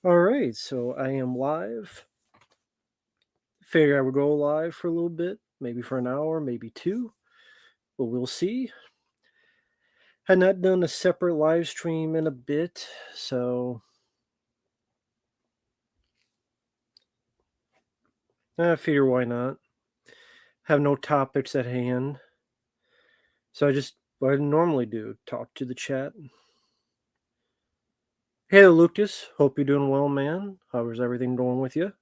All right, so I am live. Figure I would go live for a little bit, maybe for an hour, maybe two, but we'll see. Had not done a separate live stream in a bit, so I figure why not. Have no topics at hand, so I just what I normally do: talk to the chat. Hey, Lucas, hope you're doing well, man. How's everything going with you?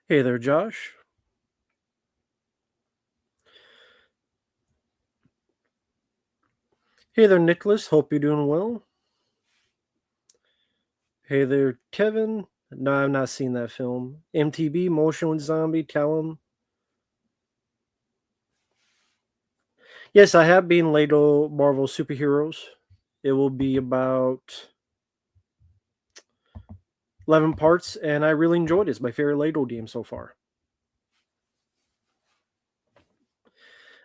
Hey there, Josh. Hey there, Nicholas. Hope you're doing well. Hey there, Kevin. No, I've not seen that film. MTB, Motion Zombie, Callum. Yes, I have been Lego Marvel superheroes. It will be about 11 parts, and I really enjoyed it. It's my favorite Lego game so far.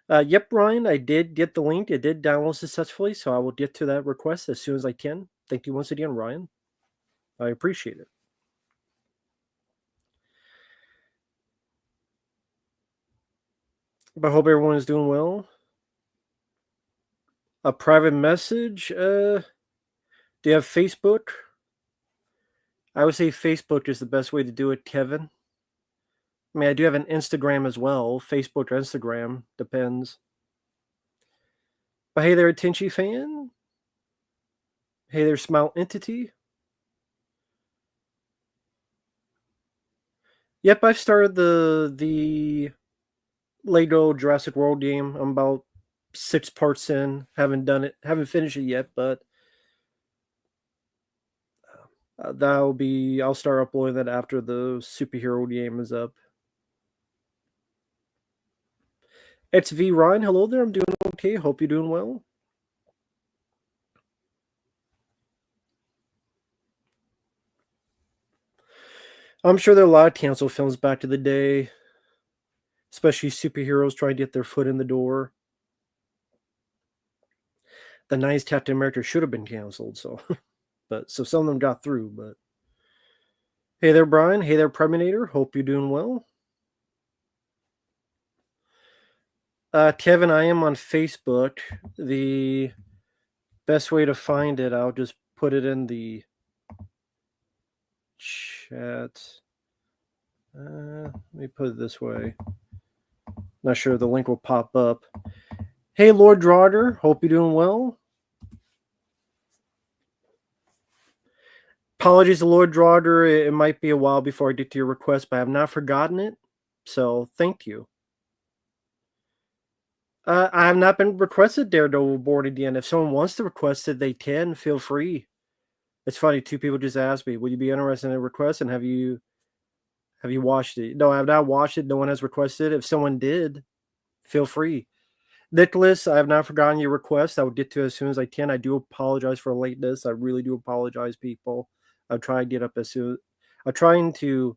Yep, Ryan, I did get the link. It did download successfully, so I will get to that request as soon as I can. Thank you once again, Ryan. I appreciate it. But I hope everyone is doing well. A private message. Do you have Facebook? I would say Facebook is the best way to do it, Kevin. I mean, I do have an Instagram as well. Facebook or Instagram, depends. But hey there, Tinchy fan. Hey there, Smile Entity. Yep, I've started the Lego Jurassic World game. I'm about 6 parts in. Haven't finished it yet, but I'll start uploading that after the superhero game is up. It's V Ryan. Hello there. I'm doing okay. Hope you're doing well. I'm sure there are a lot of canceled films back to the day, especially superheroes trying to get their foot in the door. The 90s Captain America should have been canceled, so but so some of them got through, but hey there, Brian. Hey there, Preminator. Hope you're doing well. Kevin, I am on Facebook. The best way to find it, I'll just put it in the chat. Let me put it this way. Not sure the link will pop up. Hey, Lord Draughter. Hope you're doing well. Apologies to Lord Draughter. It might be a while before I get to your request, but I have not forgotten it. So thank you. I have not been requested Daredevil board again. If someone wants to request it, they can. Feel free. It's funny. Two people just asked me, "Would you be interested in a request?" And have you watched it? No, I have not watched it. No one has requested. If someone did, feel free. Nicholas, I have not forgotten your request. I will get to it as soon as I can. I do apologize for lateness. I really do apologize, people. I'll try to get up as soon. I'm trying to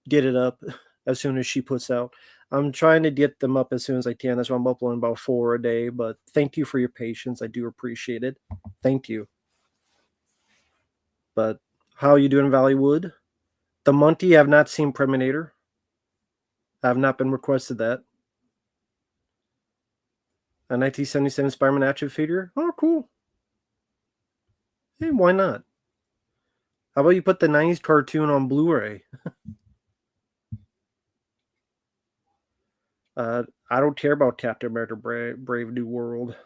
get it up as soon as she puts out. I'm trying to get them up as soon as I can. That's why I'm uploading about 4 a day. But thank you for your patience. I do appreciate it. Thank you. But how are you doing, Valleywood? The Monty, I have not seen Preminator. I have not been requested that. A 1977 Spider-Man action figure? Oh, cool. Hey, why not? How about you put the 90s cartoon on Blu-ray? I don't care about Captain America Brave New World.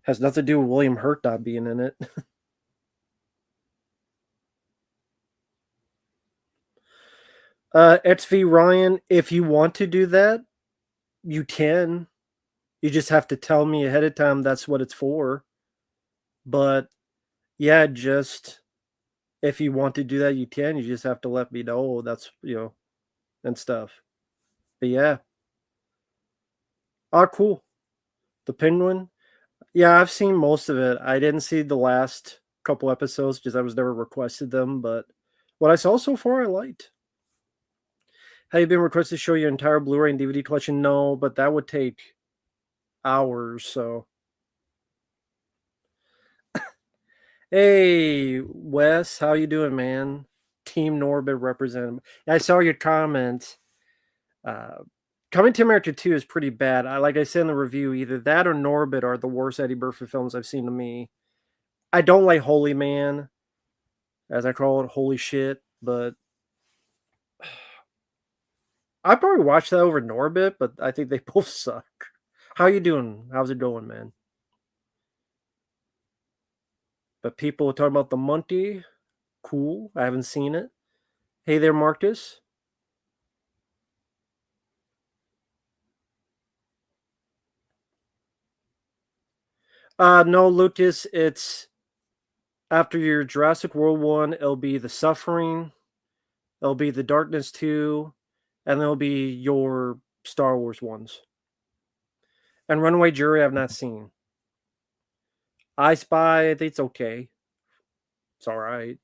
Has nothing to do with William Hurt not being in it. XV Ryan, if you want to do that, you can. You just have to tell me ahead of time that's what it's for. But yeah, just if you want to do that, you can. You just have to let me know. That's, and stuff. But yeah. Cool. The Penguin. Yeah, I've seen most of it. I didn't see the last couple episodes because I was never requested them, but what I saw so far, I liked. Have you been requested to show your entire Blu-ray and DVD collection? No, but that would take hours. So Hey, Wes, how you doing, man? Team Norbit representative. I saw your comment. Uh, Coming to America 2 is pretty bad. Like I said in the review, either that or Norbit are the worst Eddie Murphy films I've seen to me. I don't like Holy Man, as I call it, holy shit, but I probably watch that over Norbit, but I think they both suck. How you doing? How's it going, man? But people are talking about the Monty. Cool. I haven't seen it. Hey there, Marcus. No, Lucas, it's after your Jurassic World one, it'll be The Suffering, it'll be The Darkness 2, and there'll be your Star Wars ones. And Runaway Jury, I've not seen. I Spy, I think it's okay. It's all right.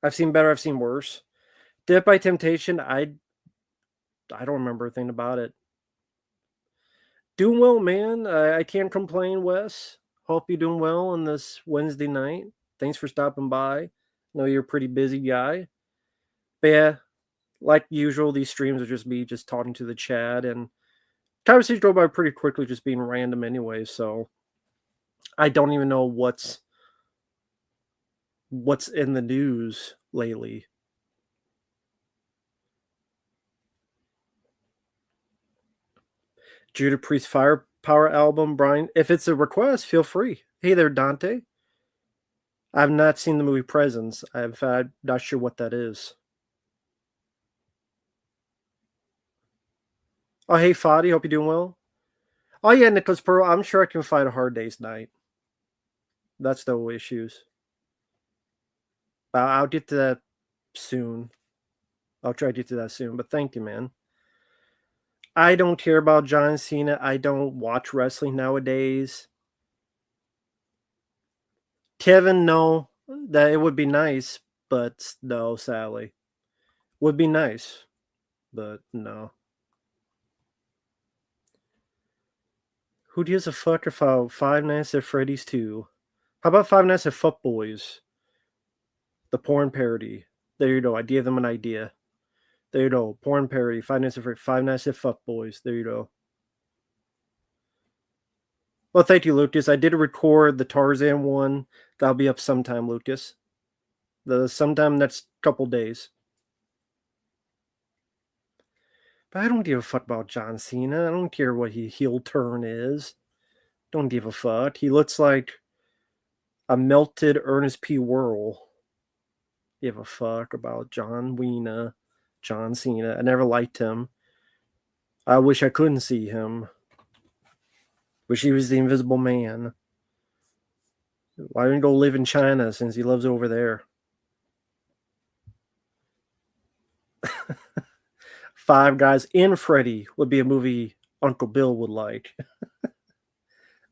I've seen better, I've seen worse. Death by Temptation, I don't remember a thing about it. Doing well, man. I can't complain, Wes. Hope you're doing well on this Wednesday night. Thanks for stopping by. I know you're a pretty busy guy. But yeah, like usual, these streams are just me just talking to the chat, and conversations go by pretty quickly, just being random anyway. So I don't even know what's in the news lately. Judah Priest Firepower album, Brian. If it's a request, feel free. Hey there, Dante. I've not seen the movie Presence. I'm not sure what that is. Oh, hey, Fadi. Hope you're doing well. Oh, yeah, Nicholas Pearl. I'm sure I can find a Hard Day's Night. That's no issues. I'll get to that soon. I'll try to get to that soon. But thank you, man. I don't care about John Cena. I don't watch wrestling nowadays. Kevin, no. That it would be nice, but no, sadly. Would be nice, but no. Who gives a fuck about Five Nights at Freddy's 2? How about Five Nights at Fuck Boys? The porn parody. There you go. I gave them an idea. There you go. Porn parody. Five Nights at Fuck Boys. There you go. Well, thank you, Lucas. I did record the Tarzan one. That'll be up sometime, Lucas. The sometime next couple days. But I don't give a fuck about John Cena. I don't care what he heel turn is. Don't give a fuck. He looks like a melted Ernest P. Worrell. Give a fuck about John Cena. I never liked him. I wish I couldn't see him. Wish he was the Invisible Man. Why don't he go live in China since he lives over there? Five Guys in Freddy would be a movie Uncle Bill would like.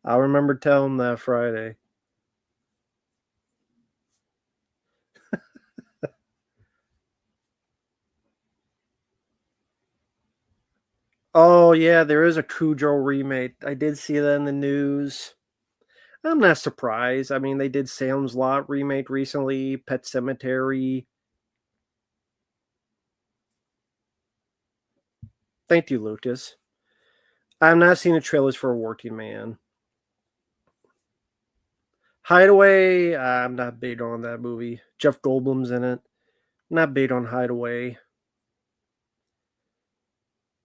I remember telling him that Friday. Oh yeah, there is a Cujo remake. I did see that in the news. I'm not surprised. I mean, they did Salem's Lot remake recently, Pet Cemetery. Thank you, Lucas. I've not seen the trailers for A Working Man. Hideaway, I'm not big on that movie. Jeff Goldblum's in it. Not big on Hideaway.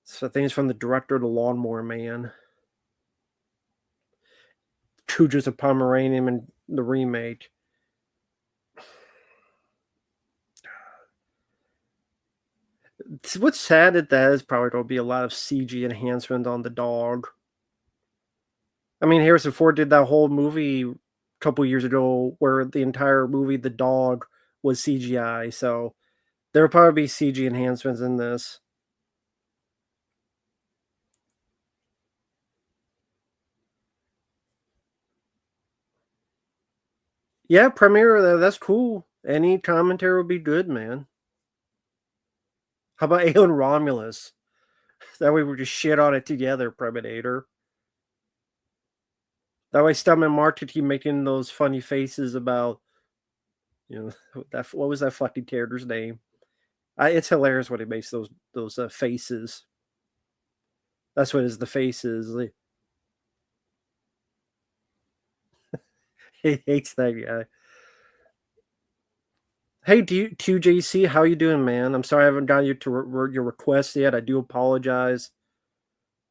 So things from the director of The Lawnmower Man. Cujo's a Pomeranian in the remake. What's sad at that is probably going to be a lot of CG enhancement on the dog. I mean, Harrison Ford did that whole movie a couple years ago where the entire movie, the dog, was CGI. So there'll probably be CG enhancements in this. Yeah, Premiere, that's cool. Any commentary would be good, man. How about Alien Romulus? That way we just shit on it together, Predator. That way, Stubman Mark to keep making those funny faces about, that what was that fucking character's name? It's hilarious when he makes those faces. That's what is the faces. Like, he hates that guy. Hey, JC, how you doing, man? I'm sorry I haven't gotten you to your request yet. I do apologize.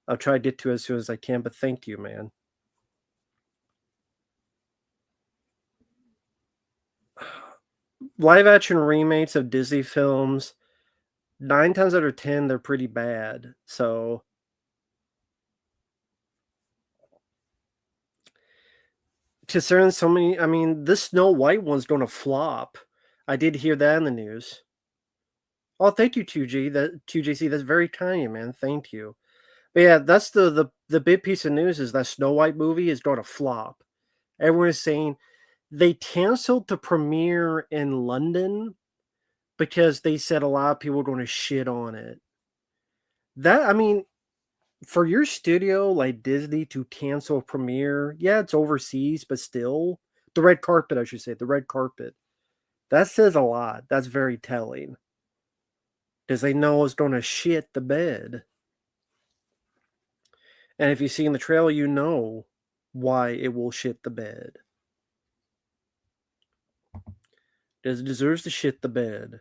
I'll try to get to it as soon as I can, but thank you, man. Live action remakes of Disney films, 9 times out of 10, they're pretty bad. So, considering so many, I mean, this Snow White one's going to flop. I did hear that in the news. Oh, thank you, 2G. That 2JC, that's very kind, man. Thank you. But yeah, that's the big piece of news is that Snow White movie is going to flop. Everyone is saying they canceled the premiere in London because they said a lot of people were going to shit on it. That I mean, for your studio like Disney to cancel a premiere, yeah, it's overseas, but still, the red carpet, I should say, the red carpet. That says a lot. That's very telling because they know it's going to shit the bed. And if you see in the trailer, you know why it will shit the bed. It deserves to shit the bed.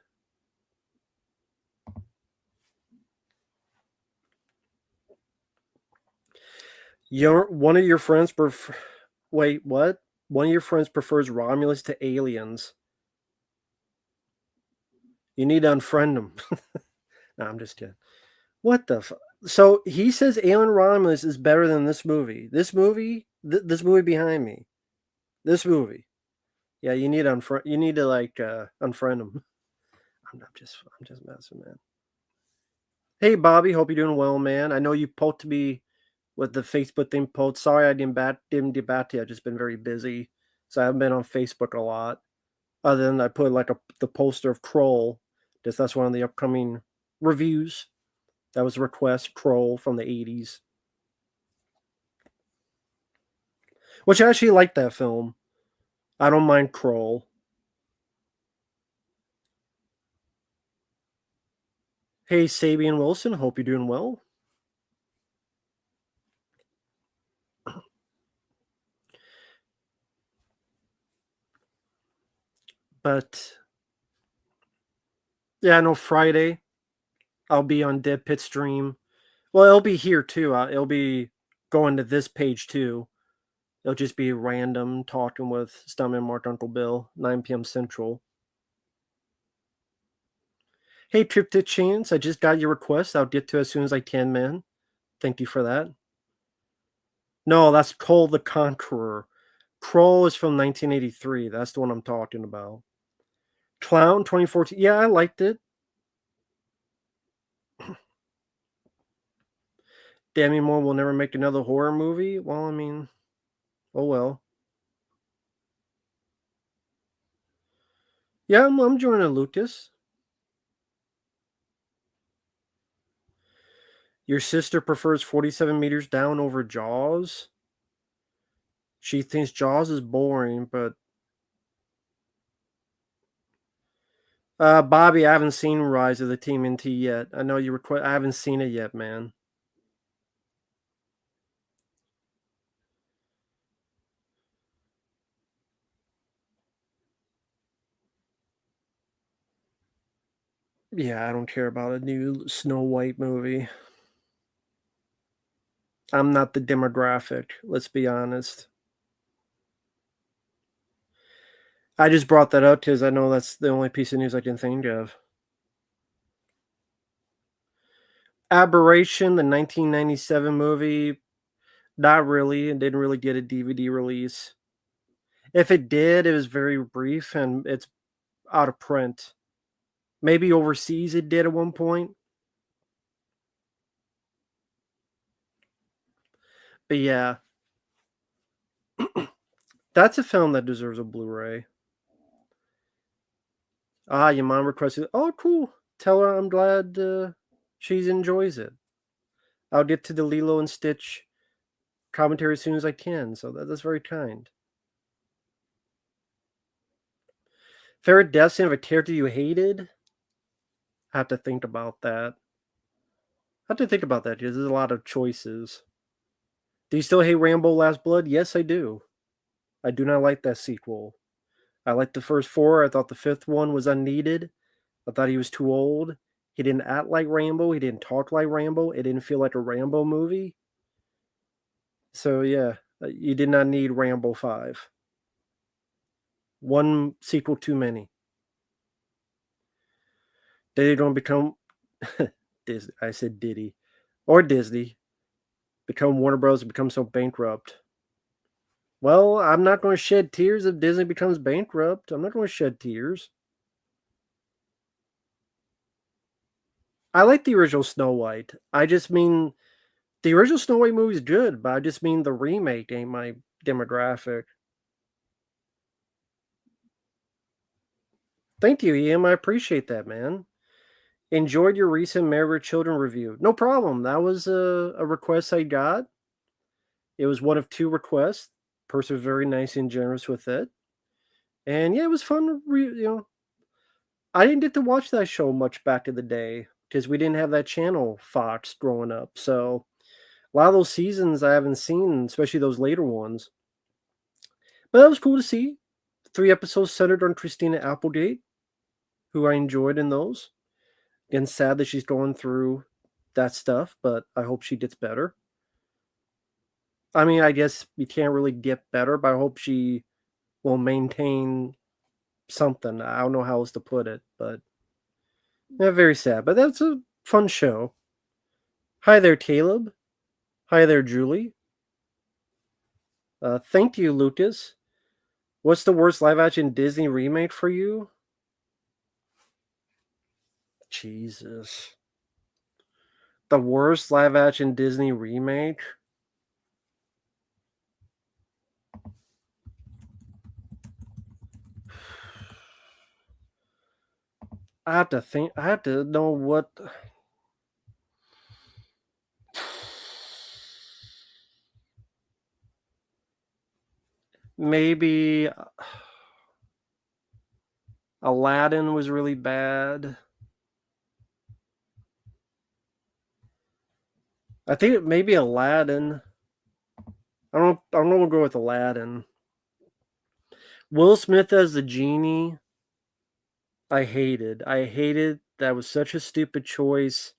One of your friends wait, what? One of your friends prefers Romulus to aliens. You need to unfriend him. No, I'm just kidding. What the So he says Alien Romulus is better than this movie. This movie behind me. This movie. Yeah, you need to unfriend him. I'm just messing, man. Hey Bobby, hope you're doing well, man. I know you posted me with the Facebook thing post. Sorry I didn't get back to you. I've just been very busy. So I haven't been on Facebook a lot. Other than I put like the poster of Kroll. Because that's one of the upcoming reviews. That was a request, Kroll from the 80s. Which I actually like that film. I don't mind Kroll. Hey Sabian Wilson, hope you're doing well. But yeah, I know Friday I'll be on Dead Pit stream. Well, it'll be here too. It'll be going to this page too. It'll just be random talking with Stuntman Mark Uncle Bill, 9 p.m. Central. Hey, Trip to Chance, I just got your request. I'll get to it as soon as I can, man. Thank you for that. No, that's Cole the Conqueror. Kroll is from 1983. That's the one I'm talking about. Clown 2014. Yeah, I liked it. Demi Moore will never make another horror movie. Well, I mean, oh well. Yeah, I'm joining Lucas. Your sister prefers 47 meters down over Jaws. She thinks Jaws is boring, but Bobby, I haven't seen Rise of the TMNT yet. I know you request. I haven't seen it yet, man. Yeah, I don't care about a new Snow White movie. I'm not the demographic. Let's be honest. I just brought that up because I know that's the only piece of news I can think of. Aberration, the 1997 movie, not really. It didn't really get a DVD release. If it did, it was very brief and it's out of print. Maybe overseas it did at one point. But yeah, that's a film that deserves a Blu-ray. Your mom requested. Oh, cool. Tell her I'm glad she enjoys it. I'll get to the Lilo and Stitch commentary as soon as I can. So that's very kind. Favorite death scene of a character you hated? I have to think about that. I have to think about that because there's a lot of choices. Do you still hate Rambo Last Blood? Yes, I do. I do not like that sequel. I liked the first four. I thought the fifth one was unneeded. I thought he was too old. He didn't act like Rambo. He didn't talk like Rambo. It didn't feel like a Rambo movie. So yeah, you did not need Rambo 5. One sequel too many. They don't become Disney. I said Diddy or Disney become Warner Bros. Become so bankrupt. Well, I'm not going to shed tears if Disney becomes bankrupt. I'm not going to shed tears. I like the original Snow White. I just mean the original Snow White movie is good, but I just mean the remake ain't my demographic. Thank you, Ian. I appreciate that, man. Enjoyed your recent Married with Children review. No problem. That was a request I got. It was one of two requests. Person was very nice and generous with it. And yeah, it was fun. I didn't get to watch that show much back in the day because we didn't have that channel Fox growing up. So a lot of those seasons I haven't seen, especially those later ones. But that was cool to see. 3 episodes centered on Christina Applegate, who I enjoyed in those. Again, sad that she's going through that stuff, but I hope she gets better. I mean, I guess you can't really get better, but I hope she will maintain something. I don't know how else to put it, but yeah, very sad. But that's a fun show. Hi there, Caleb. Hi there, Julie. Thank you, Lucas. What's the worst live action Disney remake for you? Jesus. The worst live action Disney remake? I have to think. I have to know what. Maybe Aladdin was really bad. I think maybe Aladdin. I'm gonna go with Aladdin. Will Smith as the genie. I hated. I hated. That was such a stupid choice.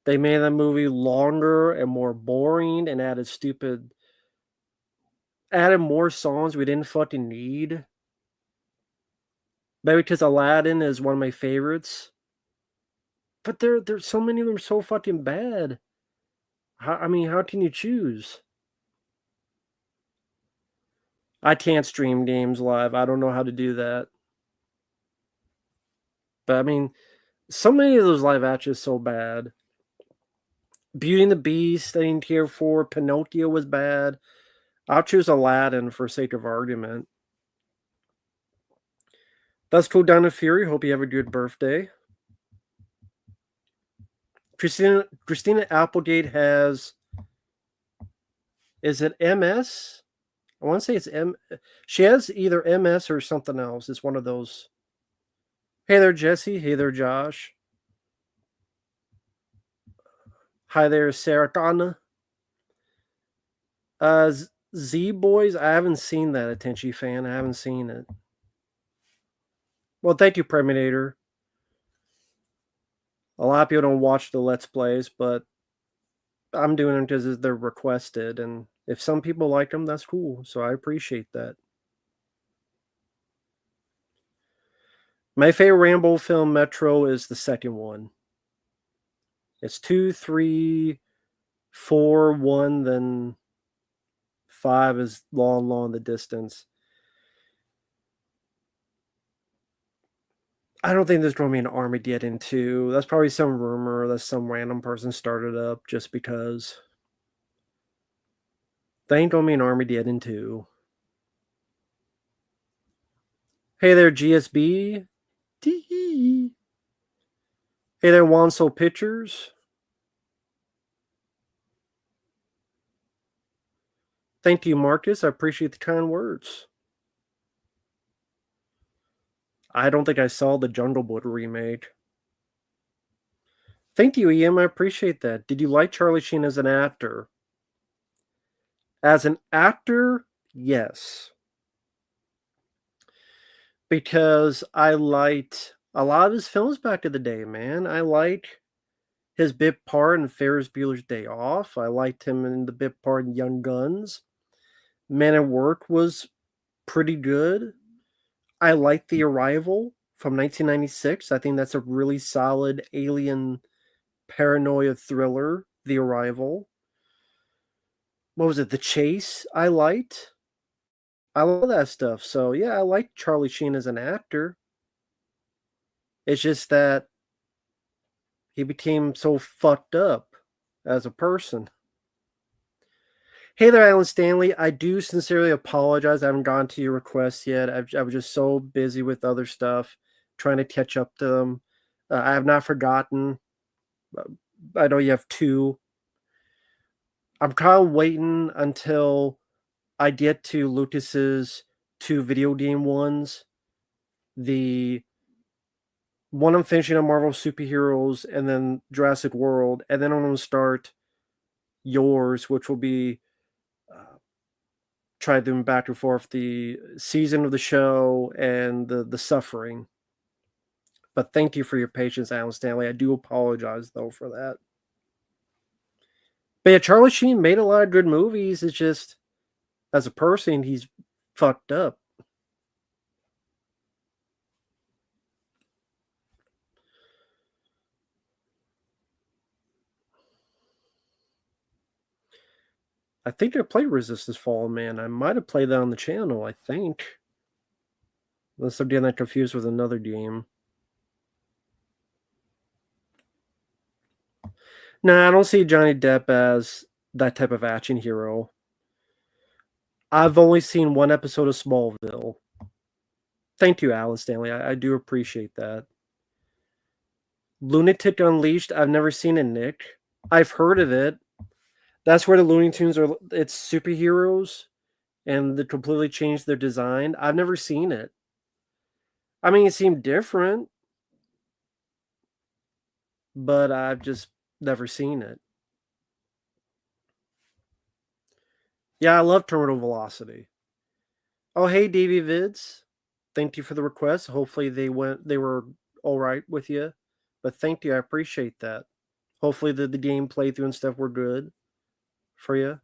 They made that movie longer and more boring and added more songs we didn't fucking need. Maybe because Aladdin is one of my favorites. But there's so many of them so fucking bad. I mean, how can you choose? I can't stream games live. I don't know how to do that. But I mean, so many of those live actions so bad. Beauty and the Beast, I didn't care for. Pinocchio was bad. I'll choose Aladdin for sake of argument. That's cool, Down to Fury. Hope you have a good birthday. Christina Applegate has. Is it MS? I want to say it's M. She has either MS or something else. It's one of those. Hey there, Jesse. Hey there, Josh. Hi there, Sarah Donna. Z Boys. I haven't seen that, Attention fan. I haven't seen it. Well, thank you, Preminator. A lot of people don't watch the Let's Plays, but I'm doing them because they're requested, and if some people like them, that's cool. So I appreciate that. My favorite Rambo film, Metro, is the second one. It's 2, 3, 4, 1, then 5 is long, long the distance. I don't think there's going to be an Armageddon 2. That's probably some rumor that some random person started up just because. There ain't going to be an Armageddon 2. Hey there, GSB. Tee-hee. Hey there, Wanso Pictures. Thank you, Marcus. I appreciate the kind words. I don't think I saw the Jungle Book remake. Thank you, Ian. I appreciate that. Did you like Charlie Sheen as an actor? As an actor, yes. Because I liked a lot of his films back in the day, man. I like his bit part in Ferris Bueller's Day Off. I liked him in the bit part in Young Guns. Man at Work was pretty good. I like The Arrival from 1996. I think that's a really solid alien paranoia thriller, The Arrival. What was it? The Chase, I liked. I love that stuff. So, yeah, I like Charlie Sheen as an actor. It's just that he became so fucked up as a person. Hey there, Alan Stanley. I do sincerely apologize. I haven't gotten to your requests yet. I was just so busy with other stuff, trying to catch up to them. I have not forgotten. I know you have two. I'm kind of waiting until I get to Lucas's two video game ones. The one I'm finishing on Marvel Superheroes and then Jurassic World, and then I'm going to start yours, which will be try them back and forth the season of the show and the suffering. But thank you for your patience, Alan Stanley. I do apologize though for that. But yeah, Charlie Sheen made a lot of good movies. It's just as a person, he's fucked up. I think I played Resistance Fallen Man. I might have played that on the channel, I think. Unless I'm getting that confused with another game. Nah, I don't see Johnny Depp as that type of action hero. I've only seen one episode of Smallville. Thank you, Alan Stanley. I do appreciate that. Lunatic Unleashed. I've never seen it, Nick. I've heard of it. That's where the Looney Tunes are. It's superheroes, and they completely changed their design. I've never seen it. I mean, it seemed different, but I've just never seen it. Yeah, I love Terminal Velocity. Oh, hey, Davey Vids. Thank you for the request. Hopefully they were all right with you. But thank you. I appreciate that. Hopefully the game playthrough and stuff were good for you.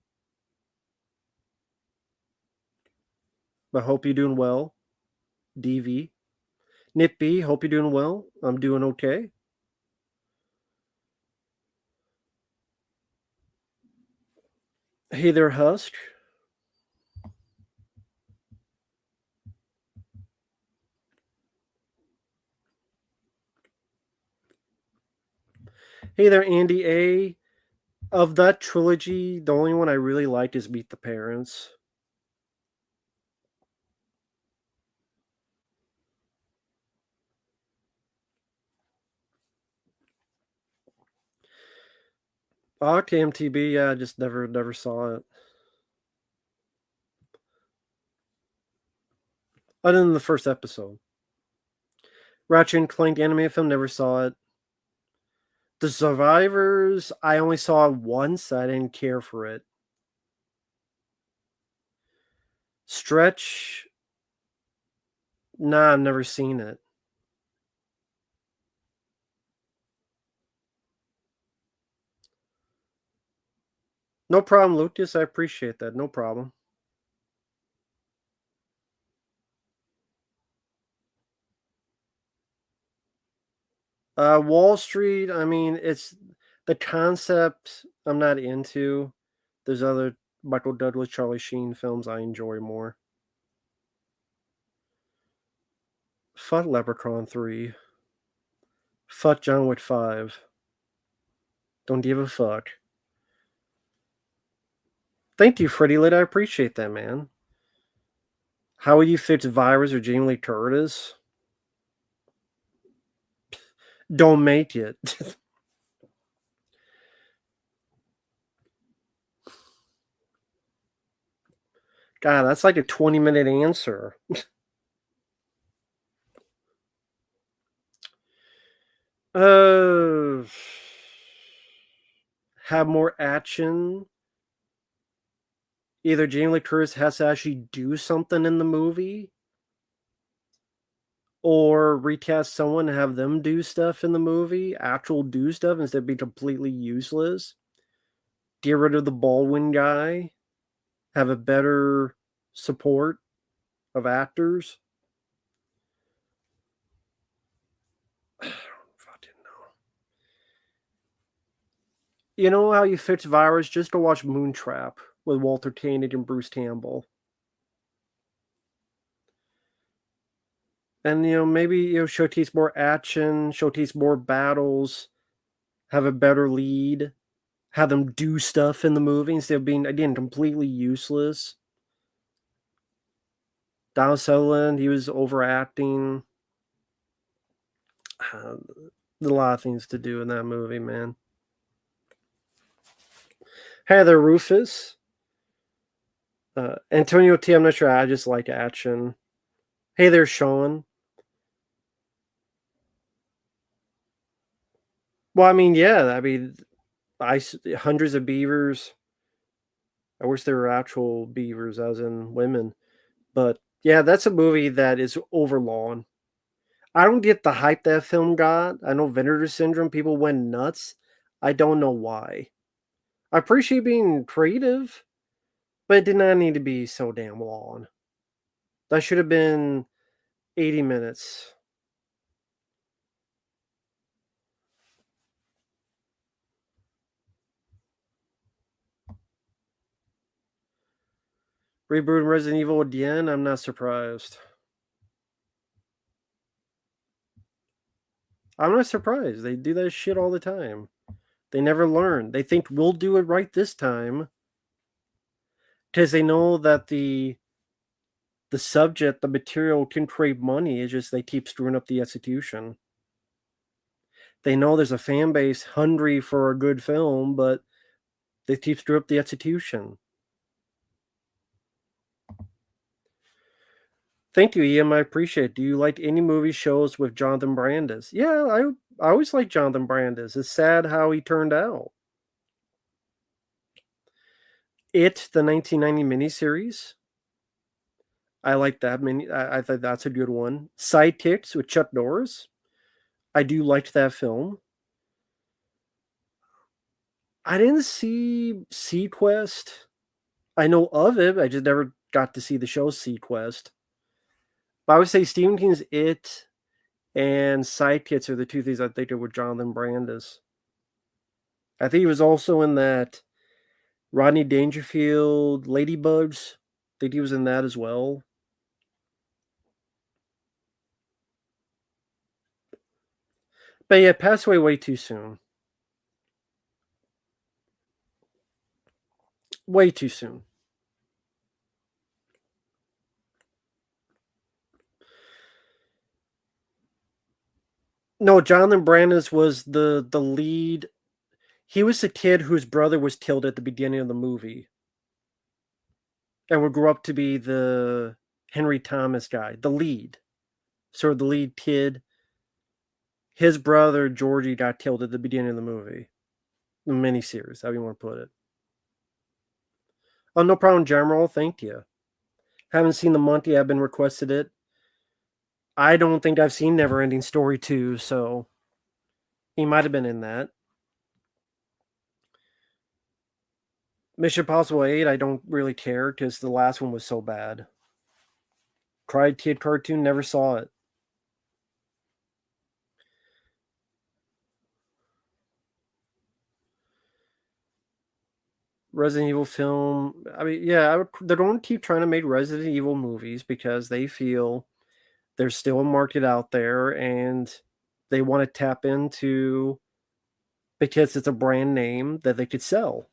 But hope you're doing well. DV. Nip B, hope you're doing well. I'm doing okay. Hey there, Husk. Hey there, Andy A. Of that trilogy, the only one I really liked is Meet the Parents. Oh, okay, MTB, yeah, I just never saw it. Other than the first episode. Ratchet and Clank animated film, never saw it. The Survivors, I only saw it once. I didn't care for it. Stretch, nah, I've never seen it. No problem, Lucas. I appreciate that. No problem. Wall Street, I mean, it's the concept I'm not into. There's other Michael Douglas, Charlie Sheen films I enjoy more. Fuck Leprechaun 3. Fuck John Wick 5. Don't give a fuck. Thank you, Freddie Lit. I appreciate that, man. How would you fix Virus or Jamie Lee Curtis? Don't make it. God, that's like a 20-minute answer. Uh, have more action. Either Jamie Lee Curtis has to actually do something in the movie, or recast someone and have them do stuff in the movie, actual do stuff instead of being completely useless. Get rid of the Baldwin guy, have a better support of actors. Fucking know. You know how you fix virus? Just to watch Moontrap with Walter Koenig and Bruce Campbell. And maybe showcase more action, showcase more battles, have a better lead, have them do stuff in the movie instead of being again completely useless. Donald Sutherland, he was overacting. A lot of things to do in that movie, man. Heather Rufus, Antonio T. I'm not sure. I just like action. Hey there, Sean. Well, I mean, yeah. I mean, hundreds of beavers. I wish there were actual beavers, as in women. But yeah, that's a movie that is overlong. I don't get the hype that film got. I know Vinegar Syndrome, people went nuts. I don't know why. I appreciate being creative, but it did not need to be so damn long. That should have been 80 minutes. Reboot Resident Evil again? I'm not surprised. I'm not surprised. They do that shit all the time. They never learn. They think we'll do it right this time because they know that the subject, the material can create money. It's just they keep screwing up the execution. They know there's a fan base hungry for a good film, but they keep screwing up the execution. Thank you, Ian. I appreciate it. Do you like any movie shows with Jonathan Brandis? Yeah, I always like Jonathan Brandis. It's sad how he turned out. It, the 1990 miniseries. I like that mini. I thought that's a good one. Sidekicks with Chuck Norris. I do like that film. I didn't see Sequest. I know of it. I just never got to see the show Sequest. But I would say Stephen King's It and Sidekicks are the two things I think are with Jonathan Brandis. I think he was also in that Rodney Dangerfield Ladybugs. I think he was in that as well. But yeah, passed away way too soon. Way too soon. No, Jonathan Brandis was the lead. He was the kid whose brother was killed at the beginning of the movie, and would grow up to be the Henry Thomas guy, the lead. Sort of the lead kid. His brother Georgie got killed at the beginning of the movie, the miniseries, how you want to put it. Oh, no problem, General. Thank you. Haven't seen the Monty. I've been requested it. I don't think I've seen Neverending Story 2, so he might have been in that. Mission Impossible 8, I don't really care because the last one was so bad. Cried Kid cartoon, never saw it. Resident Evil film. I mean, yeah, they don't keep trying to make Resident Evil movies because they feel there's still a market out there and they want to tap into because it's a brand name that they could sell,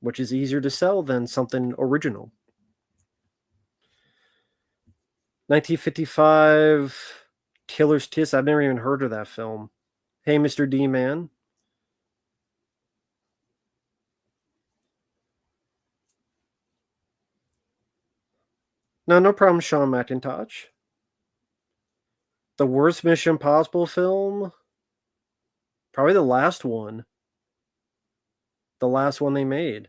which is easier to sell than something original. 1955 Killer's Kiss. I've never even heard of that film. Hey, Mr. D Man. No, no problem, Sean McIntosh. The worst Mission Impossible film? Probably the last one. The last one they made.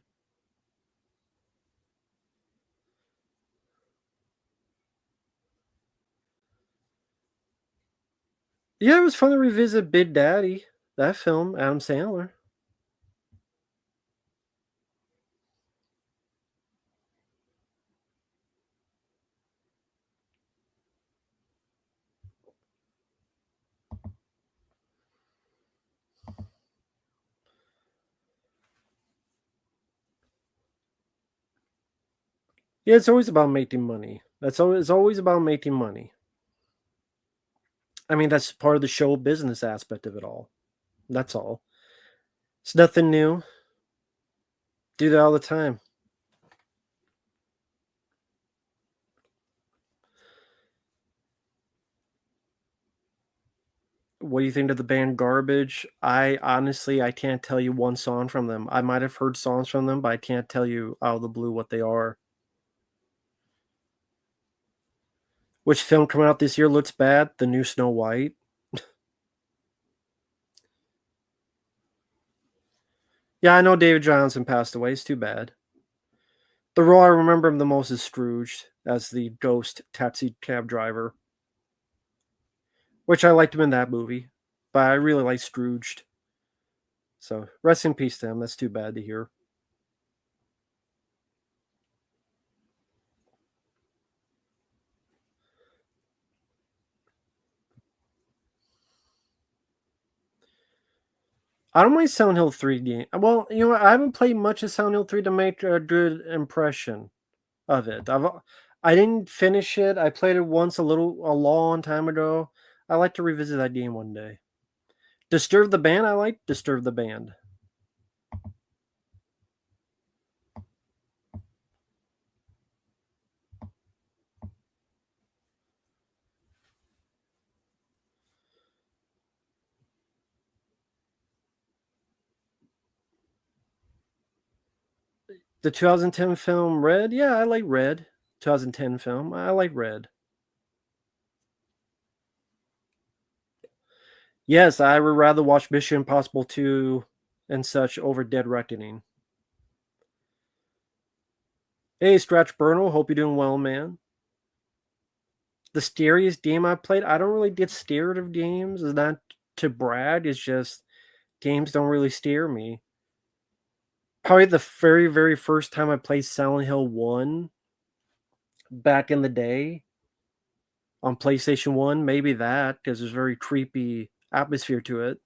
Yeah, it was fun to revisit Big Daddy. That film, Adam Sandler. Yeah, it's always about making money. It's always about making money. I mean, that's part of the show business aspect of it all. That's all. It's nothing new. Do that all the time. What do you think of the band Garbage? I can't tell you one song from them. I might have heard songs from them, but I can't tell you out of the blue what they are. Which film coming out this year looks bad? The new Snow White. Yeah, I know David Johnson passed away. It's too bad. The role I remember him the most is Scrooge as the ghost taxi cab driver, which I liked him in that movie, but I really like Scrooged. So rest in peace to him. That's too bad to hear. I don't mind Silent Hill 3 game. Well, you know what? I haven't played much of Silent Hill 3 to make a good impression of it. I didn't finish it. I played it once a long time ago. I like to revisit that game one day. Disturb the Band, I like Disturb the Band. The 2010 film Red, yeah, I like Red. 2010 film, I like Red. Yes, I would rather watch Mission Impossible 2 and such over Dead Reckoning. Hey, Stretch Burnell, hope you're doing well, man. The scariest game I played, I don't really get scared of games. It's not to brag, it's just games don't really scare me. Probably the very, very first time I played Silent Hill 1 back in the day on PlayStation 1, maybe that, because there's very creepy atmosphere to it.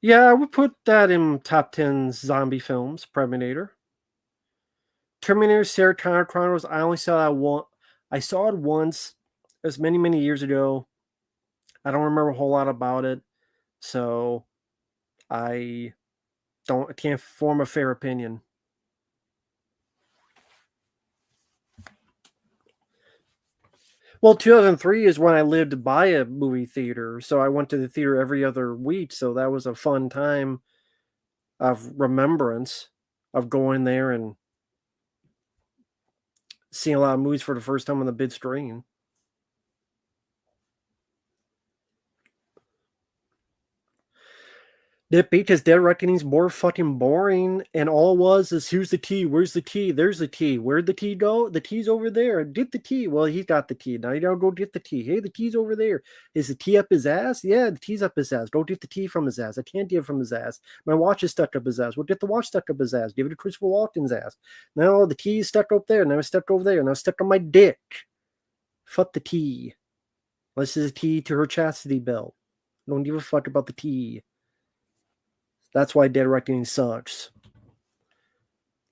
Yeah, I would put that in top 10 zombie films, Terminator. Terminator Sarah Connor Chronicles, I only saw that one. I saw it once. It was many, many years ago. I don't remember a whole lot about it. So I can't form a fair opinion. Well, 2003 is when I lived by a movie theater, so I went to the theater every other week, so that was a fun time of remembrance of going there and seeing a lot of movies for the first time on the big screen. That because Dead Reckoning's more fucking boring, and all it was is here's the key, where's the key, there's the key, where'd the key go? The key's over there. Get the key. Well, he's got the key. Now you gotta go get the key. Hey, the key's over there. Is the key up his ass? Yeah, the key's up his ass. Go get the key from his ass. I can't get it from his ass. My watch is stuck up his ass. Well, get the watch stuck up his ass. Give it to Christopher Walken's ass. No, the key's stuck up there. Now it's stuck over there. Now it's stuck on my dick. Fuck the key. This is a key to her chastity belt. Don't give a fuck about the key. That's why Dead Reckoning sucks.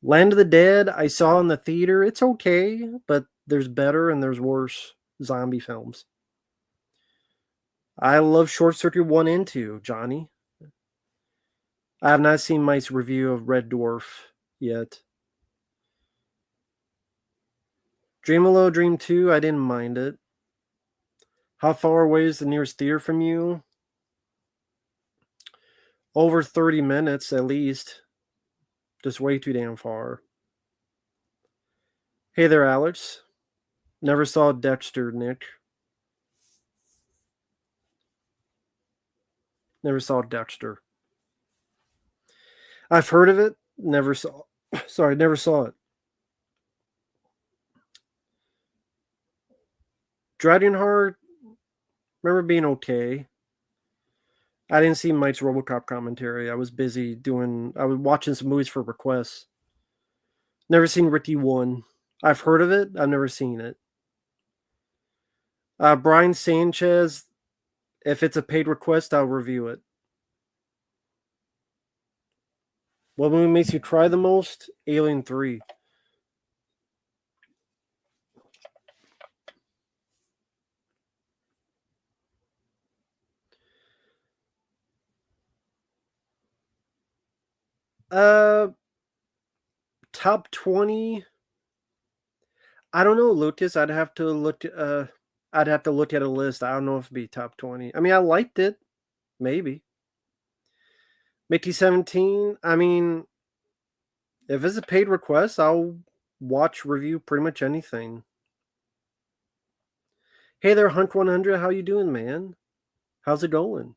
Land of the Dead, I saw in the theater. It's okay, but there's better and there's worse zombie films. I love Short Circuit 1 and 2, Johnny. I have not seen Mike's review of Red Dwarf yet. Dream a Little Dream 2, I didn't mind it. How far away is the nearest theater from you? Over 30 minutes at least. Just way too damn far. Hey there, Alex. Never saw Dexter, Nick. Never saw Dexter. I've heard of it. Never saw. Sorry, never saw it. Dragonheart. Remember being okay. I didn't see Mike's RoboCop commentary. I was busy doing. I was watching some movies for requests. Never seen Ricky 1. I've heard of it. I've never seen it. Brian Sanchez. If it's a paid request, I'll review it. What movie makes you cry the most? Alien 3. Uh, Top 20. I don't know, Lucas. I'd have to look. I'd have to look at a list. I don't know if it'd be top 20. I mean, I liked it. Maybe. Mickey 17. I mean, if it's a paid request, I'll watch review pretty much anything. Hey there, Hunt 100. How you doing, man? How's it going?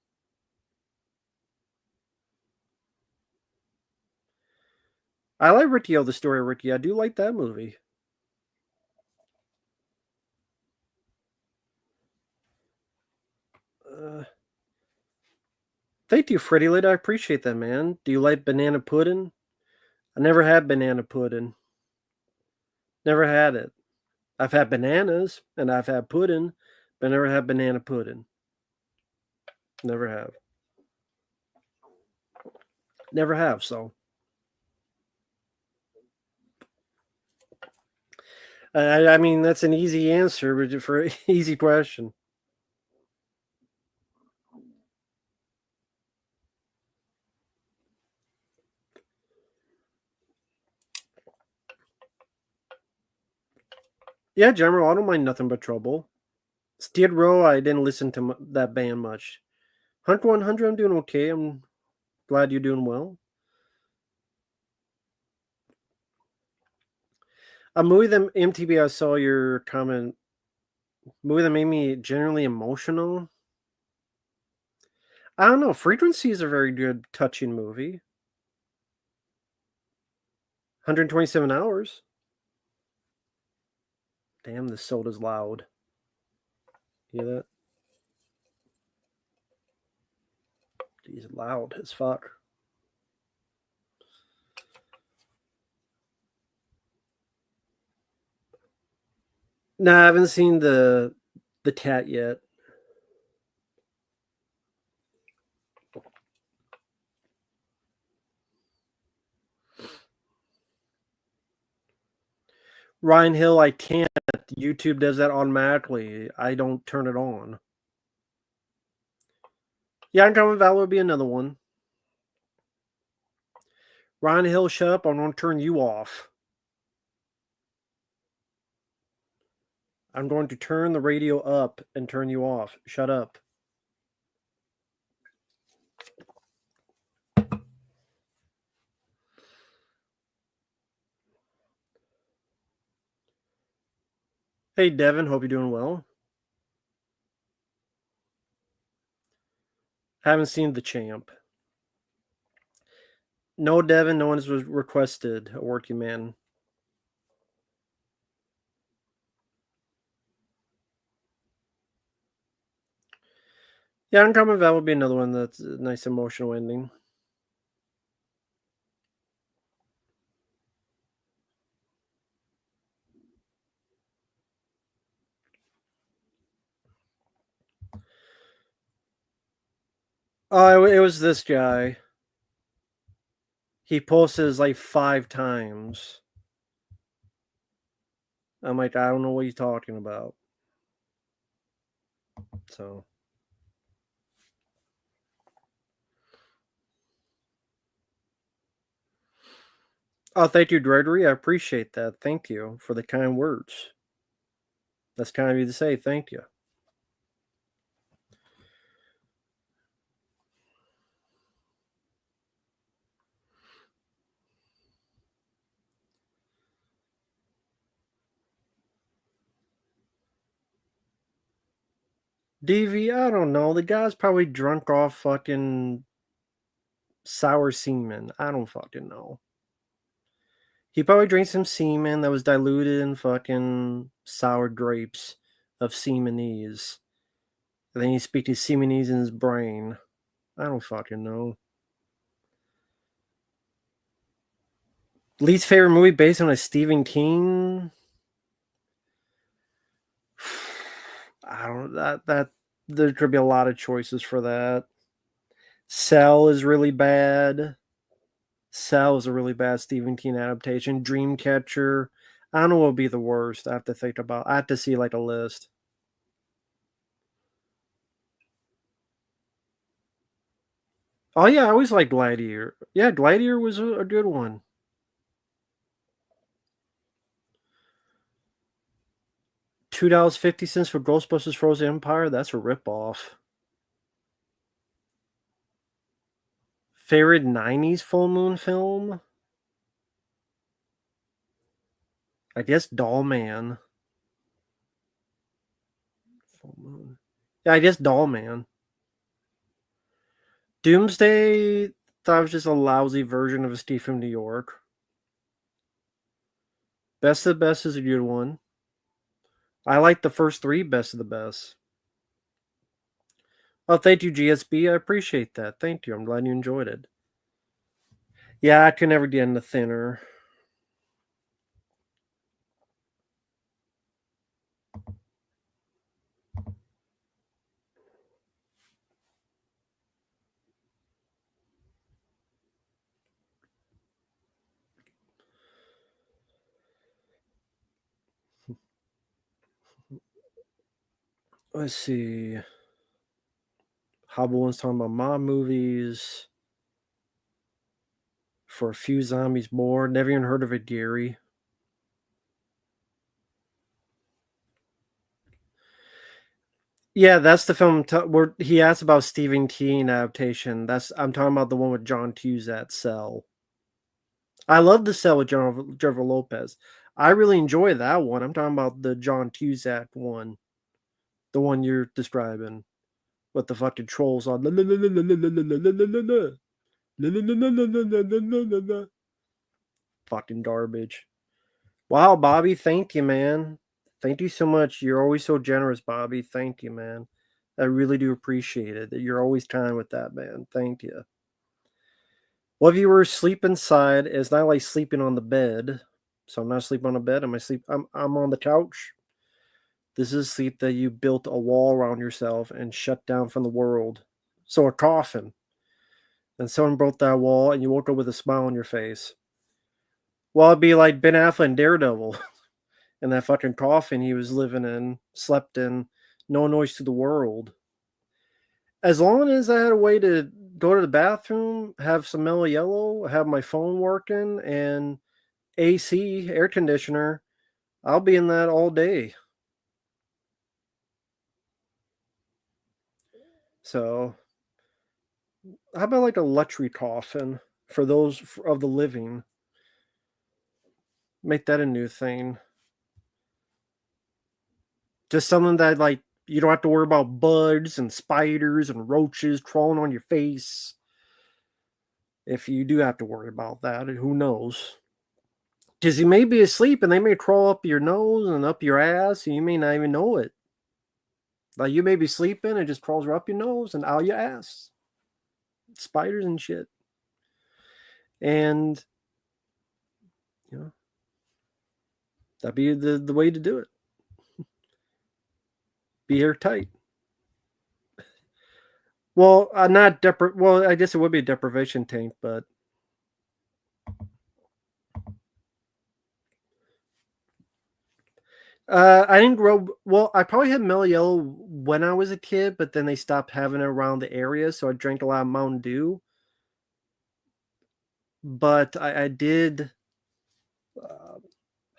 I like Ricky O, the story of Ricky. I do like that movie. Uh, Thank you, Freddie Lit. I appreciate that, man. Do you like banana pudding? I never had banana pudding. Never had it. I've had bananas and I've had pudding, but I never had banana pudding. Never have. Never have, so. I mean, that's an easy answer but for an easy question. Yeah, General, I don't mind Nothing But Trouble. Skid Row, I didn't listen to that band much. Hunt 100, I'm doing okay. I'm glad you're doing well. A movie that MTV, I saw your comment. Movie that made me generally emotional. I don't know. Frequency is a very good, touching movie. 127 hours. Damn, this soda's loud. You hear that? He's loud as fuck. Nah, I haven't seen the cat yet. Ryan Hill, I can't. YouTube does that automatically. I don't turn it on. Yeah, Uncommon Valor would be another one. Ryan Hill, shut up. I'm going to turn you off. I'm going to turn the radio up and turn you off. Shut up. Hey, Devin. Hope you're doing well. Haven't seen The Champ. No, Devin. No one has requested a working man. Yeah, Uncommon Valor would be another one that's a nice emotional ending. Oh, it was this guy. He posted like 5 times. I'm like, I don't know what you're talking about. So. Oh, thank you, Gregory. I appreciate that. Thank you for the kind words. That's kind of you to say. Thank you. DV, I don't know. The guy's probably drunk off fucking sour semen. I don't fucking know. He probably drank some semen that was diluted in fucking sour grapes of semenese. And then he speak to semenese in his brain. I don't fucking know. Least favorite movie based on a Stephen King? I don't that there could be a lot of choices for that. Cell is really bad. Cell is a really bad Stephen King adaptation. Dreamcatcher. I don't know what would be the worst. I have to think about. I have to see like a list. Oh yeah, I always liked Gladiator. Yeah, Gladiator was a good one. $2.50 for Ghostbusters Frozen Empire. That's a ripoff. Favorite '90s full moon film? I guess Doll Man. Full moon. Yeah, I guess Doll Man. Doomsday. That was just a lousy version of a Steve from New York. Best of the Best is a good one. I like the first three Best of the Best. Oh, thank you, GSB. I appreciate that. Thank you. I'm glad you enjoyed it. Yeah, I can never get into Thinner. Let's see. Hobble one's talking about mob movies. For a few zombies more. Never even heard of it, Gary. Yeah, that's the film where he asked about Stephen King adaptation. I'm talking about the one with John Cusack, Cell. I love the Cell with Jennifer Lopez. I really enjoy that one. I'm talking about the John Cusack one, the one you're describing with the fucking trolls on. Fucking garbage. Wow, Bobby, thank you, man. Thank you so much. You're always so generous, Bobby. Thank you, man. I really do appreciate it. That you're always kind with that, man. Thank you. Well, if you were asleep inside, it's not like sleeping on the bed. So I'm not sleeping on a bed. I'm on the couch. This is sleep that you built a wall around yourself and shut down from the world. So a coffin. And someone broke that wall and you woke up with a smile on your face. Well, it'd be like Ben Affleck and Daredevil. In that fucking coffin he was living in, slept in, no noise to the world. As long as I had a way to go to the bathroom, have some mellow yellow, have my phone working, and AC, air conditioner, I'll be in that all day. So, how about like a luxury coffin for those of the living? Make that a new thing. Just something that like you don't have to worry about bugs and spiders and roaches crawling on your face. If you do have to worry about that, who knows? Because you may be asleep and they may crawl up your nose and up your ass, and you may not even know it. Like you may be sleeping and it just crawls right up your nose and out your ass. Spiders and shit. And you know, that'd be the way to do it. Be airtight. Well, not well, I guess it would be a deprivation tank, but I didn't grow well. I probably had mellow yellow when I was a kid, but then they stopped having it around the area, so I drank a lot of Mountain Dew. But I did. Uh,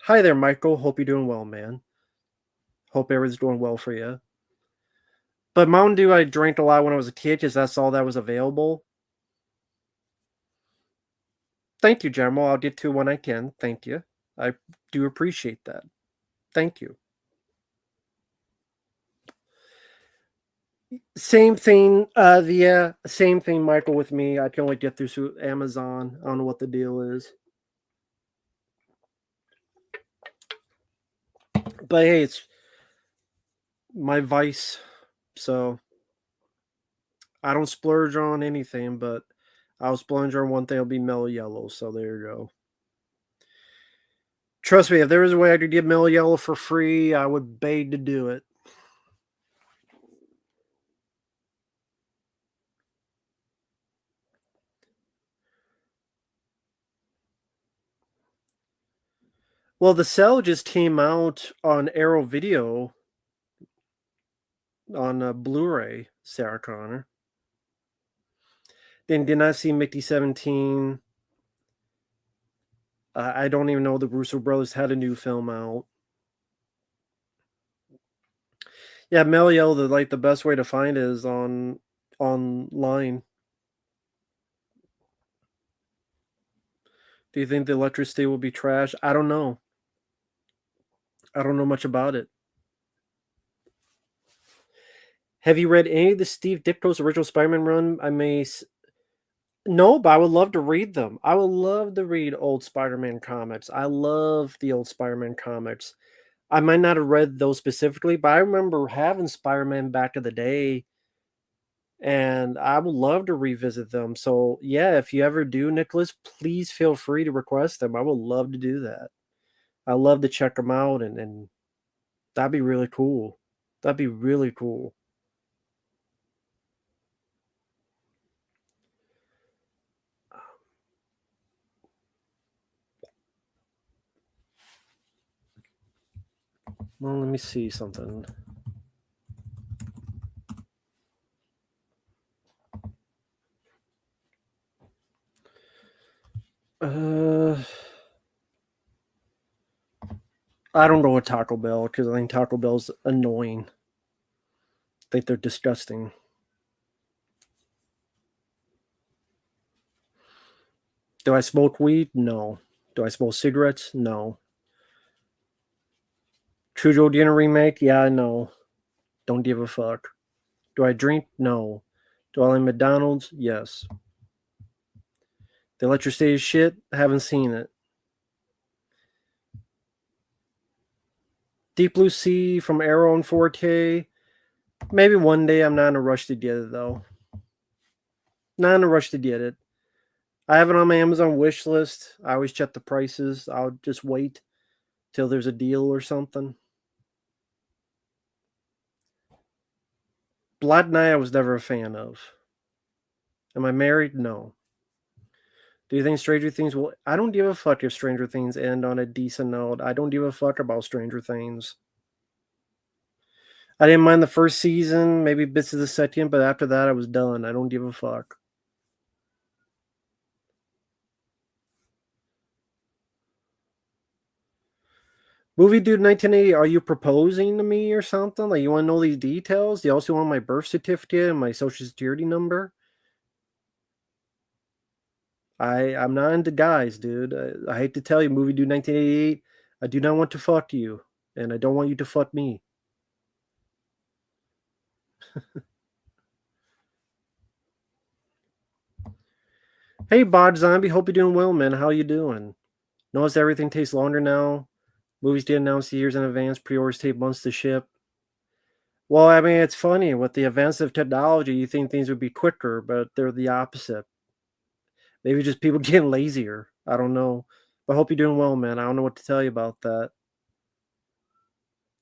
Hi there, Michael. Hope you're doing well, man. Hope everything's going well for you. But Mountain Dew, I drank a lot when I was a kid because that's all that was available. Thank you, General. I'll get to when I can. Thank you. I do appreciate that. Thank you. Same thing. Yeah, same thing, Michael. With me, I can only get through Amazon. I don't know what the deal is, but hey, it's my vice. So I don't splurge on anything, but I'll splurge on one thing. It'll be mellow yellow. So there you go. Trust me, if there was a way I could get mellow yellow for free, I would beg to do it. Well, the cell just came out on Arrow Video on Blu-ray, Sarah Connor. Then did not see Mickey 17. I don't even know the Russo brothers had a new film out. Yeah, Melio, the best way to find it is online. Do you think the electricity will be trash? I don't know. I don't know much about it. Have you read any of the Steve Ditko's original Spider-Man run? No, but I would love to read them. I would love to read old Spider-Man comics. I love the old Spider-Man comics. I might not have read those specifically, but I remember having Spider-Man back in the day, and I would love to revisit them. So, yeah, if you ever do, Nicholas, please feel free to request them. I would love to do that. I love to check them out, and that'd be really cool. That'd be really cool. Well, let me see something. Uh, I don't go with Taco Bell because I think Taco Bell's annoying. I think they're disgusting. Do I smoke weed? No. Do I smoke cigarettes? No. True Dinner remake? Yeah, I know. Don't give a fuck. Do I drink? No. Do I like McDonald's? Yes. The electricity is shit? Haven't seen it. Deep Blue Sea from Arrow in 4K? Maybe one day. I'm not in a rush to get it though. Not in a rush to get it. I have it on my Amazon wish list. I always check the prices. I'll just wait till there's a deal or something. Black Knight I was never a fan of. Am I married? No. Do you think Stranger Things will? I don't give a fuck if Stranger Things end on a decent note. I don't give a fuck about Stranger Things. I didn't mind the first season, maybe bits of the second, but after that I was done. I don't give a fuck. Movie Dude 1980, are you proposing to me or something? Like, you want to know these details? You also want my birth certificate and my social security number? I'm not into guys, dude. I hate to tell you, Movie Dude 1988, I do not want to fuck you, and I don't want you to fuck me. Hey, Bod Zombie, hope you're doing well, man. How you doing? Notice everything takes longer now. Movies get announced years in advance. Pre-orders take months to ship. Well, I mean, it's funny. With the advance of technology, you think things would be quicker, but they're the opposite. Maybe just people getting lazier. I don't know. But I hope you're doing well, man. I don't know what to tell you about that.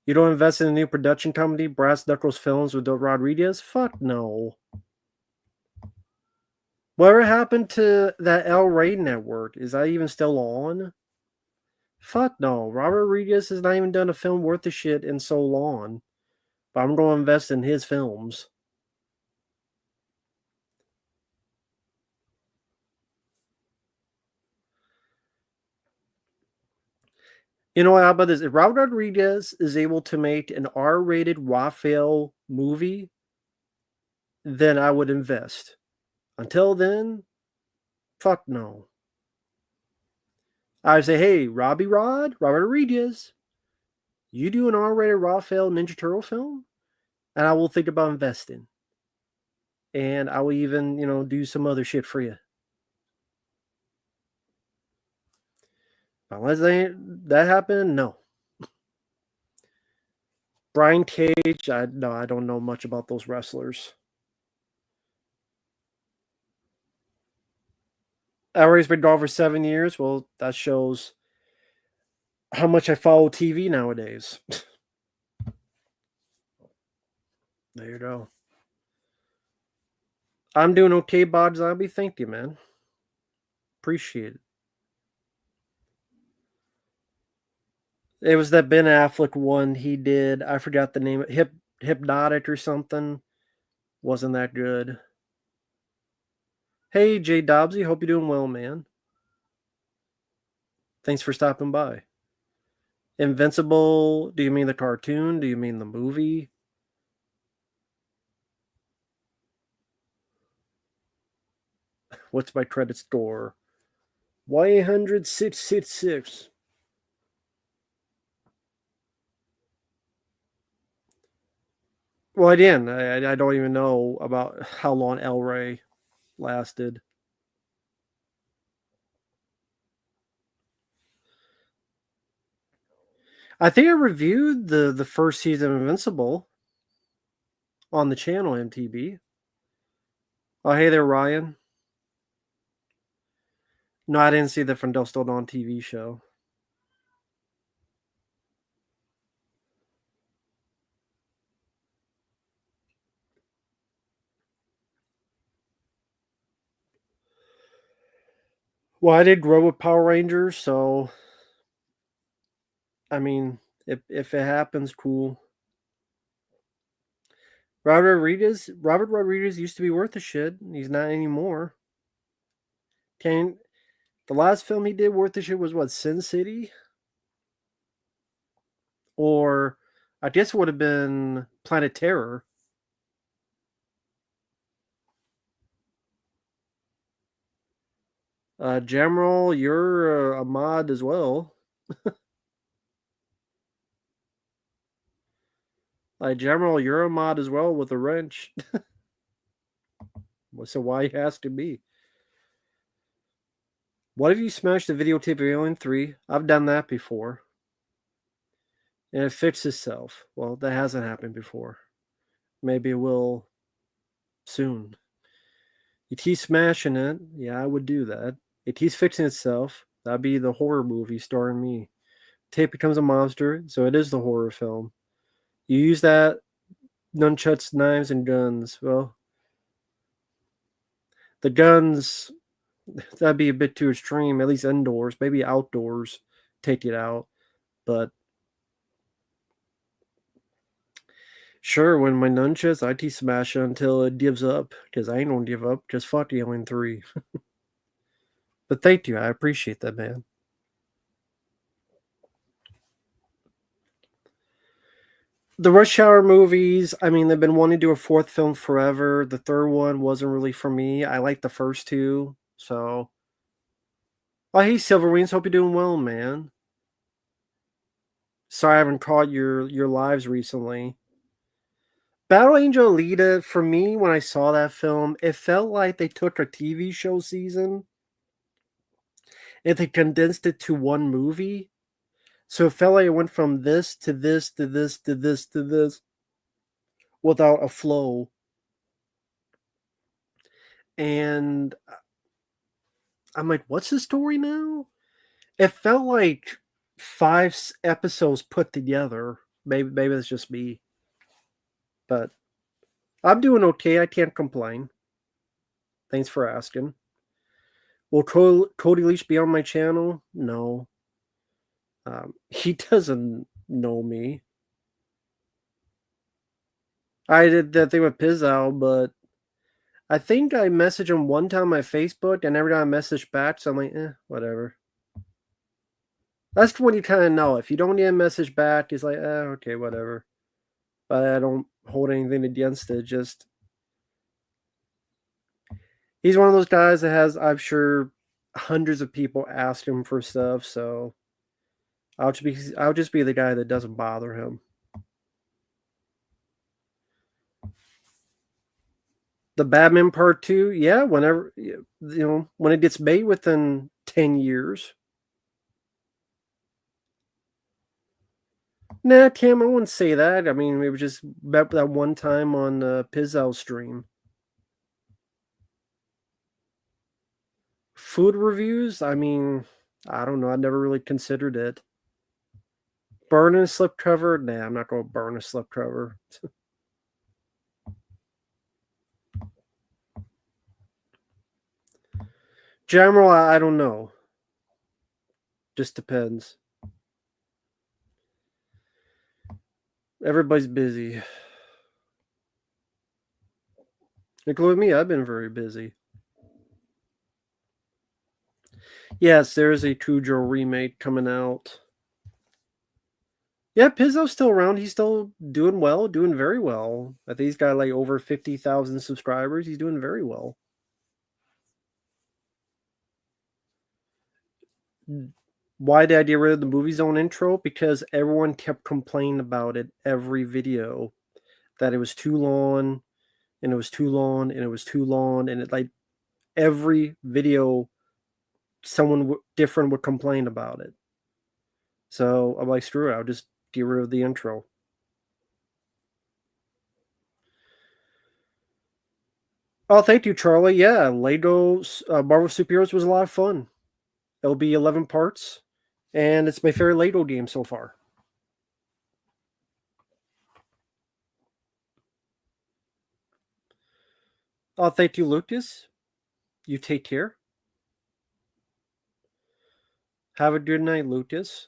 You don't invest in a new production company, Brass Knuckles Films with Rodriguez? Fuck no. Whatever happened to that El Rey network? Is that even still on? Fuck no. Robert Rodriguez has not even done a film worth of shit in so long. But I'm going to invest in his films. You know what? How about this? If Robert Rodriguez is able to make an R-rated Raphael movie, then I would invest. Until then, fuck no. I would say, hey, Robert Rodriguez, you do an R-rated Raphael Ninja Turtle film, and I will think about investing. and I will even, do some other shit for you. Unless that happened, no. Brian Cage, no, I don't know much about those wrestlers. Elray's been gone for 7 years. Well, that shows how much I follow TV nowadays. There you go. I'm doing okay, Bob Zombie. Thank you, man. Appreciate it. It was that Ben Affleck one he did. I forgot the name. Hypnotic or something. Wasn't that good. Hey, Jay Dobbsy. Hope you're doing well, man. Thanks for stopping by. Invincible. Do you mean the cartoon? Do you mean the movie? What's my credit score? Y100-666. Well, again, I don't even know about how long El Rey lasted. I think I reviewed the first season of Invincible on the channel MTB. Oh, hey there, Ryan. No, I didn't see the From Dusk Till Dawn TV show. Well, I did grow with Power Rangers, so I mean, if it happens, cool. Robert Rodriguez used to be worth a shit. He's not anymore. The last film he did worth a shit was what, Sin City? Or I guess it would have been Planet Terror. Jamrol, you're a mod as well. Jamrol, you're a mod as well with a wrench. So why you asking me? What if you smashed the videotape of Alien 3? I've done that before. And it fixed itself. Well, that hasn't happened before. Maybe it will soon. ET smashing it. Yeah, I would do that. ET's fixing itself. That'd be the horror movie starring me. Tape becomes a monster, so it is the horror film. You use that nunchucks, knives, and guns. Well, the guns, that'd be a bit too extreme, at least indoors. Maybe outdoors, take it out. But sure, when my nunchucks, IT smash it until it gives up, because I ain't gonna give up. Just fuck Alien 3. But thank you, I appreciate that, man. The Rush Hour movies, I mean, they've been wanting to do a fourth film forever. The third one wasn't really for me. I like the first two, so. Oh, hey, Silverwings, hope you're doing well, man. Sorry I haven't caught your lives recently. Battle Angel Alita, for me, when I saw that film, it felt like they took a TV show season and they condensed it to one movie. So it felt like it went from this to this to this to this to this without a flow. And I'm like, what's the story now? It felt like five episodes put together. Maybe it's just me. But I'm doing okay. I can't complain. Thanks for asking. Will Cody Leach be on my channel? No. He doesn't know me. I did that thing with Pizzow, but I think I messaged him one time on my Facebook, and every time I message back, so I'm like, whatever. That's when you kind of know. If you don't get a message back, it's like, okay, whatever. But I don't hold anything against it. Just he's one of those guys that has, I'm sure, hundreds of people ask him for stuff. So I'll just be the guy that doesn't bother him. The Batman Part 2, yeah, whenever, when it gets made within 10 years. Nah, Cam, I wouldn't say that. I mean, it was just that one time on Pizzel's stream. Food reviews, I mean, I don't know. I never really considered it. Burn a slipcover? Nah, I'm not going to burn a slipcover. General, I don't know. Just depends. Everybody's busy. Including me, I've been very busy. Yes, there is a Cujo remake coming out. Yeah, Pizzo's still around. He's still doing well, doing very well. I think he's got like over 50,000 subscribers. He's doing very well. Why did I get rid of the Movie Zone intro? Because everyone kept complaining about it every video. That it was too long, and it was too long, and it was too long. And it like every video, someone different would complain about it. So I'm like, screw it, I'll just get rid of the intro. Oh, thank you, Charlie. Yeah, Lego Marvel Superheroes was a lot of fun. It'll be 11 parts, and it's my favorite Lego game so far. Oh, thank you, Lucas. You take care. Have a good night, Lucas.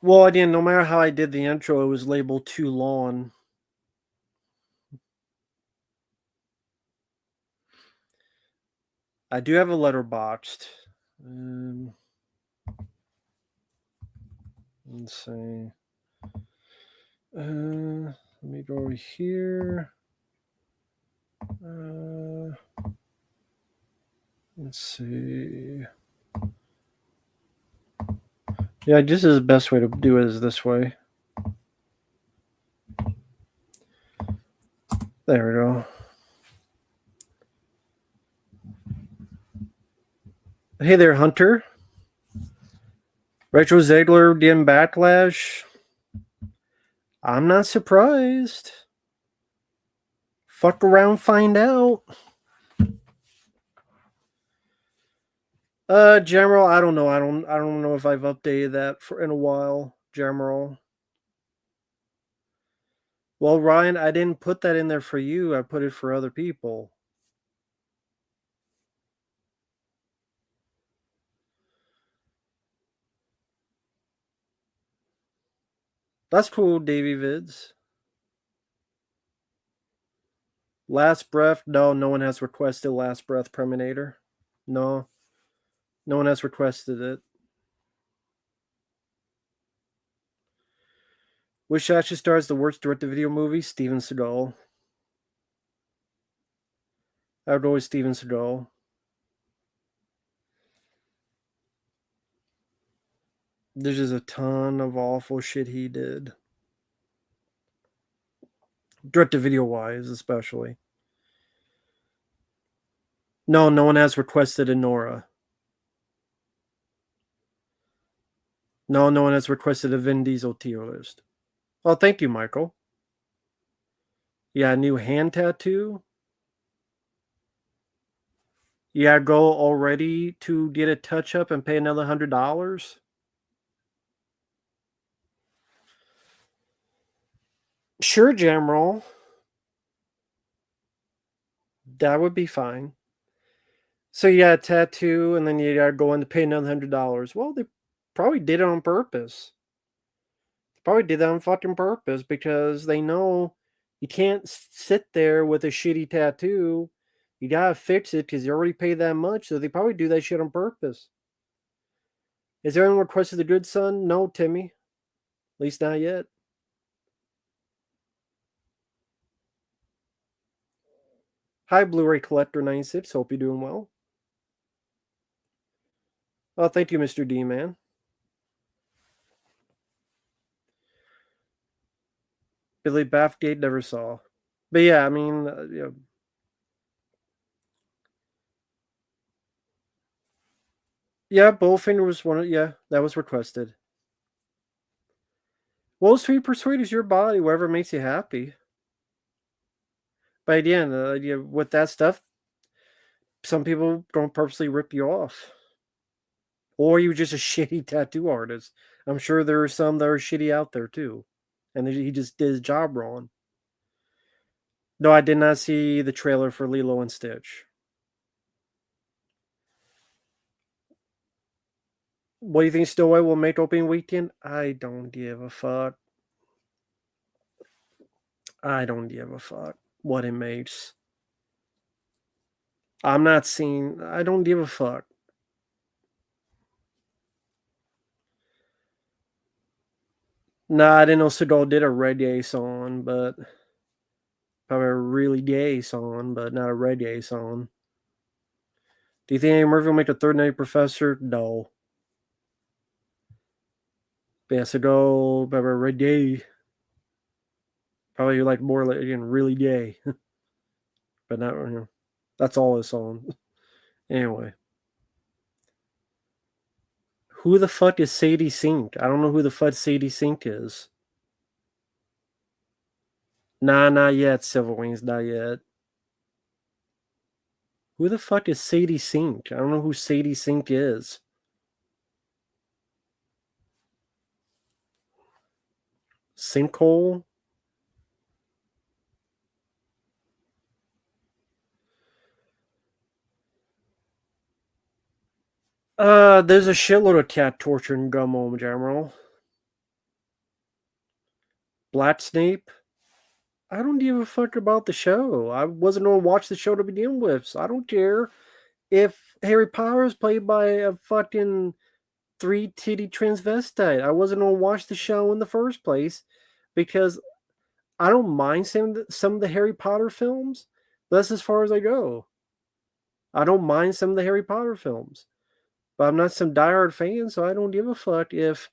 Well, again, no matter how I did the intro, it was labeled too long. I do have a letterboxed. Let's see. Let me go over here. Let's see. Yeah, this is the best way to do it is this way. There we go. Hey there, Hunter. Retro Ziegler getting backlash. I'm not surprised. Fuck around, find out. General, I don't know. I don't know if I've updated that in a while, General. Well, Ryan, I didn't put that in there for you. I put it for other people. That's cool, Davey Vids. Last Breath? No, no one has requested Last Breath Preminator. No. No one has requested it. Which actually stars the worst direct-to-video movie? Steven Seagal. I would go with Steven Seagal. There's just a ton of awful shit he did. Direct-to-video wise, especially. No, no one has requested a Nora. No, no one has requested a Vin Diesel tier list. Oh, thank you, Michael. Yeah, new hand tattoo. Yeah, go already to get a touch up and pay another $100. Sure, Jamroll. That would be fine. So you got a tattoo, and then you gotta go in to pay another $100. Well, they probably did it on purpose. They probably did that on fucking purpose because they know you can't sit there with a shitty tattoo. You gotta fix it because you already paid that much. So they probably do that shit on purpose. Is there anyone requested the good son? No, Timmy. At least not yet. Hi, Blu-ray Collector 96. Hope you're doing well. Oh, thank you, Mr. D, man. Billy Bathgate never saw. But yeah, I mean, yeah, Bowfinger was one of, yeah, that was requested. Well, Sweet Persuade is your body, whatever makes you happy. But again, with that stuff, some people don't purposely rip you off. Or you're just a shitty tattoo artist. I'm sure there are some that are shitty out there too. And he just did his job wrong. No, I did not see the trailer for Lilo and Stitch. What do you think Stowaway will make opening weekend? I don't give a fuck. I don't give a fuck what it makes. I'm not seeing. I don't give a fuck. Nah, I didn't know Seagal did a reggae song, but probably a really gay song, but not a reggae song. Do you think Eddie Murphy will make the third night professor? No. But yeah, Seagal, probably reggae. Probably like more like again really gay, but not. That's all his song. Anyway, who the fuck is Sadie Sink? I don't know who the fuck Sadie Sink is. Nah, not yet, Silver Wings, not yet. Who the fuck is Sadie Sink? I don't know who Sadie Sink is. Sinkhole? There's a shitload of cat torture in Gummo, General. Black Snape? I don't give a fuck about the show. I wasn't gonna watch the show to begin with, so I don't care if Harry Potter is played by a fucking three titty transvestite. I wasn't gonna watch the show in the first place because I don't mind some of the Harry Potter films. But that's as far as I go. I don't mind some of the Harry Potter films, but I'm not some diehard fan, so I don't give a fuck if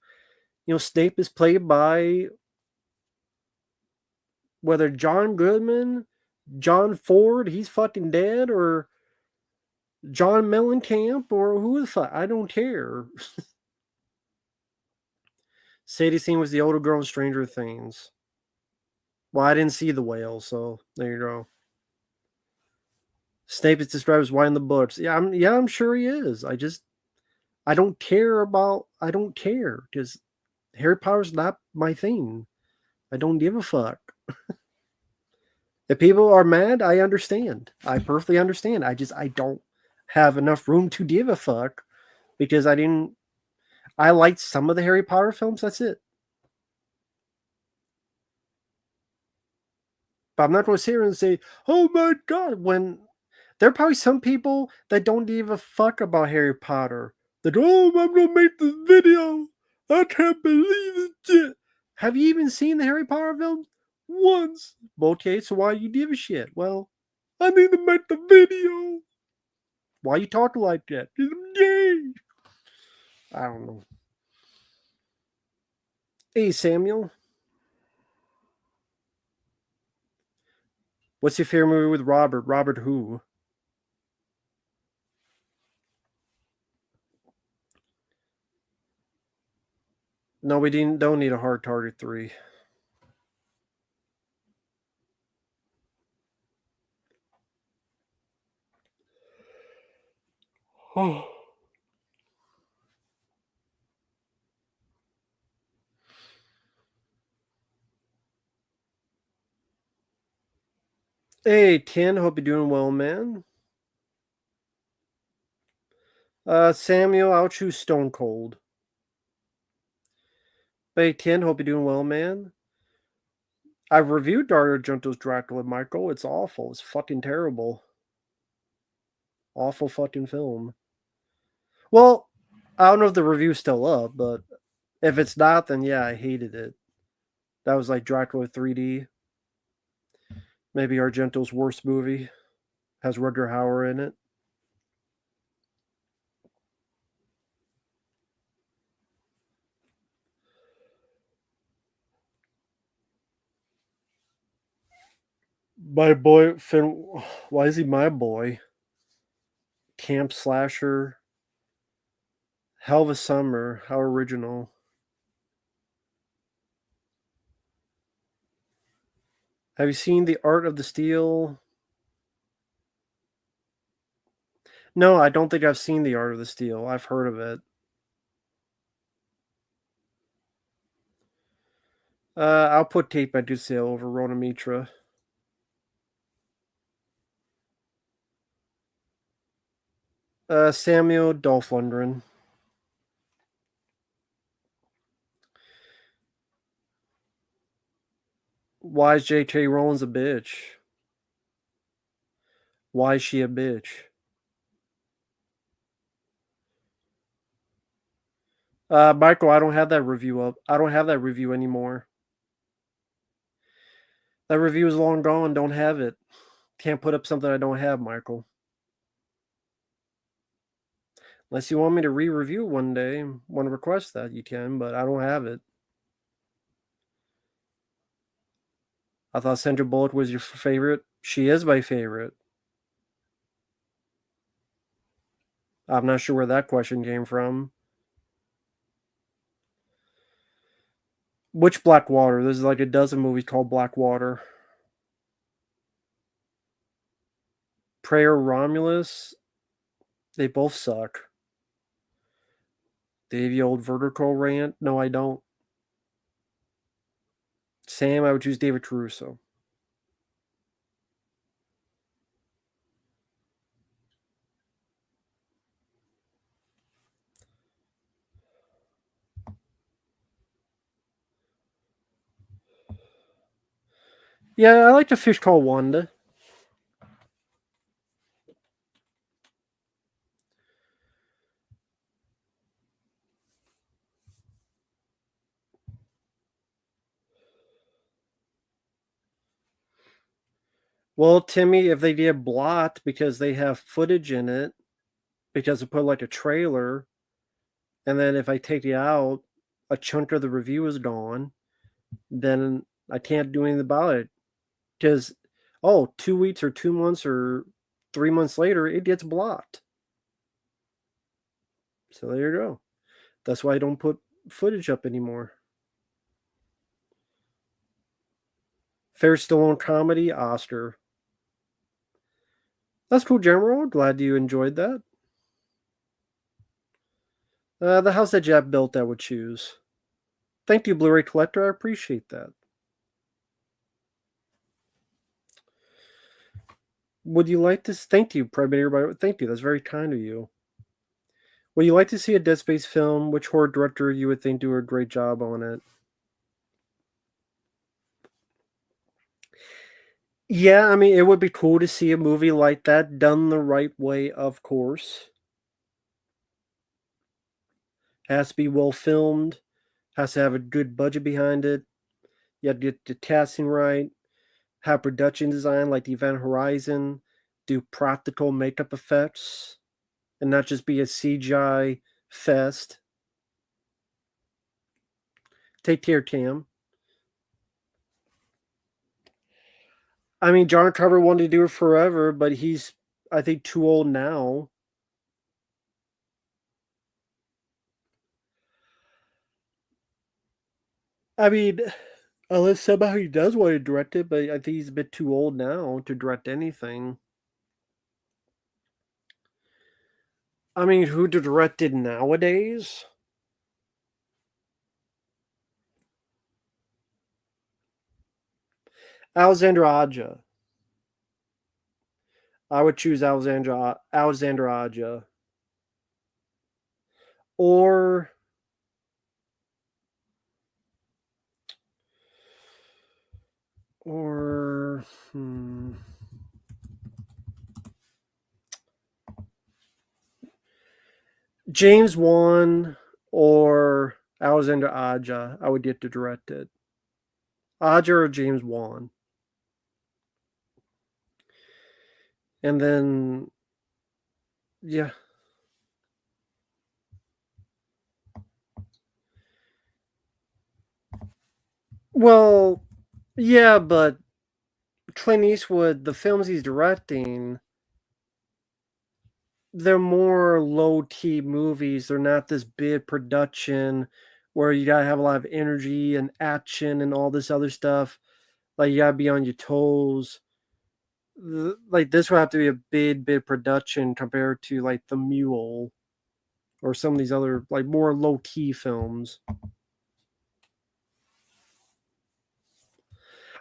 Snape is played by whether John Goodman, John Ford, he's fucking dead, or John Mellencamp, or who the fuck. I don't care. Sadie Sink was the older girl in Stranger Things. Well, I didn't see the whale, so there you go. Snape is described as white in the books. I'm sure he is. I don't care because Harry Potter's not my thing. I don't give a fuck. If people are mad, I understand. I perfectly understand. I don't have enough room to give a fuck because I liked some of the Harry Potter films, that's it. But I'm not going to sit here and say, "Oh my god," when there are probably some people that don't give a fuck about Harry Potter. That, "Oh, I'm gonna make this video. I can't believe it yet." Have you even seen the Harry Potter films? Once. Okay, so why you give a shit? Well, I need to make the video. Why you talking like that? 'Cause I'm gay. I don't know. Hey, Samuel. What's your favorite movie with Robert? Robert who? No, we don't need a hard target 3. Oh. Hey, Ken, hope you're doing well, man. Samuel, I'll choose Stone Cold. Hey, Ken, hope you're doing well, man. I've reviewed Dario Argento's Dracula, Michael. It's awful. It's fucking terrible. Awful fucking film. Well, I don't know if the review's still up, but if it's not, then yeah, I hated it. That was like Dracula 3D. Maybe Argento's worst movie. Has Rutger Hauer in it. My boy Finn. Why is he my boy? Camp slasher. Hell of a summer. How original. Have you seen The Art of the Steal? No, I don't think I've seen The Art of the Steal. I've heard of it. I'll put Tate Beckinsale over Rona Mitra. Samuel Dolph Lundgren. Why is J.K. Rowling's a bitch? Why is she a bitch? Michael, I don't have that review up. I don't have that review anymore. That review is long gone. Don't have it. Can't put up something I don't have, Michael. Unless you want me to re-review it one day, want to request that, you can, but I don't have it. I thought Sandra Bullock was your favorite. She is my favorite. I'm not sure where that question came from. Which Blackwater? There's like a dozen movies called Blackwater. Prayer Romulus. They both suck. Davey Old Vertical Rant. No, I don't. Sam, I would choose David Caruso. Yeah, I like the fish called Wanda. Well, Timmy, if they did blot because they have footage in it, because they put like a trailer, and then if I take it out, a chunk of the review is gone, then I can't do anything about it. Because, 2 weeks or 2 months or 3 months later, it gets blocked. So there you go. That's why I don't put footage up anymore. Fair Stallone comedy, Oscar. That's cool, General. Glad you enjoyed that. The house that Jap built, I would choose. Thank you, Blu-ray collector. I appreciate that. Would you like to? Thank you, Primary. Thank you. That's very kind of you. Would you like to see a Dead Space film? Which horror director you would think do a great job on it? Yeah, I mean, it would be cool to see a movie like that done the right way, of course. Has to be well filmed, has to have a good budget behind it. You have to get the casting right, have production design like the Event Horizon, do practical makeup effects, and not just be a CGI fest. Take care, Cam. I mean, John Carver wanted to do it forever, but he's, I think, too old now. I mean, unless somehow he does want to direct it, but I think he's a bit too old now to direct anything. I mean, who directed nowadays? Alexander Aja. I would choose Alexander Aja. Or or James Wan or Alexander Aja. I would get to direct it. Aja or James Wan. And then, yeah. Well, yeah, but Clint Eastwood, the films he's directing, they're more low key movies. They're not this big production where you gotta have a lot of energy and action and all this other stuff. Like you gotta be on your toes. Like this would have to be a big production compared to like The Mule or some of these other like more low key films.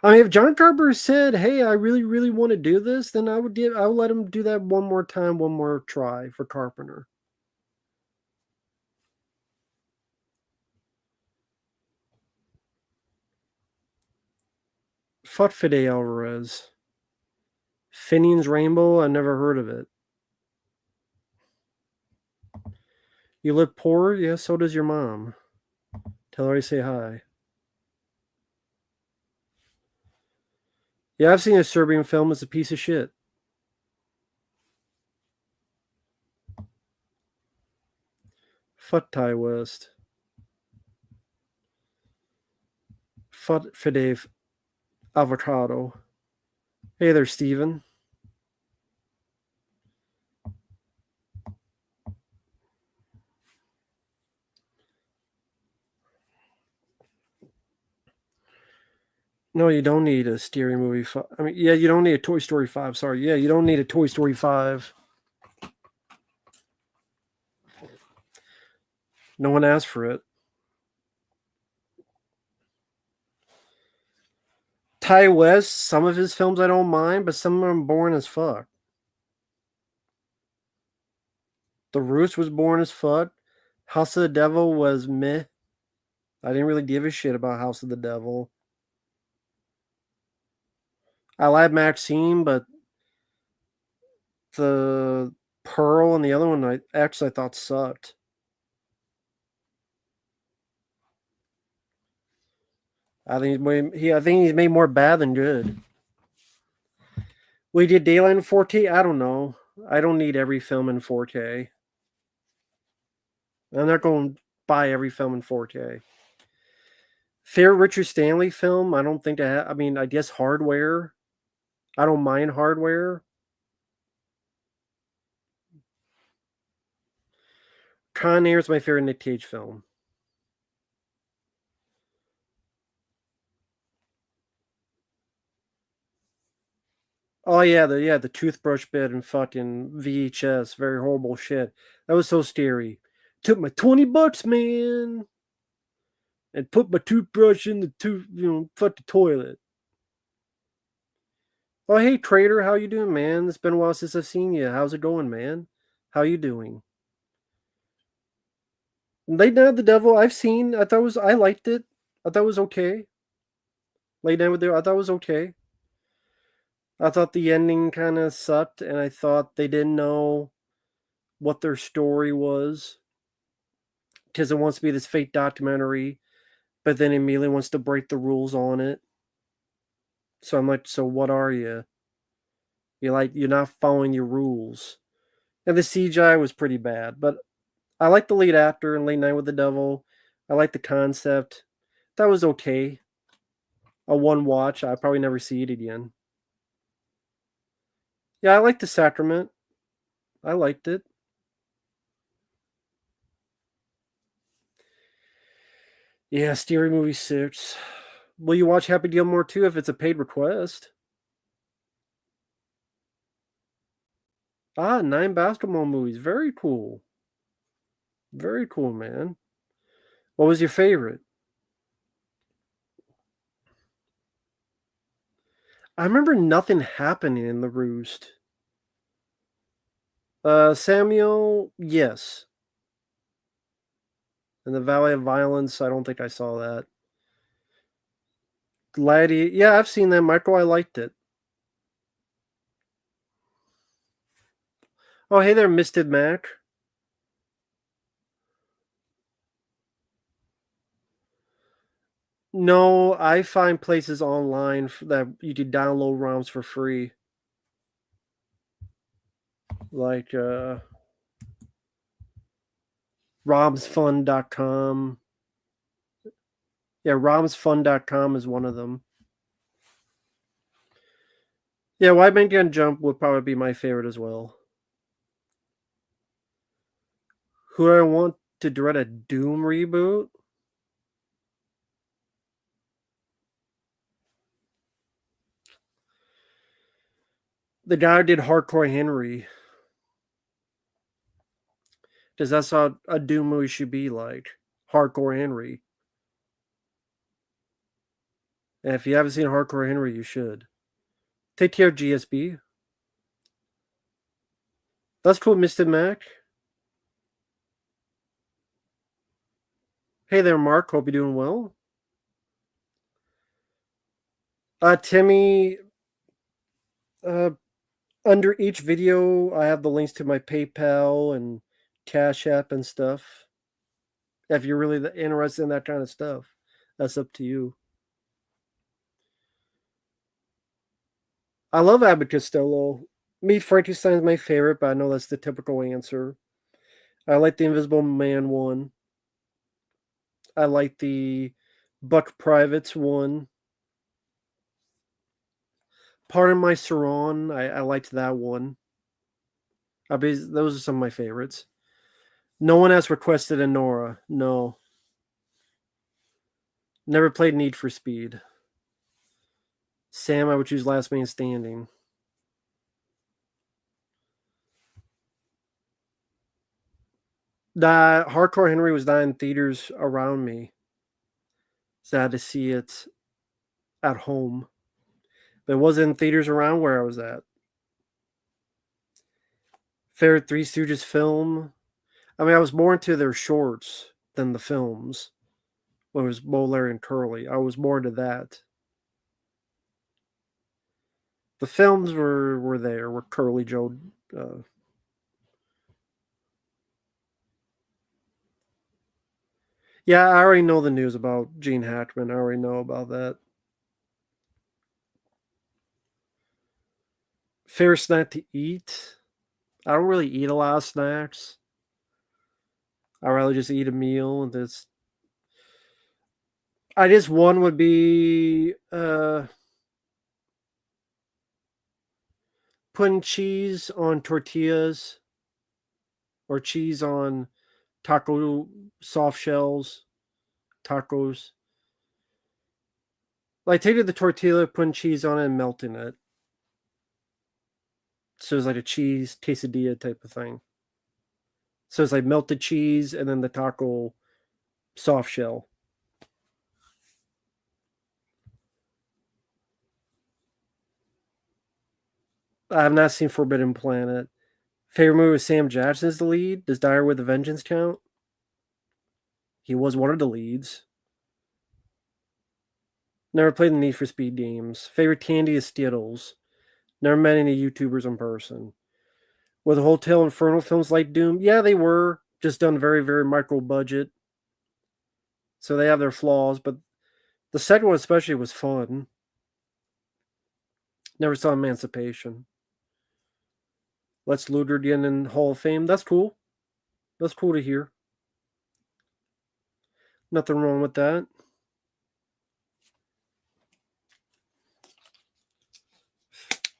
I mean, if John Carpenter said, "Hey, I really want to do this," then I would let him do that one more time, one more try for Carpenter. Fuck Fede Alvarez. Finian's Rainbow. I never heard of it. You live poor? Yeah, so does your mom. Tell her I say hi. Yeah, I've seen a Serbian film. It's a piece of shit. Fuck Ty West. Fuck Fede Avocado. Hey there, Steven. No, you don't need a scary movie. I mean, yeah, you don't need a Toy Story 5. Sorry. Yeah, you don't need a Toy Story 5. No one asked for it. Ty West, some of his films I don't mind, but some of them boring as fuck. The Roost was boring as fuck. House of the Devil was meh. I didn't really give a shit about House of the Devil. I like Maxine, but the Pearl and the other one I thought sucked. I think he's made more bad than good. We did Daylight in 4K. I don't know. I don't need every film in 4K. I'm not going to buy every film in 4K. Favorite Richard Stanley film? I don't think I mean, I guess Hardware. I don't mind Hardware. Con Air is my favorite Nick Cage film. Oh yeah, the toothbrush bit and fucking VHS, very horrible shit. That was so scary. Took my $20, man, and put my toothbrush in the fuck the toilet. Oh hey Trader, how you doing, man? It's been a while since I've seen you. How's it going, man? How you doing? Late Night with the Devil, I've seen. I liked it. I thought it was okay. Late Night with the I thought it was okay. I thought the ending kind of sucked, and I thought they didn't know what their story was because it wants to be this fake documentary, but then immediately wants to break the rules on it. So I'm like, so what are you? You're not following your rules. And the CGI was pretty bad, but I like the lead actor in Late Night with the Devil. I like the concept. That was okay. A one watch. I probably never see it again. Yeah, I like the Sacrament. I liked it. Yeah, Scary Movie 6. Will you watch Happy Gilmore 2 if it's a paid request? Ah, 9 basketball movies. Very cool. Very cool, man. What was your favorite? I remember nothing happening in the Roost. Samuel, yes. In the Valley of Violence, I don't think I saw that. Gladiator, yeah, I've seen that. Michael, I liked it. Oh, hey there, Misted Mac. No, I find places online that you can download ROMs for free. like romsfun.com. Yeah, romsfun.com is one of them. Yeah, Why Man Can't Jump would probably be my favorite as well. Who do I want to direct a Doom reboot? The guy who did Hardcore Henry. Because that's how a Doom movie should be like. Hardcore Henry. And if you haven't seen Hardcore Henry, you should. Take care, GSB. That's cool, Mr. Mac. Hey there, Mark. Hope you're doing well. Timmy, uh, under each video, I have the links to my PayPal and Cash App and stuff. If you're really interested in that kind of stuff, that's up to you. I love Abbott Costello. Meet Frankenstein's my favorite, but I know that's the typical answer. I like the Invisible Man one. I like the Buck Privates one. Pardon My Saran, I liked that one. Those are some of my favorites. No one has requested a Nora. No. Never played Need for Speed. Sam, I would choose Last Man Standing. Hardcore Henry was not in theaters around me. So I had to see it at home. But it was in theaters around where I was at. Favorite Three Stooges film? I mean, I was more into their shorts than the films. When it was Bo, Larry, and Curly. I was more into that. The films were Curly Joe. Yeah, I already know the news about Gene Hackman. I already know about that. Favorite snack to eat? I don't really eat a lot of snacks. I rather just eat a meal and this. I guess one would be putting cheese on tortillas or cheese on taco soft shells, tacos. Like taking the tortilla, putting cheese on it, and melting it. So it's like a cheese quesadilla type of thing. So it's like melted cheese and then the taco soft shell. I have not seen Forbidden Planet. Favorite movie with Sam Jackson as the lead? Does Die with a Vengeance count? He was one of the leads. Never played the Need for Speed games. Favorite candy is Skittles. Never met any YouTubers in person. Were the Hotel Inferno films like Doom? Yeah, they were. Just done very, very micro budget. So they have their flaws, but the second one especially was fun. Never saw Emancipation. Lex Luger again in Hall of Fame. That's cool. That's cool to hear. Nothing wrong with that.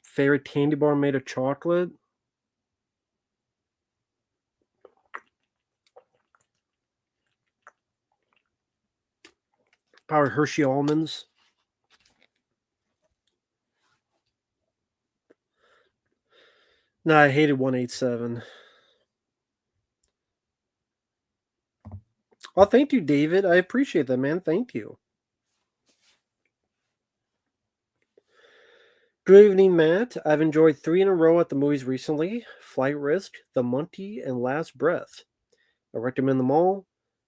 Favorite candy bar made of chocolate? Probably Hershey almonds. No, I hated 187. Oh, thank you, David. I appreciate that, man. Thank you. Good evening, Matt. I've enjoyed 3 in a row at the movies recently: Flight Risk, The Monkey, and Last Breath. I recommend them all.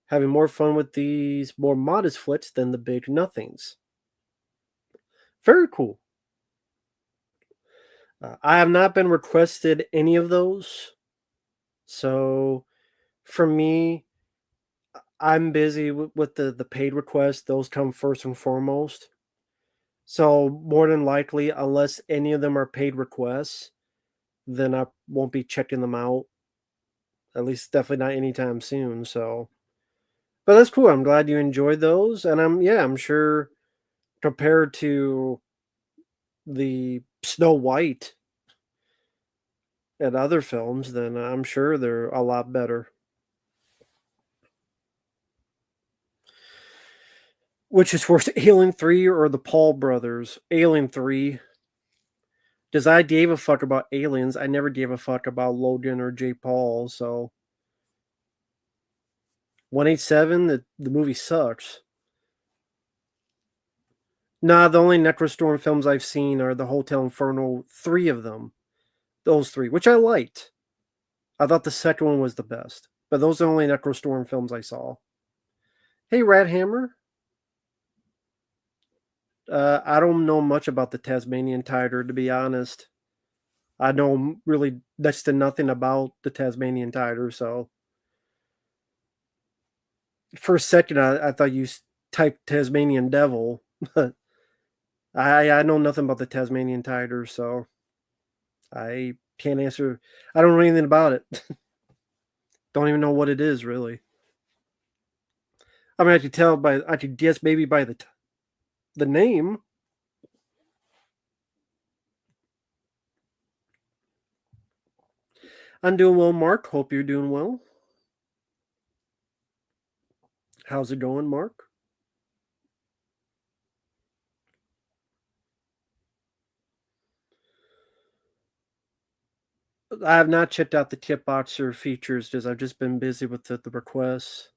Having more fun with these more modest flicks than the big nothings. Very cool. I have not been requested any of those. So for me, I'm busy with the paid requests. Those come first and foremost. So more than likely, unless any of them are paid requests, then I won't be checking them out. At least definitely not anytime soon. So, but that's cool. I'm glad you enjoyed those, and I'm sure compared to the Snow White and other films, then I'm sure they're a lot better. Which is worse, Alien 3 or the Paul brothers? Alien 3. Because I gave a fuck about aliens. I never gave a fuck about Logan or Jake Paul. So 187, the movie sucks. Nah, the only Necrostorm films I've seen are the Hotel Inferno, 3 of them. Those 3, which I liked. I thought the second one was the best. But those are the only Necrostorm films I saw. Hey, Rat Hammer. I don't know much about the Tasmanian Tiger, to be honest. I know really next to nothing about the Tasmanian Tiger, so for a second I thought you typed Tasmanian Devil, but I know nothing about the Tasmanian Tiger, so I can't answer. I don't know anything about it. Don't even know what it is really. I mean, I could guess maybe by the name. I'm doing well, Mark. Hope you're doing well. How's it going, Mark? I have not checked out the Kitboxer features because I've just been busy with the requests.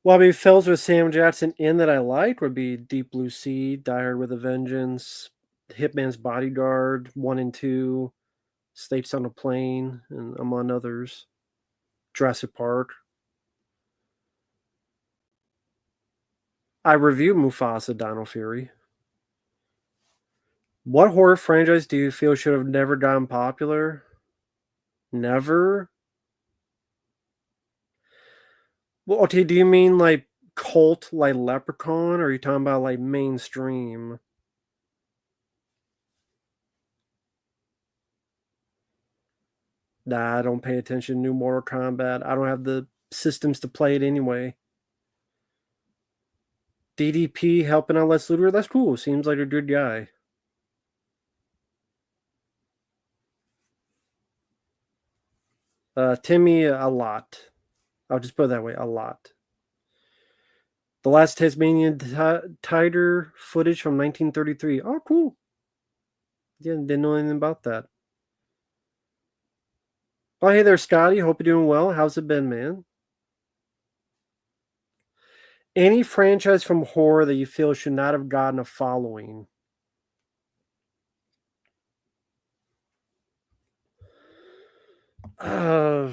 Well, I mean, films with Sam Jackson in that I like would be Deep Blue Sea, Die Hard with a Vengeance, Hitman's Bodyguard, 1 and 2, States on a Plane, and among others. Jurassic Park. I reviewed Mufasa Dino Fury. What horror franchise do you feel should have never gotten popular? Never? Well, okay, do you mean like cult like Leprechaun, or are you talking about like mainstream? Nah, I don't pay attention to new Mortal Kombat. I don't have the systems to play it anyway. DDP helping out Lex Luthor, that's cool. Seems like a good guy. Timmy, a lot. I'll just put it that way, a lot. The last Tasmanian tiger footage from 1933. Oh, cool. Yeah, didn't know anything about that. Oh, hey there, Scotty. Hope you're doing well. How's it been, man? Any franchise from horror that you feel should not have gotten a following? Uh,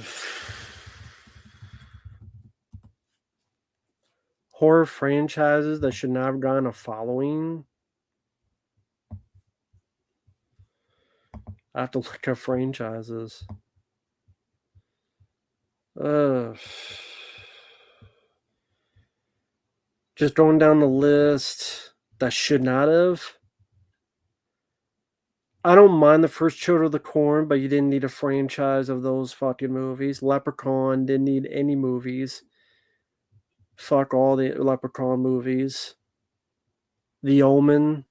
horror franchises that should not have gotten a following? I have to look at franchises. Uh, just going down the list that should not have. I don't mind the first Children of the Corn, but you didn't need a franchise of those fucking movies. Leprechaun didn't need any movies. Fuck all the Leprechaun movies. The Omen.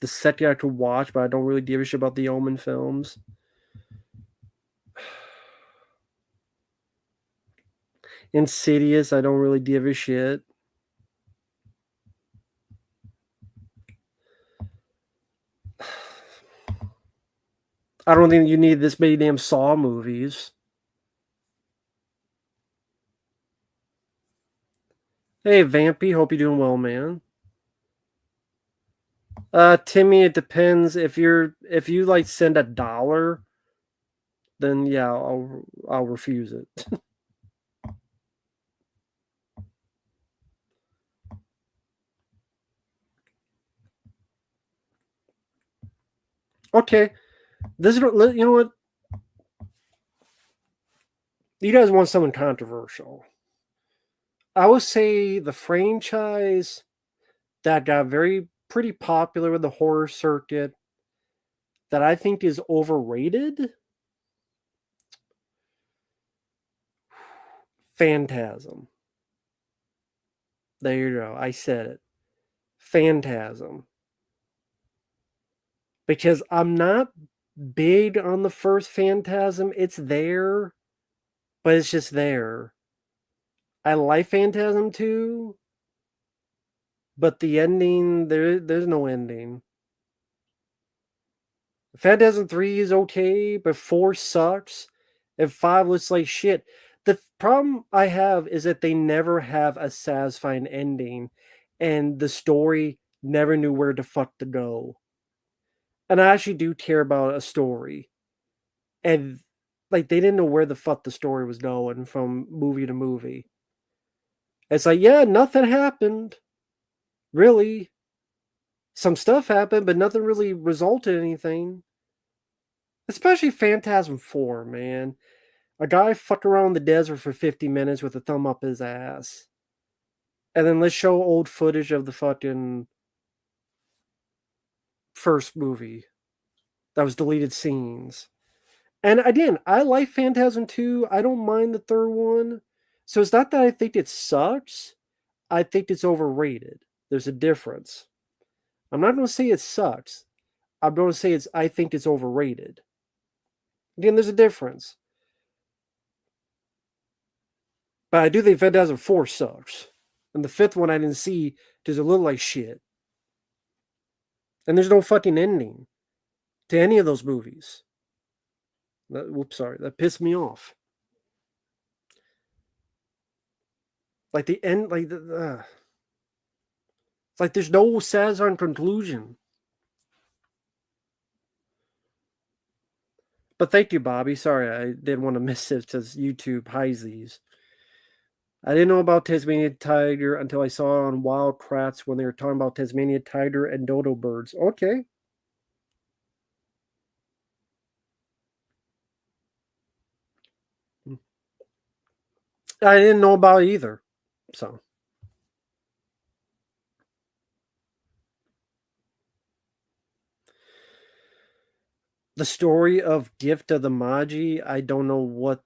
The second I could watch, but I don't really give a shit about the Omen films. Insidious, I don't really give a shit. I don't think you need this many damn Saw movies. Hey, Vampy, hope you're doing well, man. Timmy, it depends. If you like send $1, then yeah, I'll refuse it. Okay, this is, you know what? You guys want something controversial. I would say the franchise that got pretty popular with the horror circuit that I think is overrated. Phantasm. There you go. I said it. Phantasm. Because I'm not big on the first Phantasm. It's there, but it's just there. I like Phantasm 2, but the ending, there's no ending. Phantasm 3 is okay, but 4 sucks, and 5 looks like shit. The problem I have is that they never have a satisfying ending, and the story never knew where the fuck to go. And I actually do care about a story. And like they didn't know where the fuck the story was going from movie to movie. It's like, yeah, nothing happened. Really. Some stuff happened, but nothing really resulted in anything. Especially Phantasm 4, man. A guy fucked around the desert for 50 minutes with a thumb up his ass. And then let's show old footage of the fucking first movie. That was deleted scenes. And again, I like Phantasm 2. I don't mind the third one. So it's not that I think it sucks. I think it's overrated. There's a difference. I'm not going to say it sucks. I'm going to say I think it's overrated. Again, there's a difference. But I do think Phantasm 4 sucks. And the fifth one I didn't see because it looked like shit. And there's no fucking ending to any of those movies. That pissed me off. Like the end, like it's like there's no satisfying conclusion. But thank you, Bobby. Sorry, I didn't want to miss it because YouTube hides these. I didn't know about Tasmanian tiger until I saw it on Wild Kratts when they were talking about Tasmanian tiger and dodo birds. Okay. I didn't know about it either. So. The story of Gift of the Magi, I don't know what.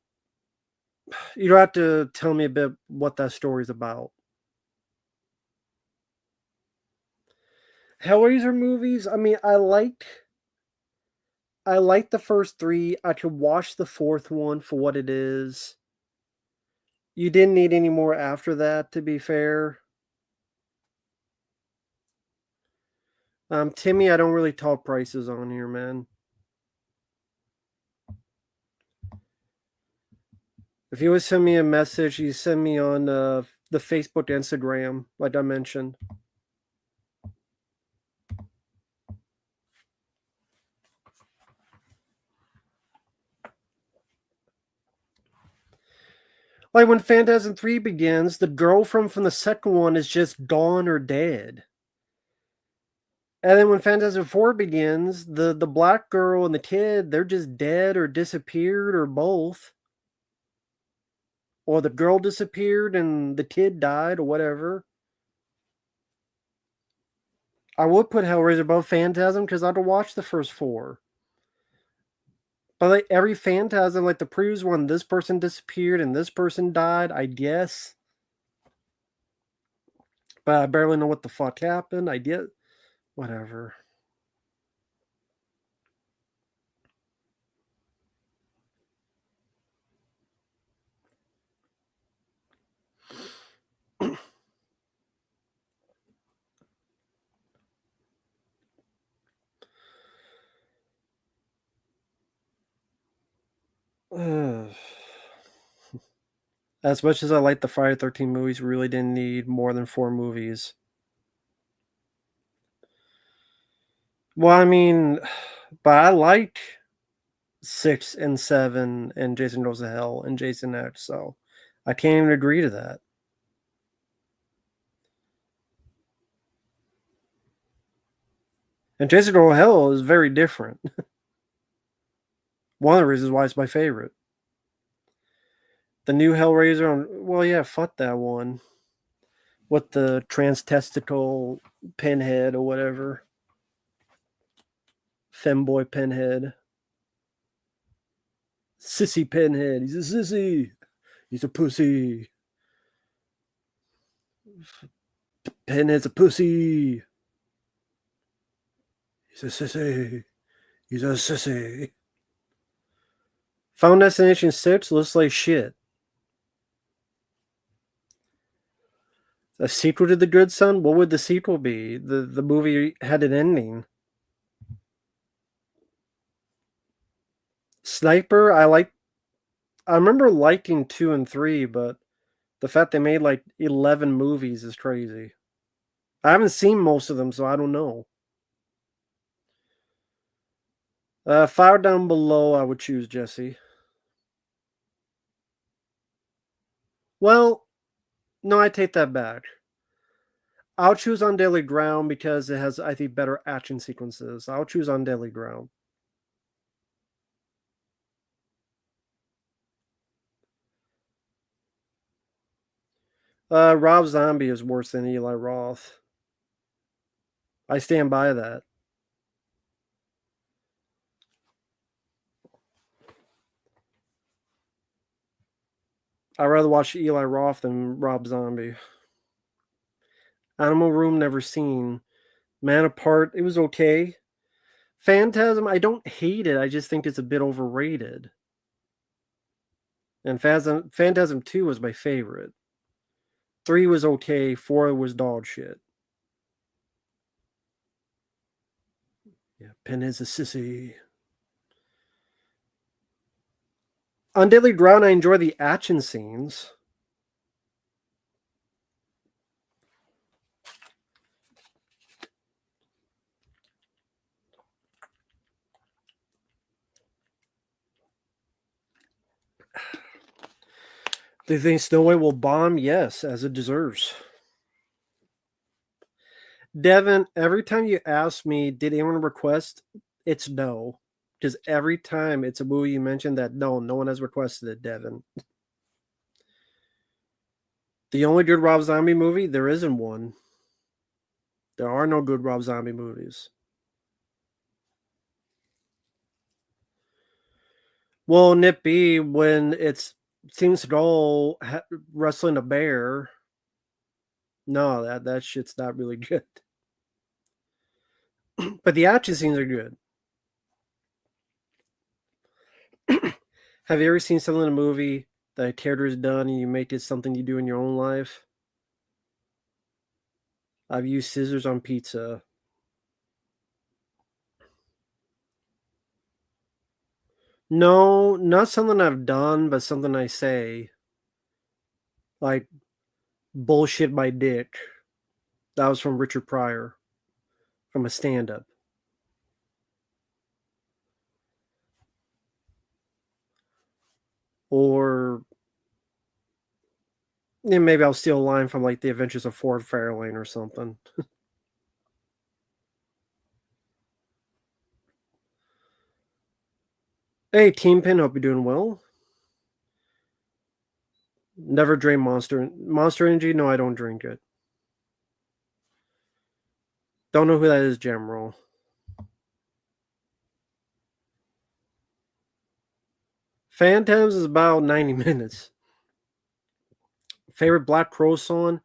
You don't have to tell me a bit what that story's about. Hellraiser movies, I mean, I like the first 3. I could watch the 4th one for what it is. You didn't need any more after that, to be fair. Timmy, I don't really talk prices on here, man. If you would send me a message, you send me on the Facebook, Instagram, like I mentioned. Like when Phantasm 3 begins, the girlfriend from the second one is just gone or dead. And then when Phantasm 4 begins, the black girl and the kid, they're just dead or disappeared or both. Or the girl disappeared and the kid died or whatever. I would put Hellraiser above Phantasm because I'd watch the first 4. But like every Phantasm, like the previous one, this person disappeared and this person died, I guess. But I barely know what the fuck happened. I get whatever. As much as I like the Friday 13 movies, we really didn't need more than 4 movies. Well, I mean, but I like 6 and 7 and Jason Goes to Hell and Jason X, so I can't even agree to that. And Jason Goes to Hell is very different. One of the reasons why it's my favorite. The new Hellraiser on. Well, yeah, fuck that one with the trans-testicle pinhead or whatever, femboy pinhead, sissy pinhead. He's a sissy. He's a pussy. Pinhead's a pussy. He's a sissy. He's a sissy. Final Destination 6 looks like shit. A sequel to The Good Son? What would the sequel be? The movie had an ending. Sniper, I remember liking 2 and 3, but the fact they made like 11 movies is crazy. I haven't seen most of them, so I don't know. Fire Down Below, I would choose Jesse. Well, no, I take that back. I'll choose On Deadly Ground because it has, I think, better action sequences. I'll choose On Deadly Ground. Rob Zombie is worse than Eli Roth. I stand by that. I'd rather watch Eli Roth than Rob Zombie. Animal Room, never seen. Man Apart, it was okay. Phantasm, I don't hate it. I just think it's a bit overrated. And Phantasm 2 was my favorite. 3 was okay. 4 was dog shit. Yeah, Pinhead's a sissy. On Deadly Ground, I enjoy the action scenes. Do you think Snow White will bomb? Yes, as it deserves. Devin, every time you ask me, did anyone request? It's no. Because every time it's a movie you mentioned that no one has requested it, Devin. The only good Rob Zombie movie, there isn't one. There are no good Rob Zombie movies. Well, Nip B, when it seems to go wrestling a bear, no, that shit's not really good. But the action scenes are good. Have you ever seen something in a movie that a character has done and you make it something you do in your own life? I've used scissors on pizza. No, not something I've done, but something I say. Like, bullshit my dick. That was from Richard Pryor, from a stand up. Or yeah, maybe I'll steal a line from like The Adventures of Ford Fairlane or something. Hey, Team Pin, hope you're doing well. Never drink Monster Energy. No, I don't drink it. Don't know who that is, General. Phantoms is about 90 minutes. Favorite Black Crow song?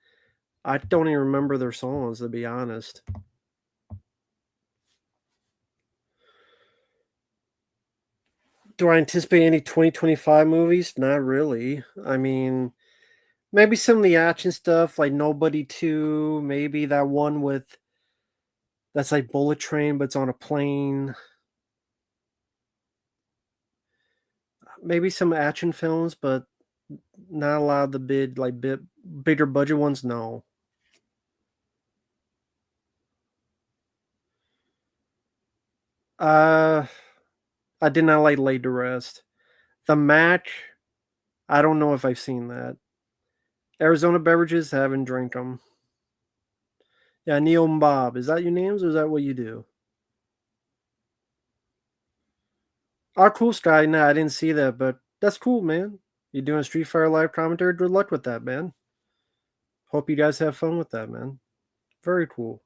I don't even remember their songs, to be honest. Do I anticipate any 2025 movies? Not really. I mean, maybe some of the action stuff, like Nobody 2, maybe that one with that's like Bullet Train, but it's on a plane. Maybe some action films, but not a lot of the bigger budget ones. No. Uh, I did not like Laid to Rest. The Match. I don't know if I've seen that. Arizona Beverages. Haven't drank them. Yeah, Neil and Bob. Is that your names, or is that what you do? Our Cool Sky. Nah, I didn't see that, but that's cool, man. You doing a Street Fighter live commentary? Good luck with that, man. Hope you guys have fun with that, man. Very cool.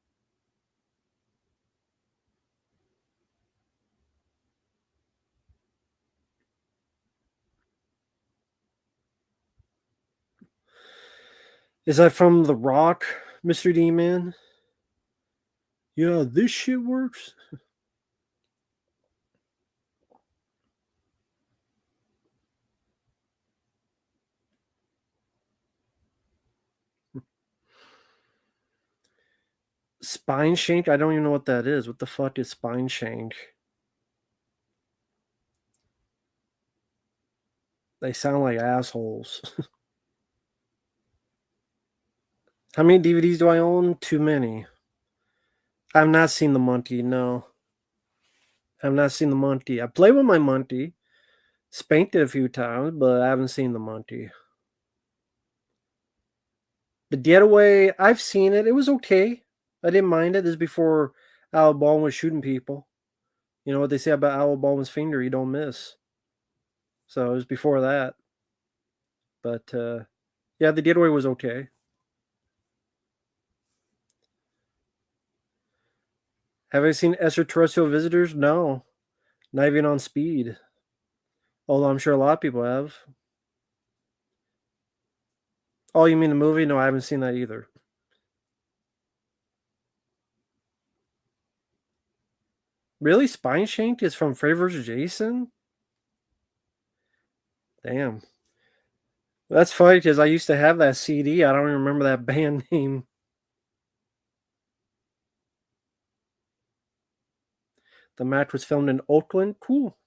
Is that from The Rock, Mr. D Man? Yeah, this shit works. Spine shank? I don't even know what that is. What the fuck is spine shank? They sound like assholes. How many DVDs do I own? Too many. I've not seen the Monty, no. I've not seen the Monty. I played with my Monty, spanked it a few times, but I haven't seen the Monty. The Getaway, I've seen it. It was okay. I didn't mind it. This is before Al Baldwin was shooting people. You know what they say about Al Baldwin's finger, you don't miss. So it was before that. But yeah, The Getaway was okay. Have I seen Extraterrestrial Visitors? No. Not even on speed. Although I'm sure a lot of people have. Oh, you mean the movie? No, I haven't seen that either. Really? Spine Shank is from Freddy vs. Jason? Damn. That's funny because I used to have that CD. I don't even remember that band name. The match was filmed in Oakland. Cool.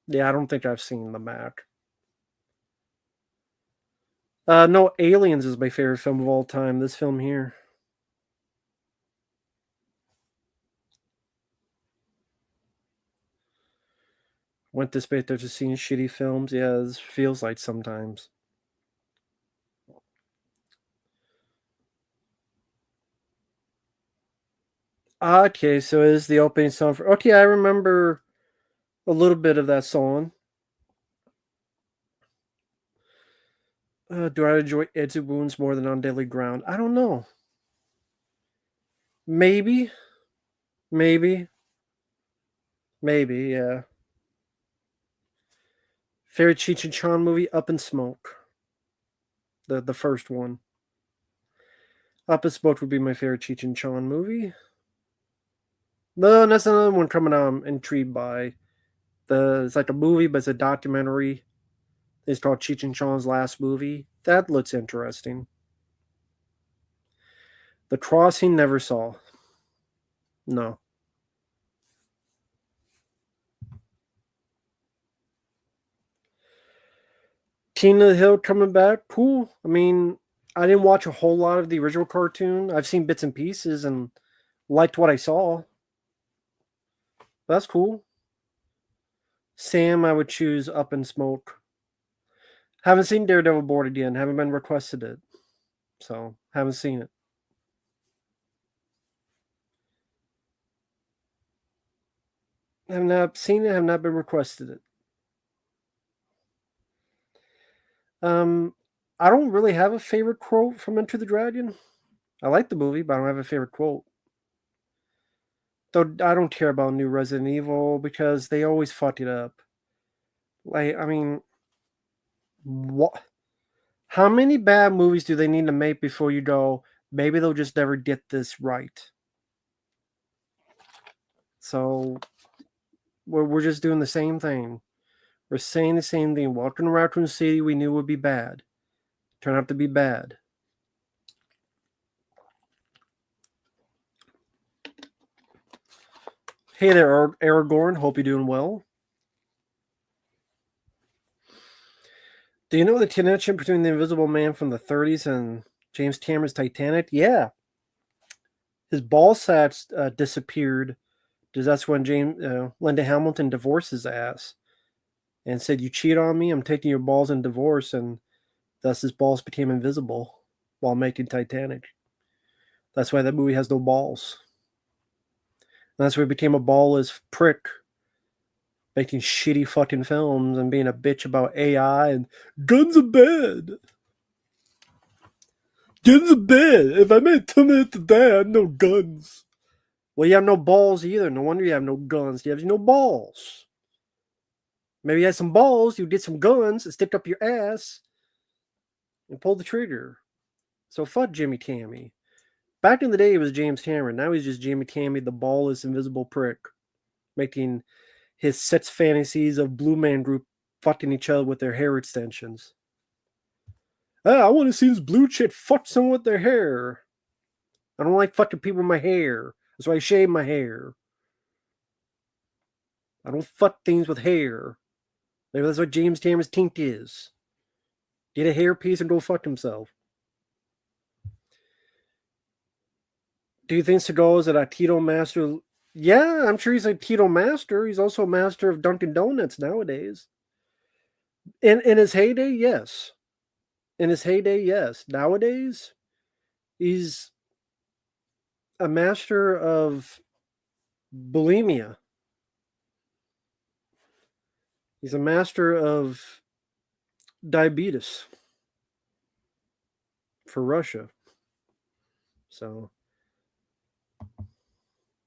Yeah, I don't think I've seen the match. No, Aliens is my favorite film of all time. This film here. Went to space after seeing shitty films. Yeah, this feels like sometimes. Okay, so it is the opening song for. Okay, I remember a little bit of that song. Do I enjoy Edgy Wounds more than On Deadly Ground? I don't know. Maybe. Maybe. Maybe, yeah. Favorite Cheech and Chong movie? Up in Smoke. The first one. Up in Smoke would be my favorite Cheech and Chong movie. No, that's another one coming out I'm intrigued by. It's like a movie, but it's a documentary. It's called Cheech and Chong's Last Movie. That looks interesting. The Crossing never saw. No. King of the Hill coming back. Cool. I mean, I didn't watch a whole lot of the original cartoon. I've seen bits and pieces and liked what I saw. That's cool. Sam, I would choose Up in Smoke. Haven't seen Daredevil Born Again. Haven't been requested it. So, haven't seen it. Have not seen it. Have not been requested it. I don't really have a favorite quote from Enter the Dragon. I like the movie, but I don't have a favorite quote. Though I don't care about new Resident Evil because they always fuck it up. Like, I mean, what? How many bad movies do they need to make before you go, maybe they'll just never get this right? So we're just doing the same thing. We're saying the same thing. Welcome to Raccoon City, we knew would be bad. Turned out to be bad. Hey there, Aragorn. Hope you're doing well. Do you know the connection between the Invisible Man from the 30s and James Cameron's Titanic? Yeah. His ball sacks disappeared because that's when Linda Hamilton divorced his ass and said, "You cheat on me, I'm taking your balls in divorce," and thus his balls became invisible while making Titanic. That's why that movie has no balls. And that's why he became a ballless prick. making shitty fucking films and being a bitch about AI and guns are bad. Guns are bad. If I made 10 minutes a day, I have no guns. Well, you have no balls either. No wonder you have no guns. You have no balls. Maybe you had some balls, you did some guns and sticked up your ass and pulled the trigger. So fuck Jimmy Tammy. Back in the day, it was James Cameron. Now he's just Jimmy Tammy, the ballless, invisible prick, making his sex fantasies of Blue Man Group fucking each other with their hair extensions. I want to see this blue chick fuck someone with their hair. I don't like fucking people with my hair. That's why I shave my hair. I don't fuck things with hair. Maybe that's what James Cameron's kink is. Get a hairpiece and go fuck himself. Do you think Seagal is a Tito master? Yeah, I'm sure he's a Tito master. He's also a master of Dunkin' Donuts nowadays. In his heyday, yes. In his heyday, yes. Nowadays, he's a master of bulimia. He's a master of diabetes for Russia. So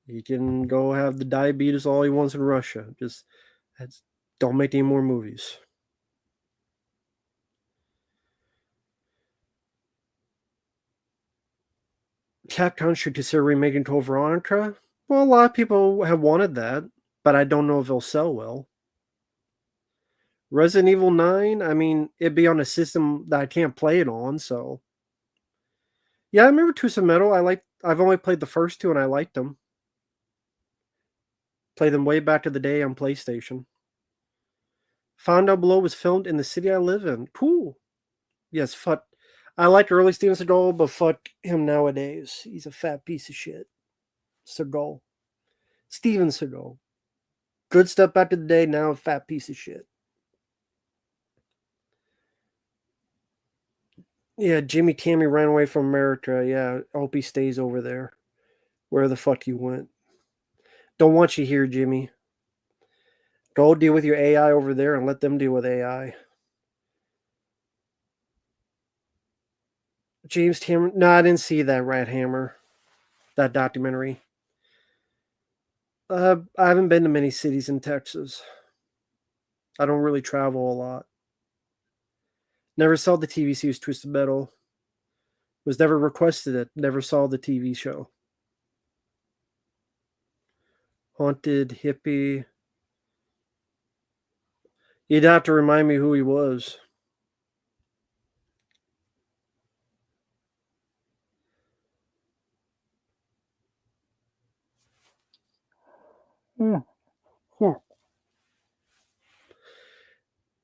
he can go have the diabetes all he wants in Russia. Just don't make any more movies. Capcom should consider remaking Code Veronica. Well, a lot of people have wanted that, but I don't know if it'll sell well. Resident Evil 9, I mean, it'd be on a system that I can't play it on, so. Yeah, I remember Twisted Metal. I've only played the first two and I liked them. Played them way back to the day on PlayStation. Found Out Below was filmed in the city I live in. Cool. Yes, fuck. I like early Steven Seagal, but fuck him nowadays. He's a fat piece of shit. Seagal. Steven Seagal. Good stuff back to the day, now a fat piece of shit. Yeah, Jimmy Tammy ran away from America. Yeah, I hope he stays over there. Where the fuck you went. Don't want you here, Jimmy. Go deal with your AI over there and let them deal with AI. James Cameron. No, I didn't see that Rat Hammer. That documentary. I haven't been to many cities in Texas. I don't really travel a lot. Never saw the TV series Twisted Metal. Was never requested it. Never saw the TV show. Haunted hippie. You'd have to remind me who he was.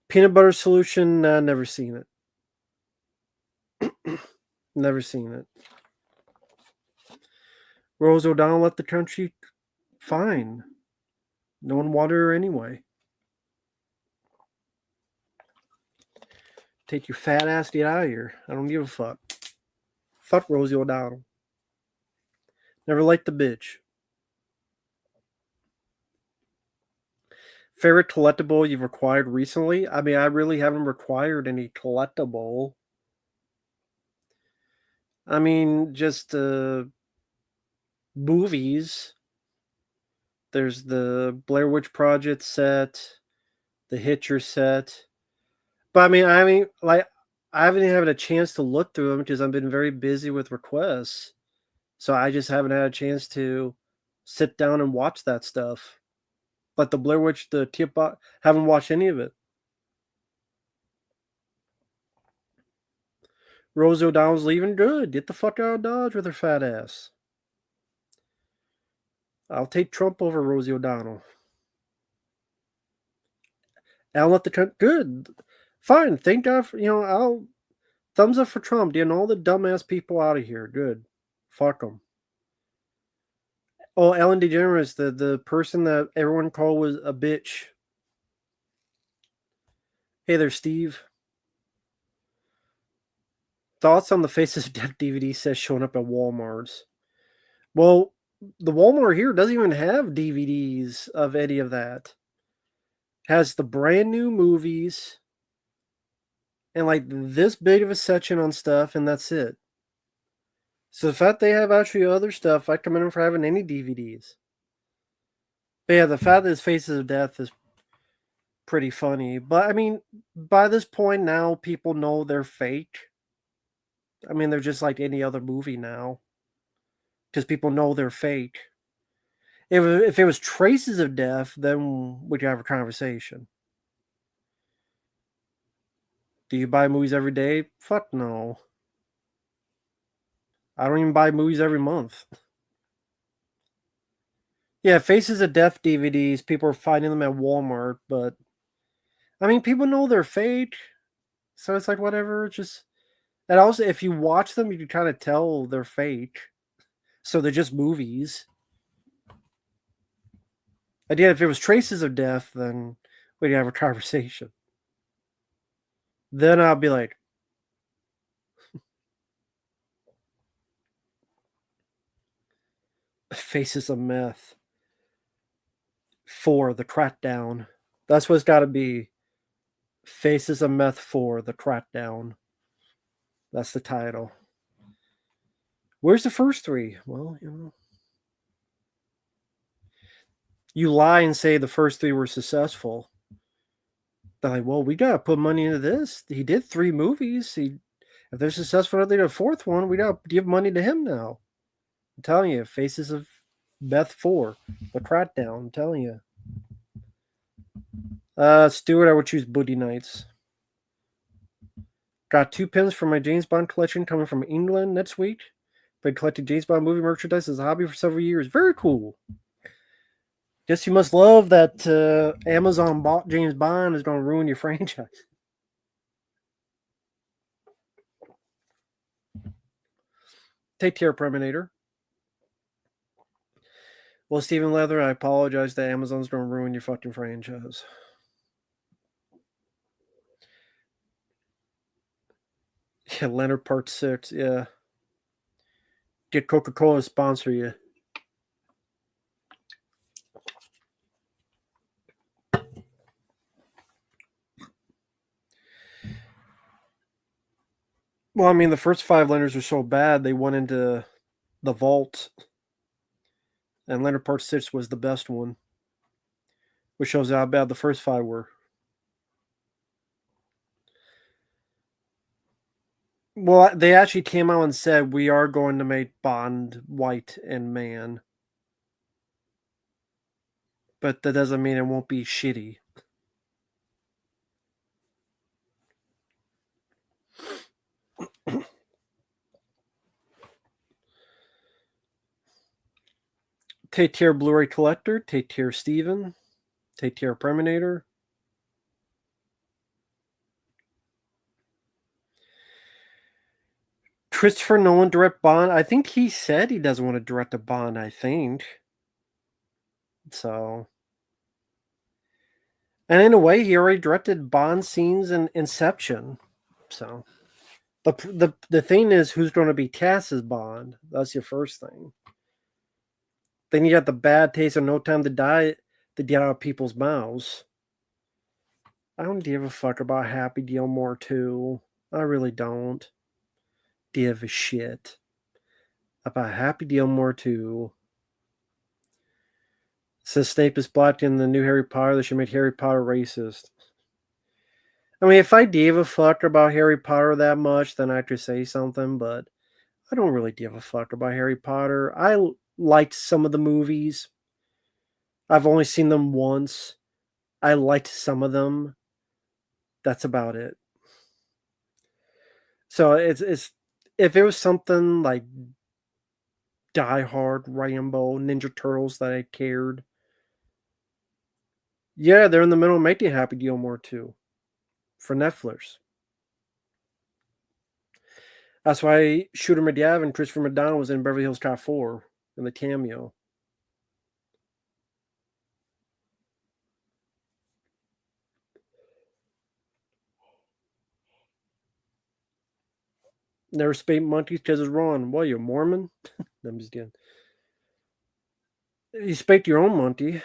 Peanut butter solution. Never seen it. Never seen it. Rose O'Donnell left the country. Fine. No one wanted her anyway. Take your fat ass, get out of here. I don't give a fuck. Fuck Rosie O'Donnell. Never liked the bitch. Favorite collectible you've acquired recently? I mean, I really haven't acquired any collectible. I mean, just movies. There's the Blair Witch Project set, the Hitcher set. But I mean, like, I haven't even had a chance to look through them because I've been very busy with requests. So I just haven't had a chance to sit down and watch that stuff. Like the Blair Witch, the tip, haven't watched any of it. Rose O'Donnell's leaving. Good. Get the fuck out of Dodge with her fat ass. I'll take Trump over Rosie O'Donnell. I'll let the Trump. Good. Fine. Thank God for, I'll thumbs up for Trump, getting all the dumbass people out of here. Good. Fuck them. Oh, Ellen DeGeneres, the person that everyone called was a bitch. Hey there, Steve. Thoughts on the Faces of Death DVD set showing up at Walmarts? Well, the Walmart here doesn't even have DVDs of any of that. has the brand new movies and like this big of a section on stuff, and that's it. So the fact they have actually other stuff, I commend them for having any DVDs. But yeah, the fact that his Faces of Death is pretty funny. But I mean, by this point now, people know they're fake. I mean, they're just like any other movie now, because people know they're fake. If it was Traces of Death, then we could have a conversation. Do you buy movies every day? Fuck no. I don't even buy movies every month. Yeah, Faces of Death DVDs, people are finding them at Walmart, but I mean, people know they're fake, so it's like whatever. Just and also, if you watch them, you can kind of tell they're fake. So they're just movies. Again, if it was Traces of Death, then we'd have a conversation. Then I'll be like, Faces of Meth for the Crackdown. That's what it's got to be. Faces of Meth for the Crackdown. That's the title. Where's the first three? Well, you lie and say the first three were successful. They're like, well, we gotta put money into this. He did 3 movies. If they're successful, they did a 4th one. We gotta give money to him now. I'm telling you, Faces of Meth 4, the Crackdown. I'm telling you. Stuart, I would choose Booty Nights. Got 2 pins for my James Bond collection coming from England next week. Been collecting James Bond movie merchandise as a hobby for several years. Very cool. Guess you must love that Amazon bought James Bond is going to ruin your franchise. Take care, Preminator. Well, Stephen Leather, I apologize that Amazon's going to ruin your fucking franchise. Yeah, Leonard Part 6, yeah. Get Coca-Cola to sponsor you. Well, I mean, the first 5 Leonards are so bad, they went into the vault. And Leonard Part 6 was the best one. Which shows how bad the first 5 were. Well, they actually came out and said, we are going to make Bond white and man. But that doesn't mean it won't be shitty. Take care, Blu-ray Collector. Take care, Steven. Take care, Preminator. Christopher Nolan direct Bond. I think he said he doesn't want to direct a Bond, I think. So. And in a way, he already directed Bond scenes in Inception. So. The thing is, who's going to be cast as Bond? That's your first thing. Then you got the bad taste of No Time to Die to get out of people's mouths. I don't give a fuck about Happy Gilmore 2. I really don't give a shit about Happy Gilmore 2. Says Snape is black in the new Harry Potter. They should make Harry Potter racist. I mean, if I gave a fuck about Harry Potter that much, then I could say something, but I don't really give a fuck about Harry Potter. I liked some of the movies. I've only seen them once. I liked some of them. That's about it. So it's if it was something like Die Hard, Rambo, Ninja Turtles that I cared, yeah, they're in the middle of making Happy Gilmore 2 for Netflix. That's why Shooter McGavin and Christopher McDonald was in Beverly Hills Cop 4 in the cameo. Never spanked monkeys because it's wrong. What, you a Mormon? I'm just kidding. You spanked your own monkey.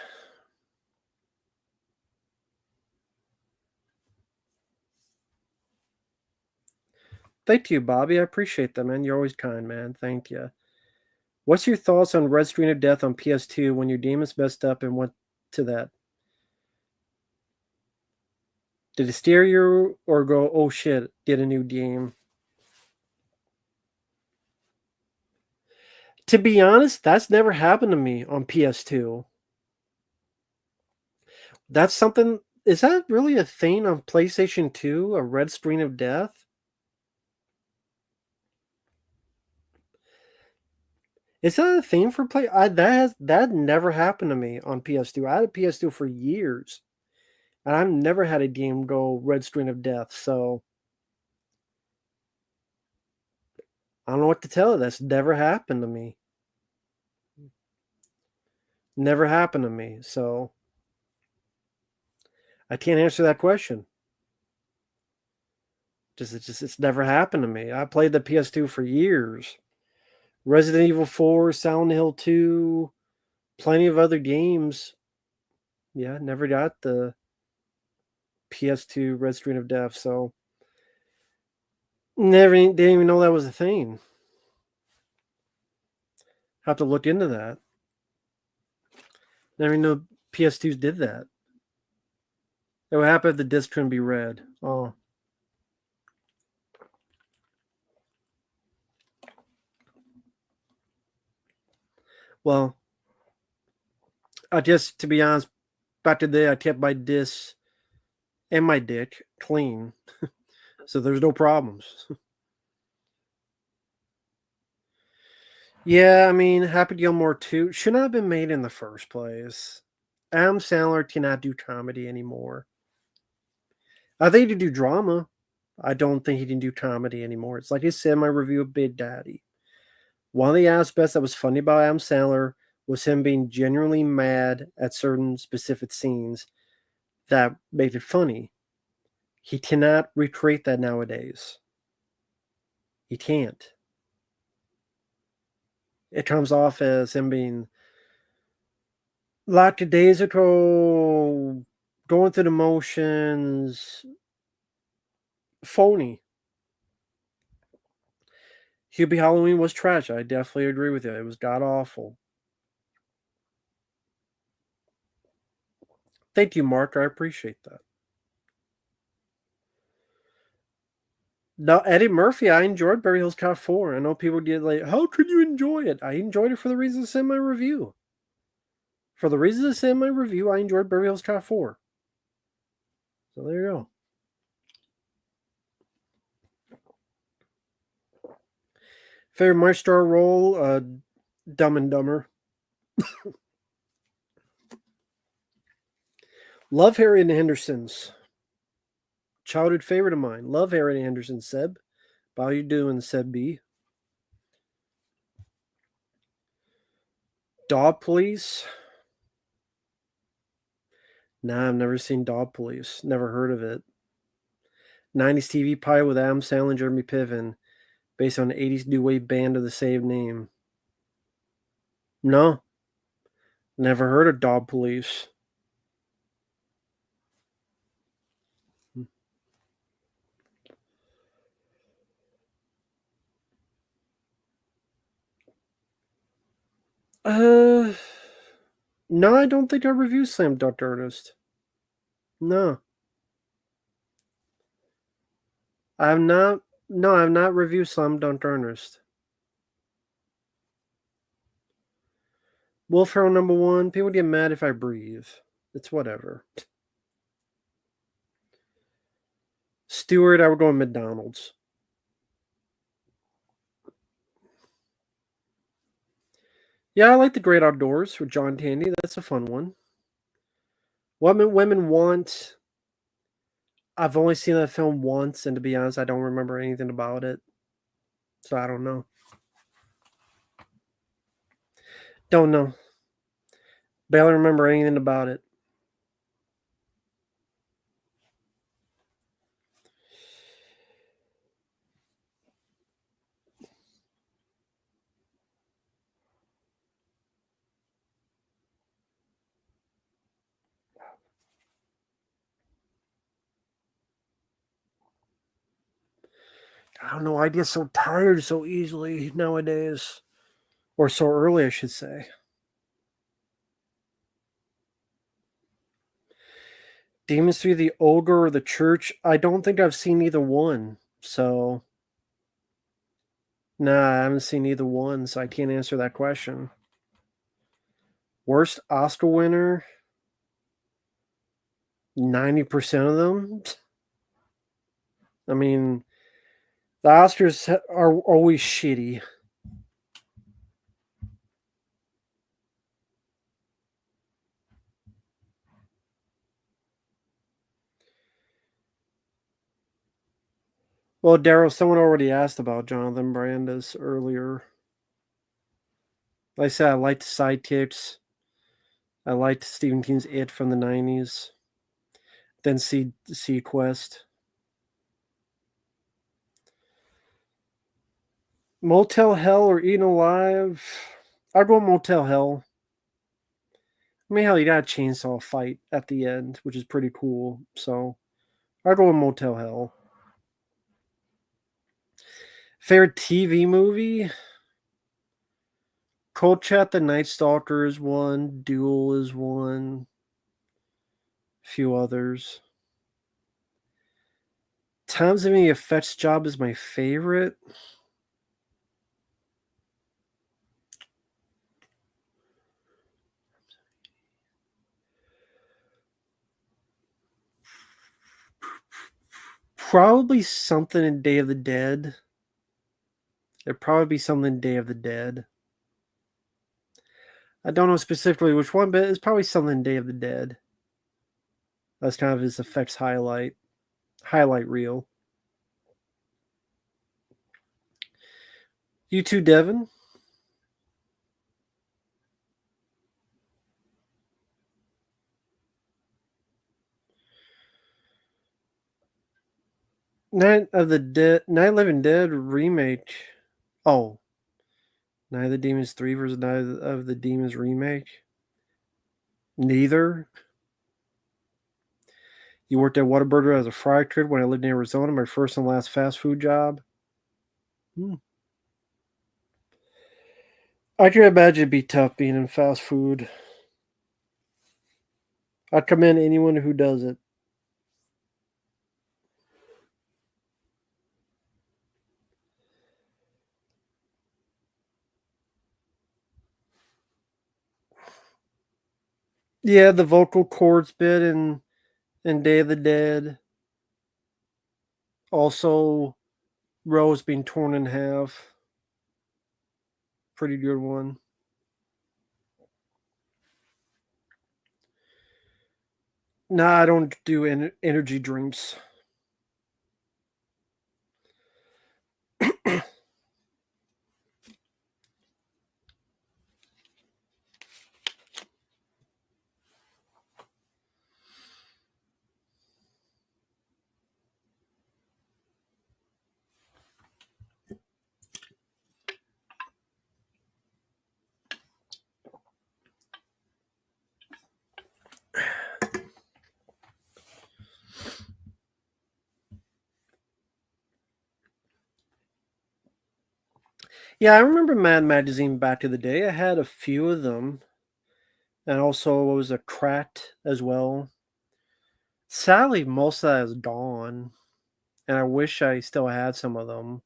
Thank you, Bobby. I appreciate that, man. You're always kind, man. Thank you. What's your thoughts on Red Screen of Death on PS2 when your game is messed up and went to that? Did it steer you or go, oh shit, get a new game? To be honest, that's never happened to me on PS2. That's something. Is that really a thing on PlayStation 2? A red screen of death? Is that a thing for play? That never happened to me on PS2. I had a PS2 for years, and I've never had a game go red screen of death. So I don't know what to tell you. That's never happened to me. Never happened to me. So I can't answer that question. It's never happened to me. I played the PS2 for years. Resident Evil 4, Silent Hill 2, plenty of other games. Yeah, never got the PS2 red screen of death, so never didn't even know that was a thing. Have to look into that. Never even know PS2s did that. It would happen if the disc couldn't be read. Oh. Well, I just, to be honest, back today I kept my discs and my dick clean. So there's no problems. Yeah, I mean, Happy Gilmore 2 should not have been made in the first place. Adam Sandler cannot do comedy anymore. I think he can do drama. I don't think he can do comedy anymore. It's like I said in my review of Big Daddy. One of the aspects that was funny about Adam Sandler was him being genuinely mad at certain specific scenes that made it funny. He cannot recreate that nowadays. He can't. It comes off as him being lackadaisical, going through the motions, phony. Hubie Halloween was trash. I definitely agree with you. It was god awful. Thank you, Mark. I appreciate that. No, Eddie Murphy, I enjoyed Beverly Hills Cop 4. I know people get like, how could you enjoy it? I enjoyed it for the reasons in my review. For the reasons in my review, I enjoyed Beverly Hills Cop 4. So there you go. Favorite My Star role, Dumb and Dumber. Love Harry and the Hendersons. Childhood favorite of mine. Love Harry and the Hendersons, Seb. How you doing, Seb B? Dog Police. Nah, I've never seen Dog Police. Never heard of it. 90s TV pilot with Adam Sandler and Jeremy Piven, based on the 80s new wave band of the same name. No, never heard of Dog Police. Uh, no, I don't think I reviewed Slam Dunk Artist. No, I have not. No, I have not reviewed Slam Dunk Artist. Wolf Hero number one. People get mad if I breathe. It's whatever. Stewart, I would go with McDonald's. Yeah, I like The Great Outdoors with John Candy. That's a fun one. What Women Want. I've only seen that film once, and to be honest, I don't remember anything about it. So I don't know. Don't know. Barely remember anything about it. I don't know. I get so tired so easily nowadays, or so early, I should say. Demons Through the Ogre or the Church? I don't think I've seen either one. So, nah, I haven't seen either one, so I can't answer that question. Worst Oscar winner? 90% of them? I mean, the Oscars are always shitty. Well, Daryl, someone already asked about Jonathan Brandis earlier. Like I said, I liked Sidekicks. I liked Stephen King's It from the 90s. Then Sequest. Motel Hell or Eaten Alive? I'll go Motel Hell. I mean, hell, you got a chainsaw fight at the end, which is pretty cool. So I'll go with Motel Hell. Favorite TV movie? Cold Chat the Night Stalker is one. Duel is one. A few others. Tom Savini Effects Job is my favorite. Probably something in Day of the Dead. There'd probably be something in Day of the Dead. I don't know specifically which one, but it's probably something in Day of the Dead. That's kind of his effects highlight reel. You too, Devin? Night of the Living Dead remake. Oh, Night of the Demons 3 versus Night of the Demons remake. Neither. You worked at Whataburger as a fry cook when I lived in Arizona, my first and last fast food job. I can imagine it'd be tough being in fast food. I'd commend anyone who does it. Yeah, the vocal cords bit in Day of the Dead. Also, Rose being torn in half. Pretty good one. Nah, I don't do energy drinks. Yeah, I remember Mad Magazine back in the day. I had a few of them. And also, it was a Cracked as well. Sadly, most of that is gone. And I wish I still had some of them.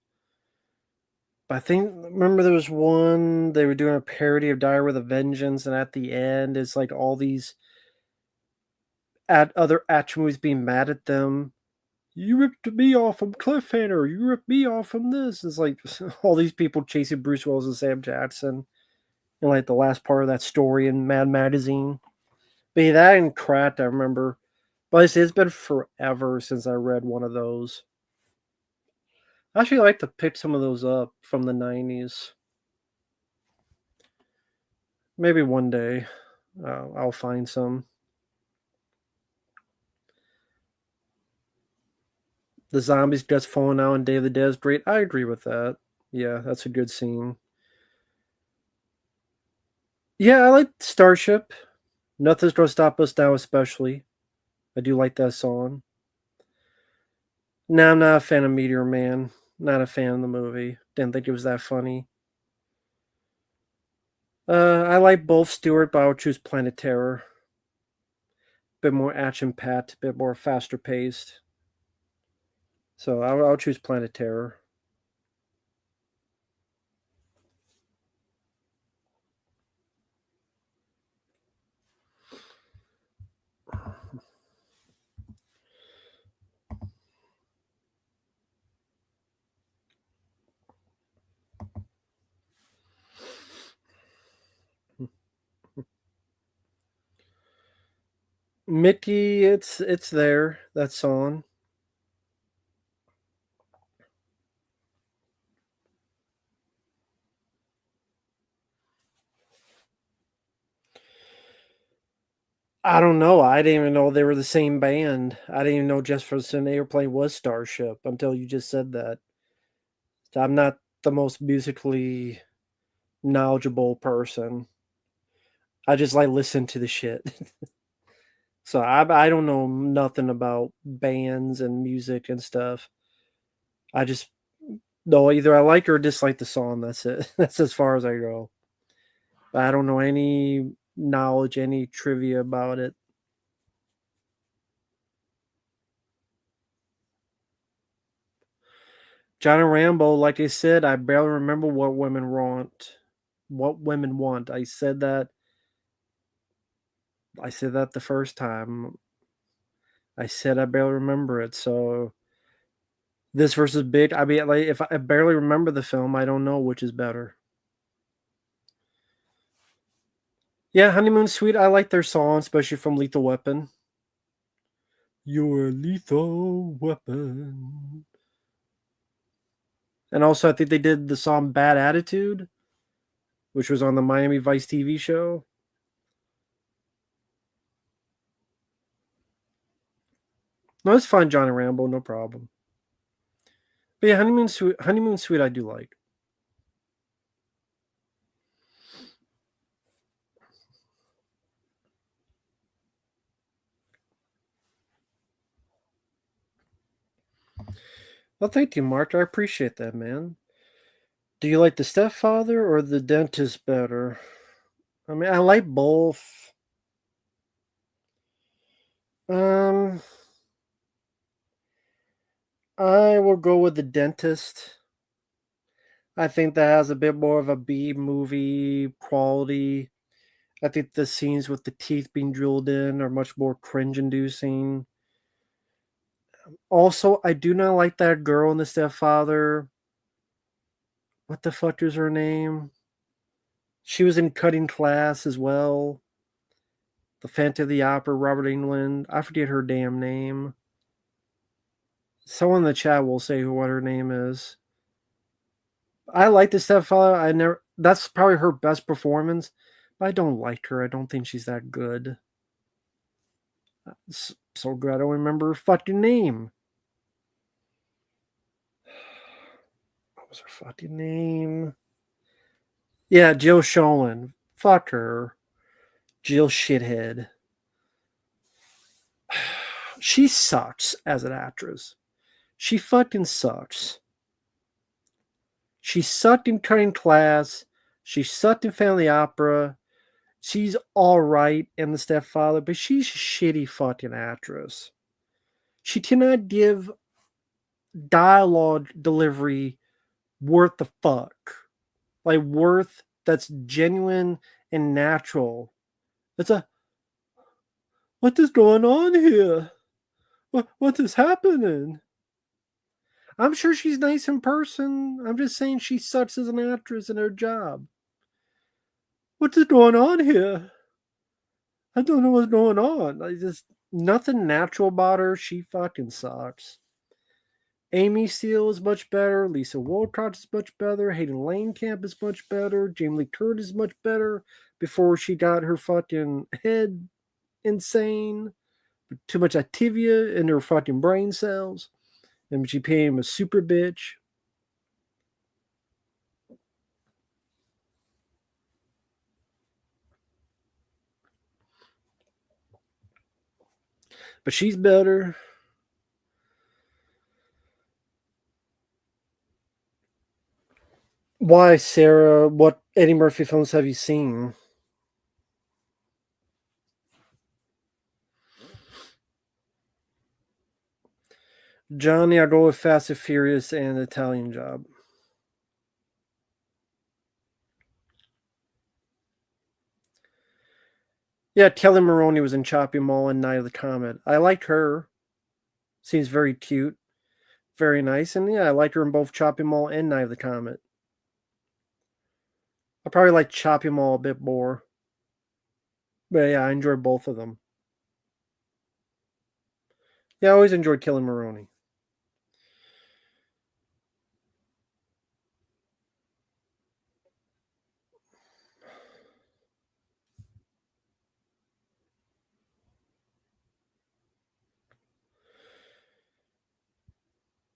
But I remember there was one, they were doing a parody of Die with a Vengeance. And at the end, it's like all these other action movies being mad at them. You ripped me off from Cliffhanger. You ripped me off from this. It's like all these people chasing Bruce Willis and Sam Jackson. And like the last part of that story in Mad Magazine. But yeah, that and Cracked, I remember. But it's been forever since I read one of those. I actually like to pick some of those up from the 90s. Maybe one day I'll find some. The zombies just falling out in Day of the Dead is great. I agree with that. Yeah, that's a good scene. Yeah, I like Starship. Nothing's Gonna Stop Us Now, especially. I do like that song. Nah, I'm not a fan of Meteor Man. Not a fan of the movie. Didn't think it was that funny. I like both Stewart, but I would choose Planet Terror. Bit more action packed, bit more faster paced. So I'll choose Planet Terror. Mickey, it's there. That song. I don't know. I didn't even know they were the same band. I didn't even know Jefferson Airplane was Starship until you just said that. I'm not the most musically knowledgeable person. I just like listen to the shit. So I don't know nothing about bands and music and stuff. I just know either I like or dislike the song. That's it. That's as far as I go. I don't know any knowledge, any trivia about it. John and Rambo, like I said, I barely remember what women want. What women want. I said that the first time. I said I barely remember it. So this versus Big. I mean, like if I barely remember the film, I don't know which is better. Yeah, Honeymoon Suite. I like their song, especially from Lethal Weapon. Your lethal weapon. And also, I think they did the song Bad Attitude, which was on the Miami Vice TV show. No, it's fine, Johnny Rambo, no problem. But yeah, Honeymoon Suite, I do like. Well, thank you, Mark. I appreciate that, man. Do you like the stepfather or the dentist better? I mean, I like both. Um, I will go with the dentist. I think that has a bit more of a B movie quality. I think the scenes with the teeth being drilled in are much more cringe inducing. Also, I do not like that girl in the stepfather. What the fuck is her name? She was in Cutting Class as well. The Phantom of the Opera, Robert England. I forget her damn name. Someone in the chat will say what her name is. I like the stepfather. I never. That's probably her best performance. But I don't like her. I don't think she's that good. It's so good. I don't remember her fucking name. What was her fucking name? Yeah, Jill Sholin. Fuck her. Jill Shithead. She sucks as an actress. She fucking sucks. She sucked in Cutting Class. She sucked in Family Opera. She's all right in The Stepfather, but she's a shitty fucking actress. She cannot give dialogue delivery worth the fuck. Like worth that's genuine and natural. It's a what is going on here? What is happening? I'm sure she's nice in person. I'm just saying she sucks as an actress in her job. What is going on here? I don't know what's going on. I just nothing natural about her. She fucking sucks. Amy Steele is much better. Lisa Wolcott is much better. Hayden Lanecamp is much better. Jamie Lee Curtis is much better. Before she got her fucking head insane, too much Activia in her fucking brain cells, and she became a super bitch. But she's better. Why, Sarah? What Eddie Murphy films have you seen? Johnny, I go with Fast and Furious and Italian Job. Yeah, Kelly Maroney was in Chopping Mall and Night of the Comet. I liked her. Seems very cute, very nice, and yeah, I liked her in both Chopping Mall and Night of the Comet. I probably like Chopping Mall a bit more, but yeah, I enjoyed both of them. Yeah, I always enjoyed Kelly Maroney.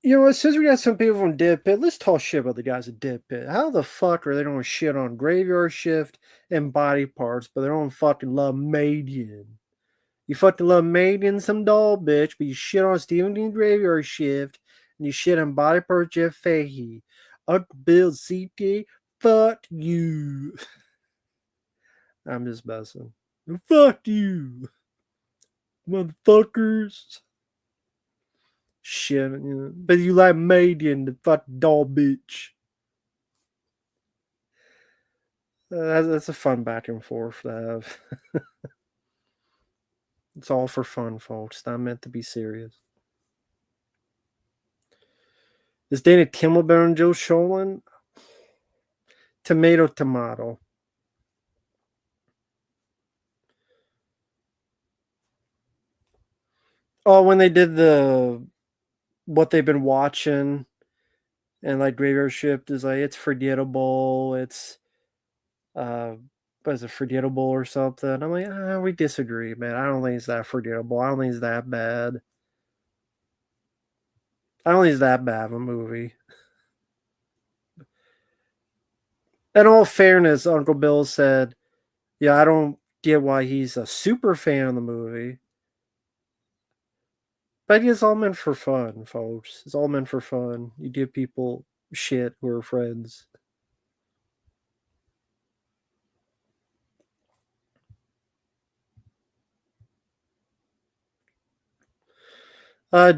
You know, since we got some people from Dead Pit, let's talk shit about the guys at Dead Pit. How the fuck are they doing shit on Graveyard Shift and Body Parts, but they don't fucking love Median? You fucking love Median, some doll bitch, but you shit on Stephen King Graveyard Shift and you shit on Body Parts Jeff Fahey. Uncle Bill CT, fuck you. I'm just messing. Fuck you, motherfuckers. Shit, you know. But you like Median, the fucking doll bitch. That's a fun back and forth to have. It's all for fun, folks. It's not meant to be serious. Is Dana Kimmel better than Joe Sholin? Tomato, tomato. Oh, when they did the what they've been watching and like Graveyard Shift is like it's forgettable. It's uh, what is it, forgettable or something? I'm like, we disagree, man. I don't think it's that forgettable. I don't think it's that bad. I don't think it's that bad of a movie. In all fairness, Uncle Bill said, "Yeah, I don't get why he's a super fan of the movie." But it's all meant for fun, folks. It's all meant for fun. You give people shit who are friends.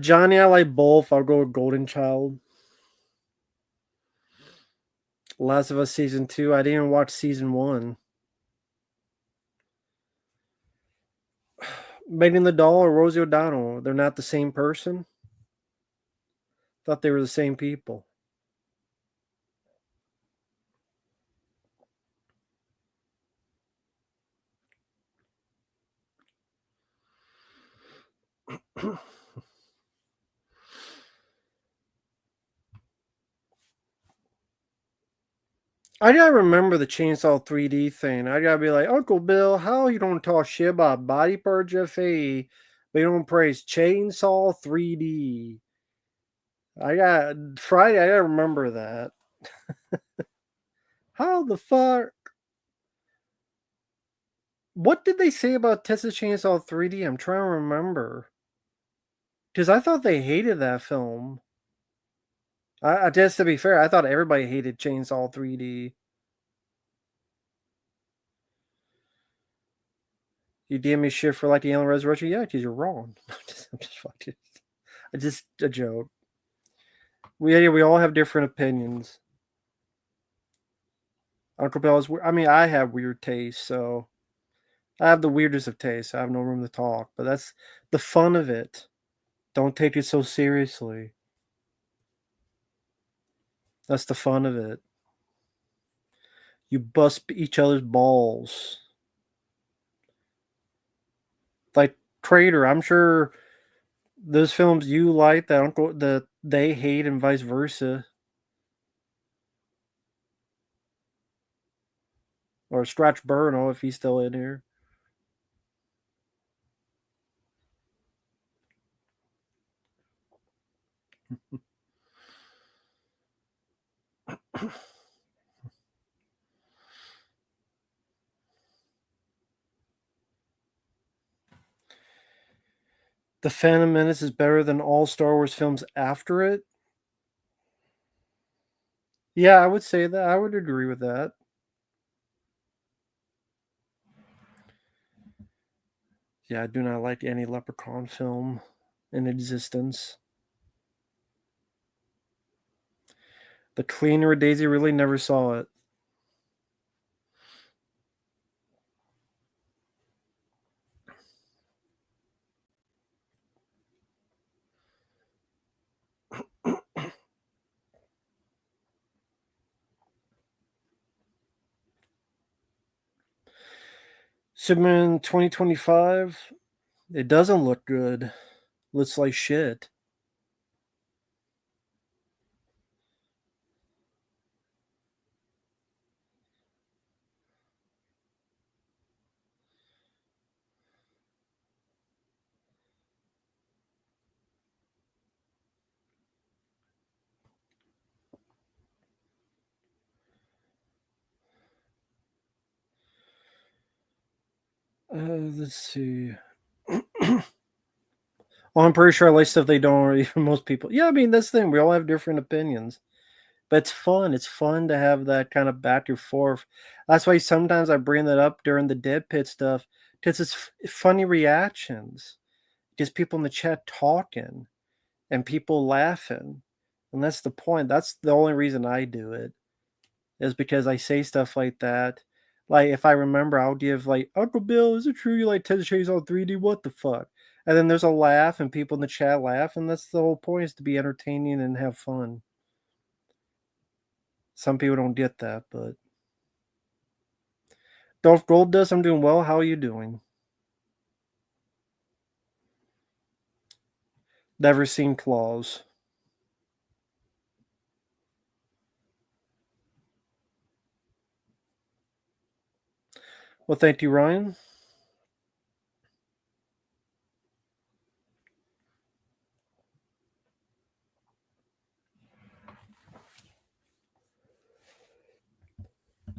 Johnny, I like both. I'll go with Golden Child. Last of Us season 2. I didn't even watch season 1. Megan the Doll or Rosie O'Donnell, they're not the same person. Thought they were the same people. I gotta remember the Chainsaw 3D thing. I gotta be like, Uncle Bill, how you don't talk shit about Body Purge FA, but you don't praise Chainsaw 3D? I got Friday. I gotta remember that. How the fuck? What did they say about Texas Chainsaw 3D? I'm trying to remember because I thought they hated that film. I just to be fair, I thought everybody hated Chainsaw 3D. You DM me shit for like the Alien Resurrection? Yeah, because you're wrong. I'm just fucking. It's just a joke. We all have different opinions. Uncle Bill is. I mean, I have weird taste, so I have the weirdest of tastes. I have no room to talk, but that's the fun of it. Don't take it so seriously. That's the fun of it. You bust each other's balls. Like Traitor, I'm sure those films you like that they hate and vice versa. Or Scratch Burno if he's still in here. The Phantom Menace is better than all Star Wars films after it. Yeah, I would say that. I would agree with that. Yeah, I do not like any Leprechaun film in existence. The Cleaner Daisy really never saw it. Superman 2025, it doesn't look good. Looks like shit. Let's see. Well, I'm pretty sure I like stuff they don't. Even most people. Yeah, I mean that's the thing. We all have different opinions, but it's fun. It's fun to have that kind of back and forth. That's why sometimes I bring that up during the Dead Pit stuff because it's funny reactions. Just people in the chat talking and people laughing, and that's the point. That's the only reason I do it is because I say stuff like that. Like if I remember, I'll give like Uncle Bill, is it true you like Ted Chase on 3D? What the fuck? And then there's a laugh, and people in the chat laugh, and that's the whole point is to be entertaining and have fun. Some people don't get that, but Dolph Gold does. I'm doing well. How are you doing? Never seen Claws. Well, thank you, Ryan.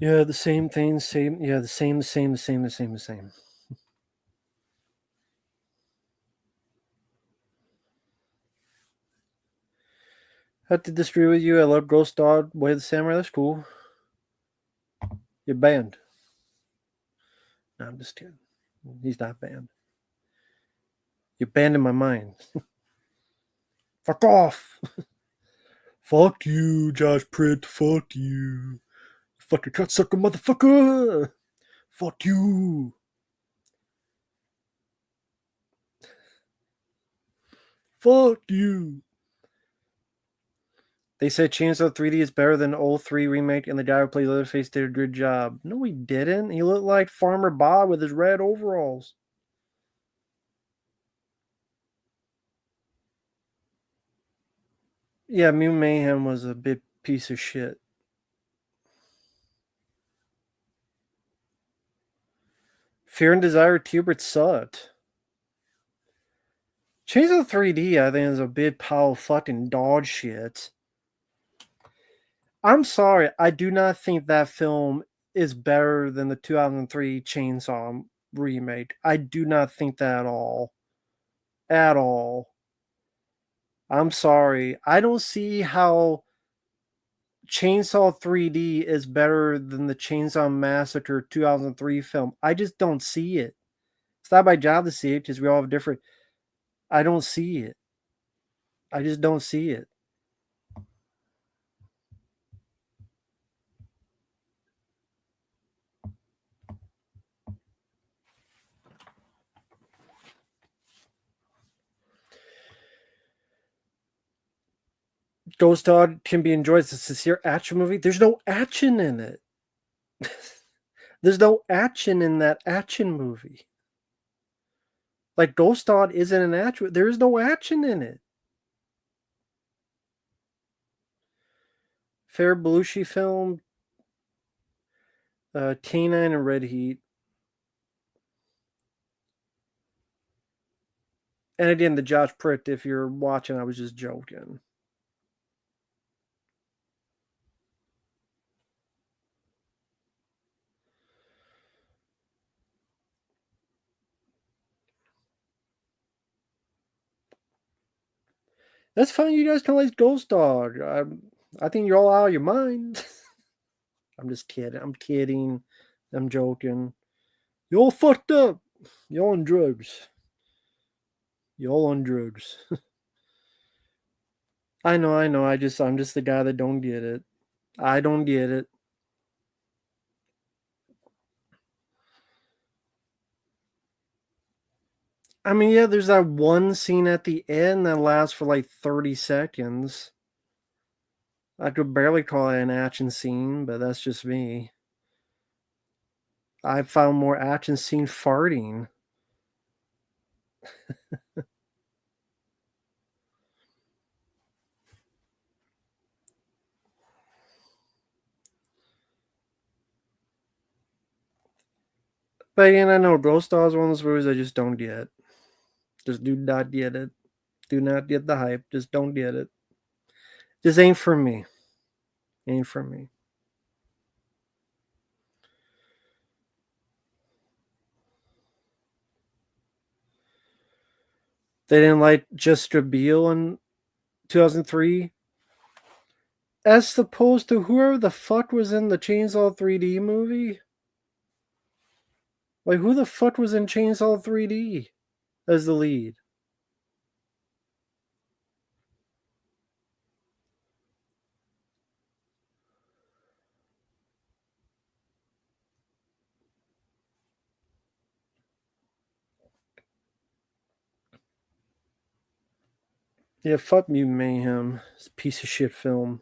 Yeah, the same thing, same. Yeah, the same, the same, the same, the same, the same. I have to disagree with you. I love Ghost Dog, Way of the Samurai. That's cool. You're banned. No, I'm just kidding. He's not banned. You're banned in my mind. Fuck off. Fuck you, Josh Pritt. Fuck you. Fucking sucker motherfucker. Fuck you. Fuck you. They said Chainsaw 3D is better than old 3 remake, and the guy who played Leatherface did a good job. No, he didn't. He looked like Farmer Bob with his red overalls. Yeah, Mew Mayhem was a big piece of shit. Fear and Desire Tubert sucked. Chainsaw 3D, I think, is a big pile of fucking dog shit. I'm sorry, I do not think that film is better than the 2003 Chainsaw remake. I do not think that at all. At all. I'm sorry. I don't see how Chainsaw 3D is better than the Chainsaw Massacre 2003 film. I just don't see it. It's not my job to see it because we all have different. I don't see it. I just don't see it. Ghost Dog can be enjoyed as a sincere action movie. There's no action in it. There's no action in that action movie. Like Ghost Dog isn't an action. There is no action in it. Fair Belushi film, Canine and Red Heat. And again, the Josh Pritt, if you're watching, I was just joking. That's fine. You guys can like Ghost Dog. I think you're all out of your mind. I'm just kidding. I'm kidding. I'm joking. You all fucked up. You all on drugs. You all on drugs. I know. I'm just the guy that don't get it. I don't get it. I mean, yeah, there's that one scene at the end that lasts for like 30 seconds. I could barely call it an action scene, but that's just me. I found more action scene farting. But again, I know Ghost Dog is one of those movies I just don't get. Just do not get it. Do not get the hype. Just don't get it. Just ain't for me. Ain't for me. They didn't like Jessica Biel in 2003, as opposed to whoever the fuck was in the Chainsaw 3D movie. Like, who the fuck was in Chainsaw 3D as the lead? Yeah, fuck Mutant Mayhem. It's a piece of shit film.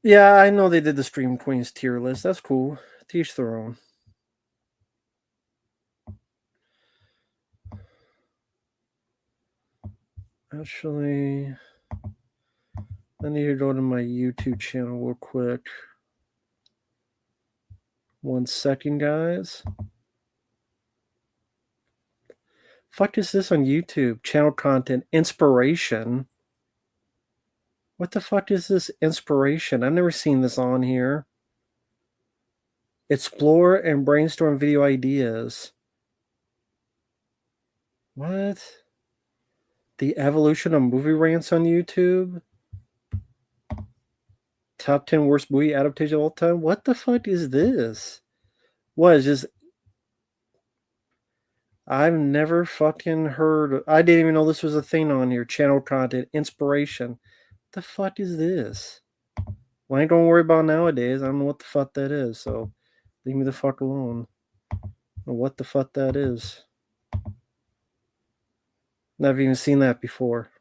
Yeah, I know they did the Stream Queens tier list. That's cool. Teach their own. Actually, I need to go to my YouTube channel real quick. 1 second, guys. Fuck is this on YouTube? Channel content inspiration. What the fuck is this inspiration? I've never seen this on here. Explore and brainstorm video ideas. What? The evolution of movie rants on YouTube? Top 10 worst movie adaptation of all time? What the fuck is this? What is just. I've never fucking heard. I didn't even know this was a thing on here. Channel content inspiration. What the fuck is this? Well, I ain't gonna worry about nowadays. I don't know what the fuck that is, so leave me the fuck alone. Or what the fuck that is. Never even seen that before.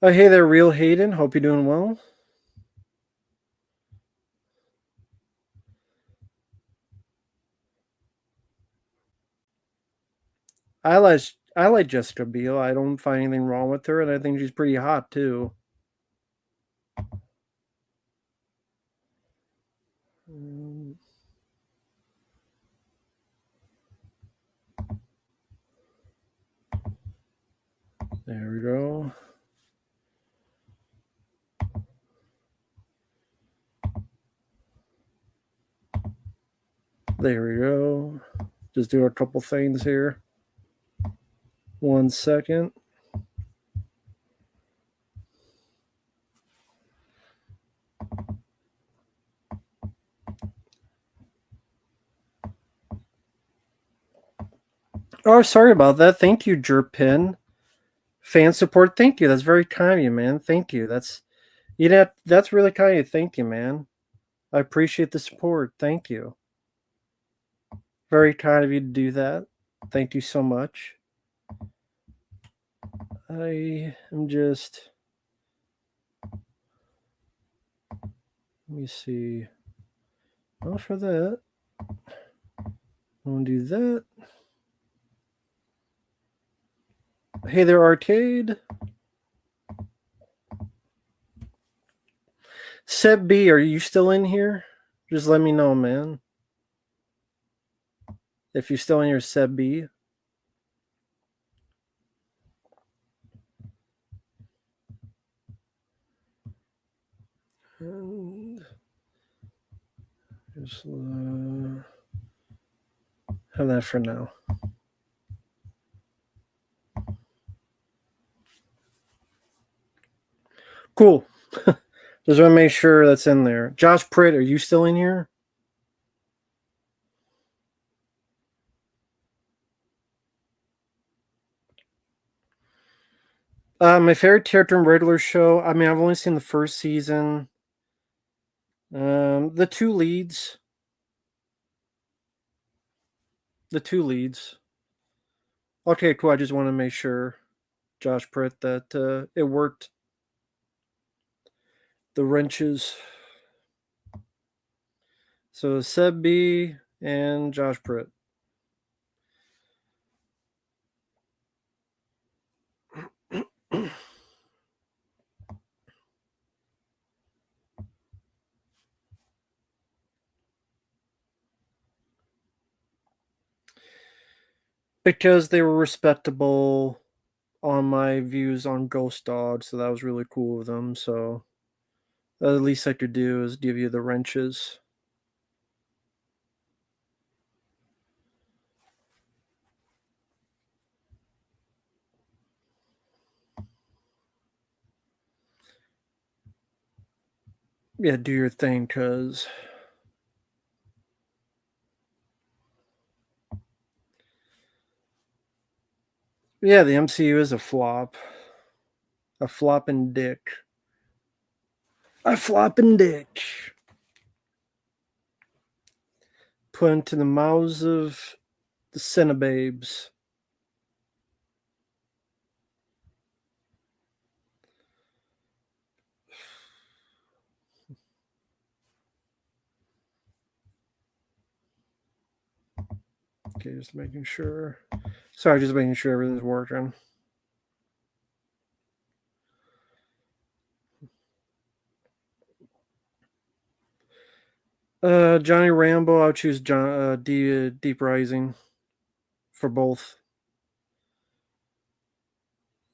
Hey there, Real Hayden. Hope you're doing well. I like Jessica Biel. I don't find anything wrong with her, and I think she's pretty hot too. There we go. There we go. Just do a couple things here. 1 second. Oh, sorry about that. Thank you, Jerpin. Fan support. Thank you. That's very kind of you, man. Thank you. That's that's really kind of you. Thank you, man. I appreciate the support. Thank you. Very kind of you to do that. Thank you so much. I am just. Let me see. Well, for that, I'm gonna do that. Hey there, Arcade. Seb B, are you still in here? Just let me know, man. If you're still in here, Seb B. Just have that for now. Cool. Just want to make sure that's in there. Josh Pritt, are you still in here? My favorite character in regular show. I mean, I've only seen the first season. The two leads. The two leads. Okay, cool. I just want to make sure, Josh Pritt, that it worked. The wrenches. So Seb B and Josh Pritt. Because they were respectable on my views on Ghost Dog, so that was really cool of them. So the least I could do is give you the wrenches. Yeah, do your thing, cause yeah, the MCU is a flop. A flopping dick. A flopping dick. Put into the mouths of the Cinebabes. Okay, just making sure. Sorry, just making sure everything's working. Johnny Rambo, I'll choose Deep Rising for both.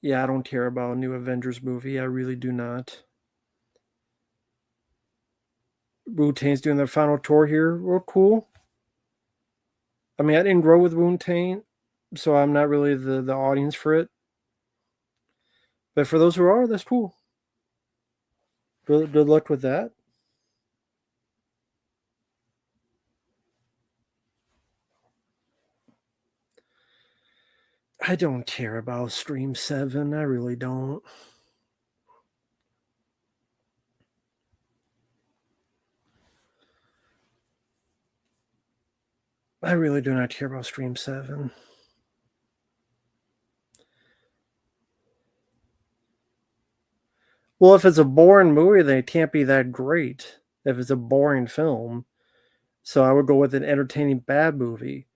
Yeah, I don't care about a new Avengers movie. I really do not. Wu-Tang's doing their final tour here. Well, cool. I mean, I didn't grow with Wu-Tang, so I'm not really the audience for it. But for those who are, that's cool. Good luck with that. I don't care about Stream 7. I really don't. I really do not care about Stream 7. Well, if it's a boring movie, then it can't be that great. If it's a boring film. So I would go with an entertaining bad movie.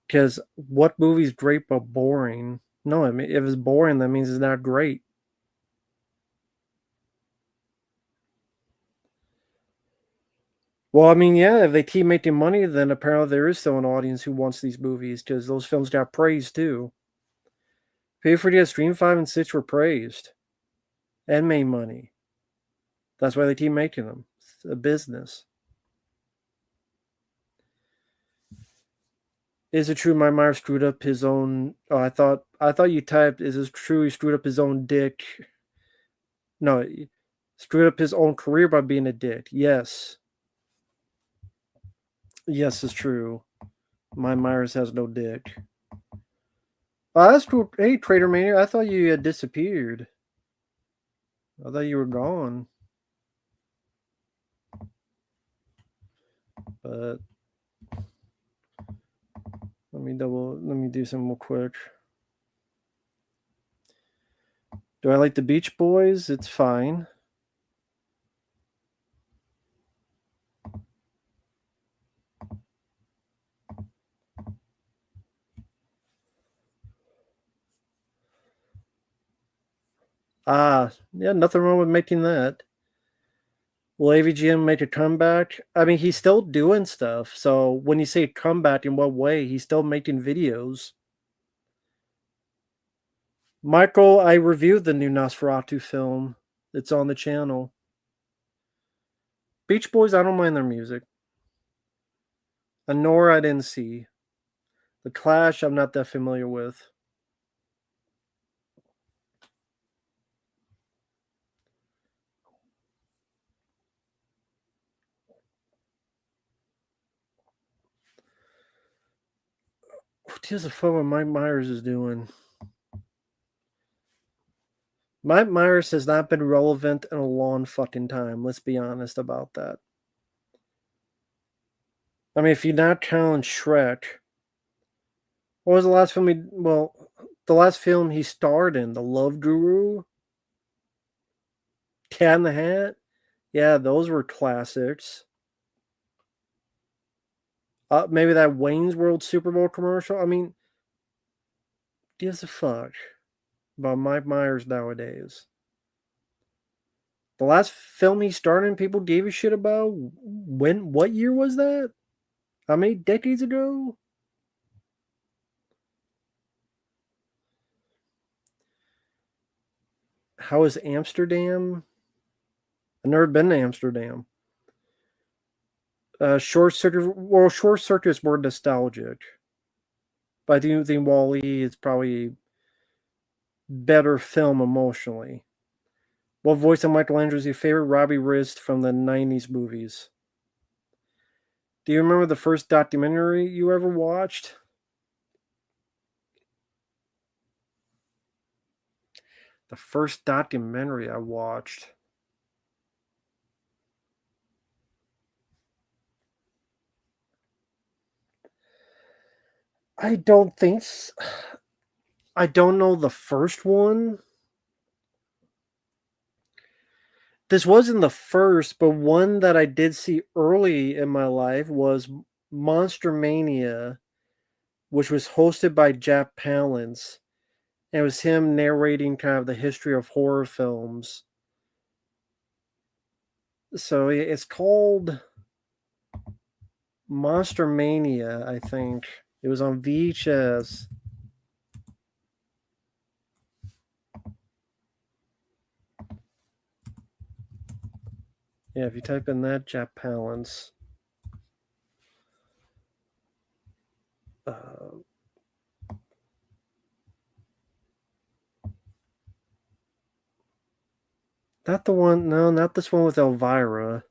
Because what movie's great but boring? No, I mean, if it's boring, that means it's not great. Well, I mean, yeah, if they keep making money, then apparently there is still an audience who wants these movies because those films got praised too. Pay for the Stream 5 and 6 were praised and made money. That's why they keep making them. It's a business. Is it true my Meyer screwed up his own? Oh, I thought you typed. Is it true he screwed up his own dick? No, he screwed up his own career by being a dick. Yes, yes, it's true. My Myers has no dick. Oh, that's cool. Hey, Trader Mania, I thought you had disappeared. I thought you were gone. But let me do some real quick. Do I like the Beach Boys? It's fine. Ah, yeah, nothing wrong with making that. Will AVGM make a comeback? I mean, he's still doing stuff. So when you say comeback, in what way? He's still making videos. Michael, I reviewed the new Nosferatu film. It's on the channel. Beach Boys, I don't mind their music. Nora I didn't see. The Clash I'm not that familiar with. What gives a fuck what Mike Myers is doing? Mike Myers has not been relevant in a long fucking time. Let's be honest about that. I mean, if you're not counting Shrek, what was the last film he? Well, the last film he starred in, The Love Guru, Cat in the Hat. Yeah, those were classics. Maybe that Wayne's World Super Bowl commercial. I mean, gives a fuck about Mike Myers nowadays. The last film he starred in, people gave a shit about. When? What year was that? How many decades ago? How is Amsterdam? I've never been to Amsterdam. Short Circuit. Well, Short Circuit is more nostalgic. But I do think Wall-E is probably a better film emotionally. What voice of Michelangelo is your favorite? Robbie Rist from the '90s movies. Do you remember the first documentary you ever watched? The first documentary I watched. I don't think. I don't know the first one. This wasn't the first, but one that I did see early in my life was Monster Mania, which was hosted by Jack Palance. And it was him narrating kind of the history of horror films. So it's called Monster Mania, I think. It was on VHS. Yeah, if you type in that, Jack Palance. Uh, Not the one, no, not this one with Elvira.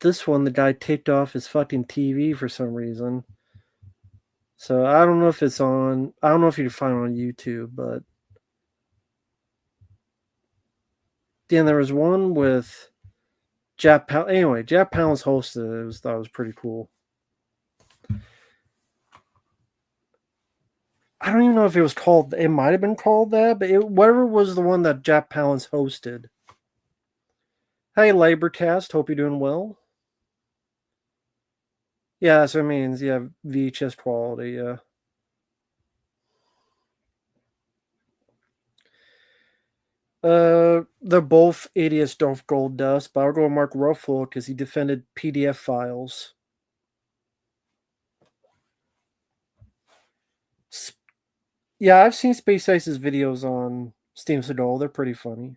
This one, the guy taped off his fucking TV for some reason. So I don't know if it's on. I don't know if you can find it on YouTube, but then there was one with Jap Pal. Anyway, Jap Palance hosted it. Thought it was pretty cool. I don't even know if it was called. It might have been called that, but whatever was the one that Jap Palance hosted. Hey, Laborcast. Hope you're doing well. Yeah, that's what it means. Yeah, VHS quality. Yeah. They're both idiots. Don't gold dust, but I'll go with Mark Ruffalo because he defended PDF files. Yeah, I've seen Space Ice's videos on Steam Seagal. They're pretty funny.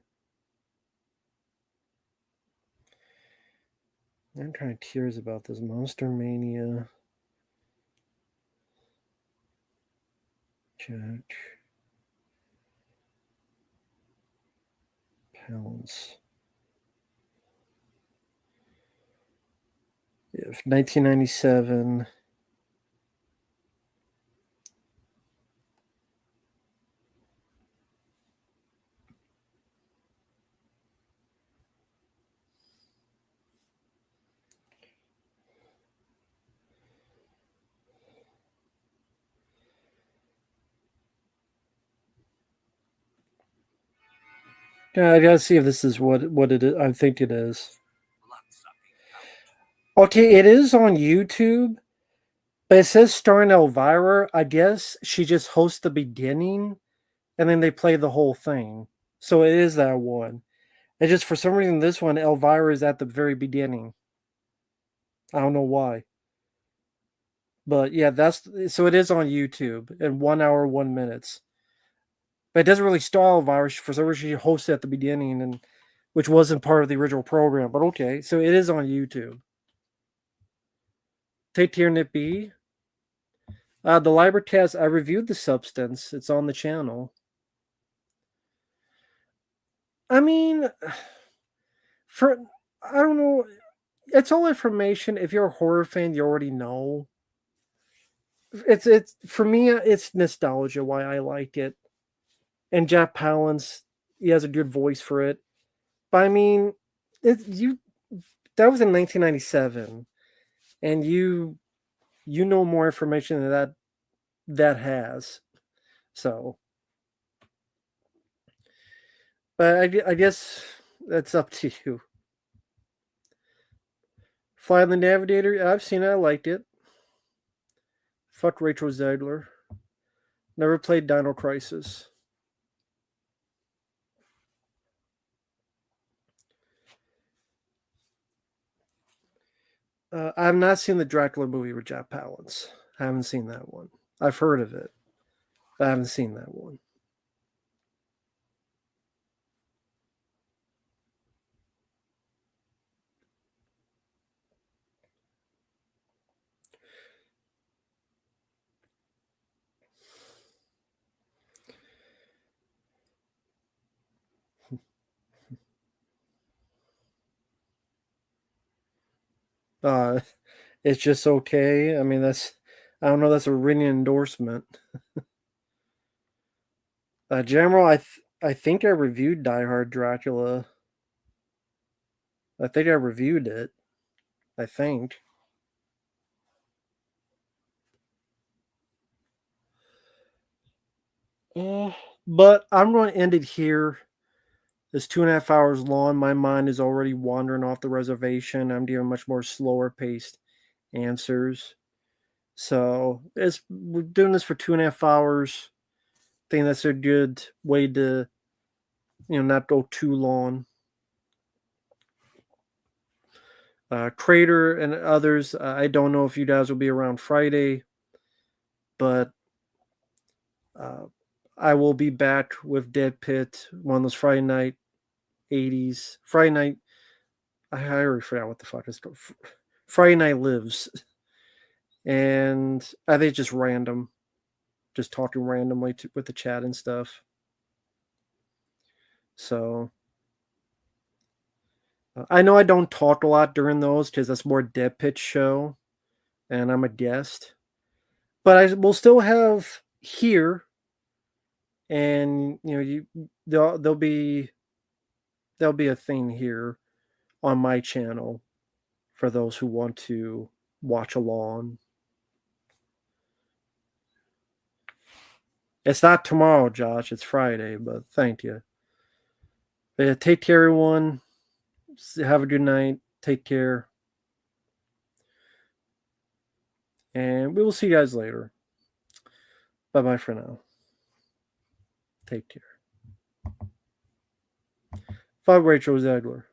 I'm kind of curious about this Monster Mania. Jack Palance. Yeah, 1997. Yeah, I gotta see if this is what it is. I think it is. Okay, it is on YouTube, but it says starring Elvira. I guess she just hosts the beginning, and then they play the whole thing. So it is that one. And just for some reason, this one Elvira is at the very beginning. I don't know why, but yeah, that's so it is on YouTube in 1 hour 1 minutes. But it doesn't really stall Elvira. For some reason, she hosts at the beginning, and which wasn't part of the original program. But okay, so it is on YouTube. Take care, Nippy. The library test, I reviewed the substance. It's on the channel. I mean, for I don't know. It's all information. If you're a horror fan, you already know. It's for me. It's nostalgia. Why I like it. And Jack Palance, he has a good voice for it. But I mean, you that was in 1997, and you know more information than that has. So, but I guess that's up to you. Fly on the Navigator, I've seen it. I liked it. Fuck Rachel Zegler. Never played Dino Crisis. I have not seen the Dracula movie with Jack Palance. I haven't seen that one. I've heard of it. I haven't seen that one. Uh, it's just okay. I mean, I don't know. That's a ringing endorsement. General, I think I reviewed Die Hard Dracula. I think I reviewed it. I think. Uh, but I'm going to end it here. It's 2.5 hours long. My mind is already wandering off the reservation. I'm doing much more slower paced answers. So we're doing this for 2.5 hours. I think that's a good way to not go too long. Crater and others. I don't know if you guys will be around Friday, but uh, I will be back with Dead Pit, one of those Friday night 80s. Friday night. I already forgot what the fuck is called. Friday Night Lives. And I think just random. Just talking randomly with the chat and stuff. So I know I don't talk a lot during those because that's more Dead Pitch show, and I'm a guest. But I will still have here, and there'll be a thing here on my channel for those who want to watch along. It's not tomorrow, Josh. It's Friday, but thank you. But yeah, take care, everyone. Have a good night. Take care. And we will see you guys later. Bye bye for now. Take care. Fuck Rachel Zegler.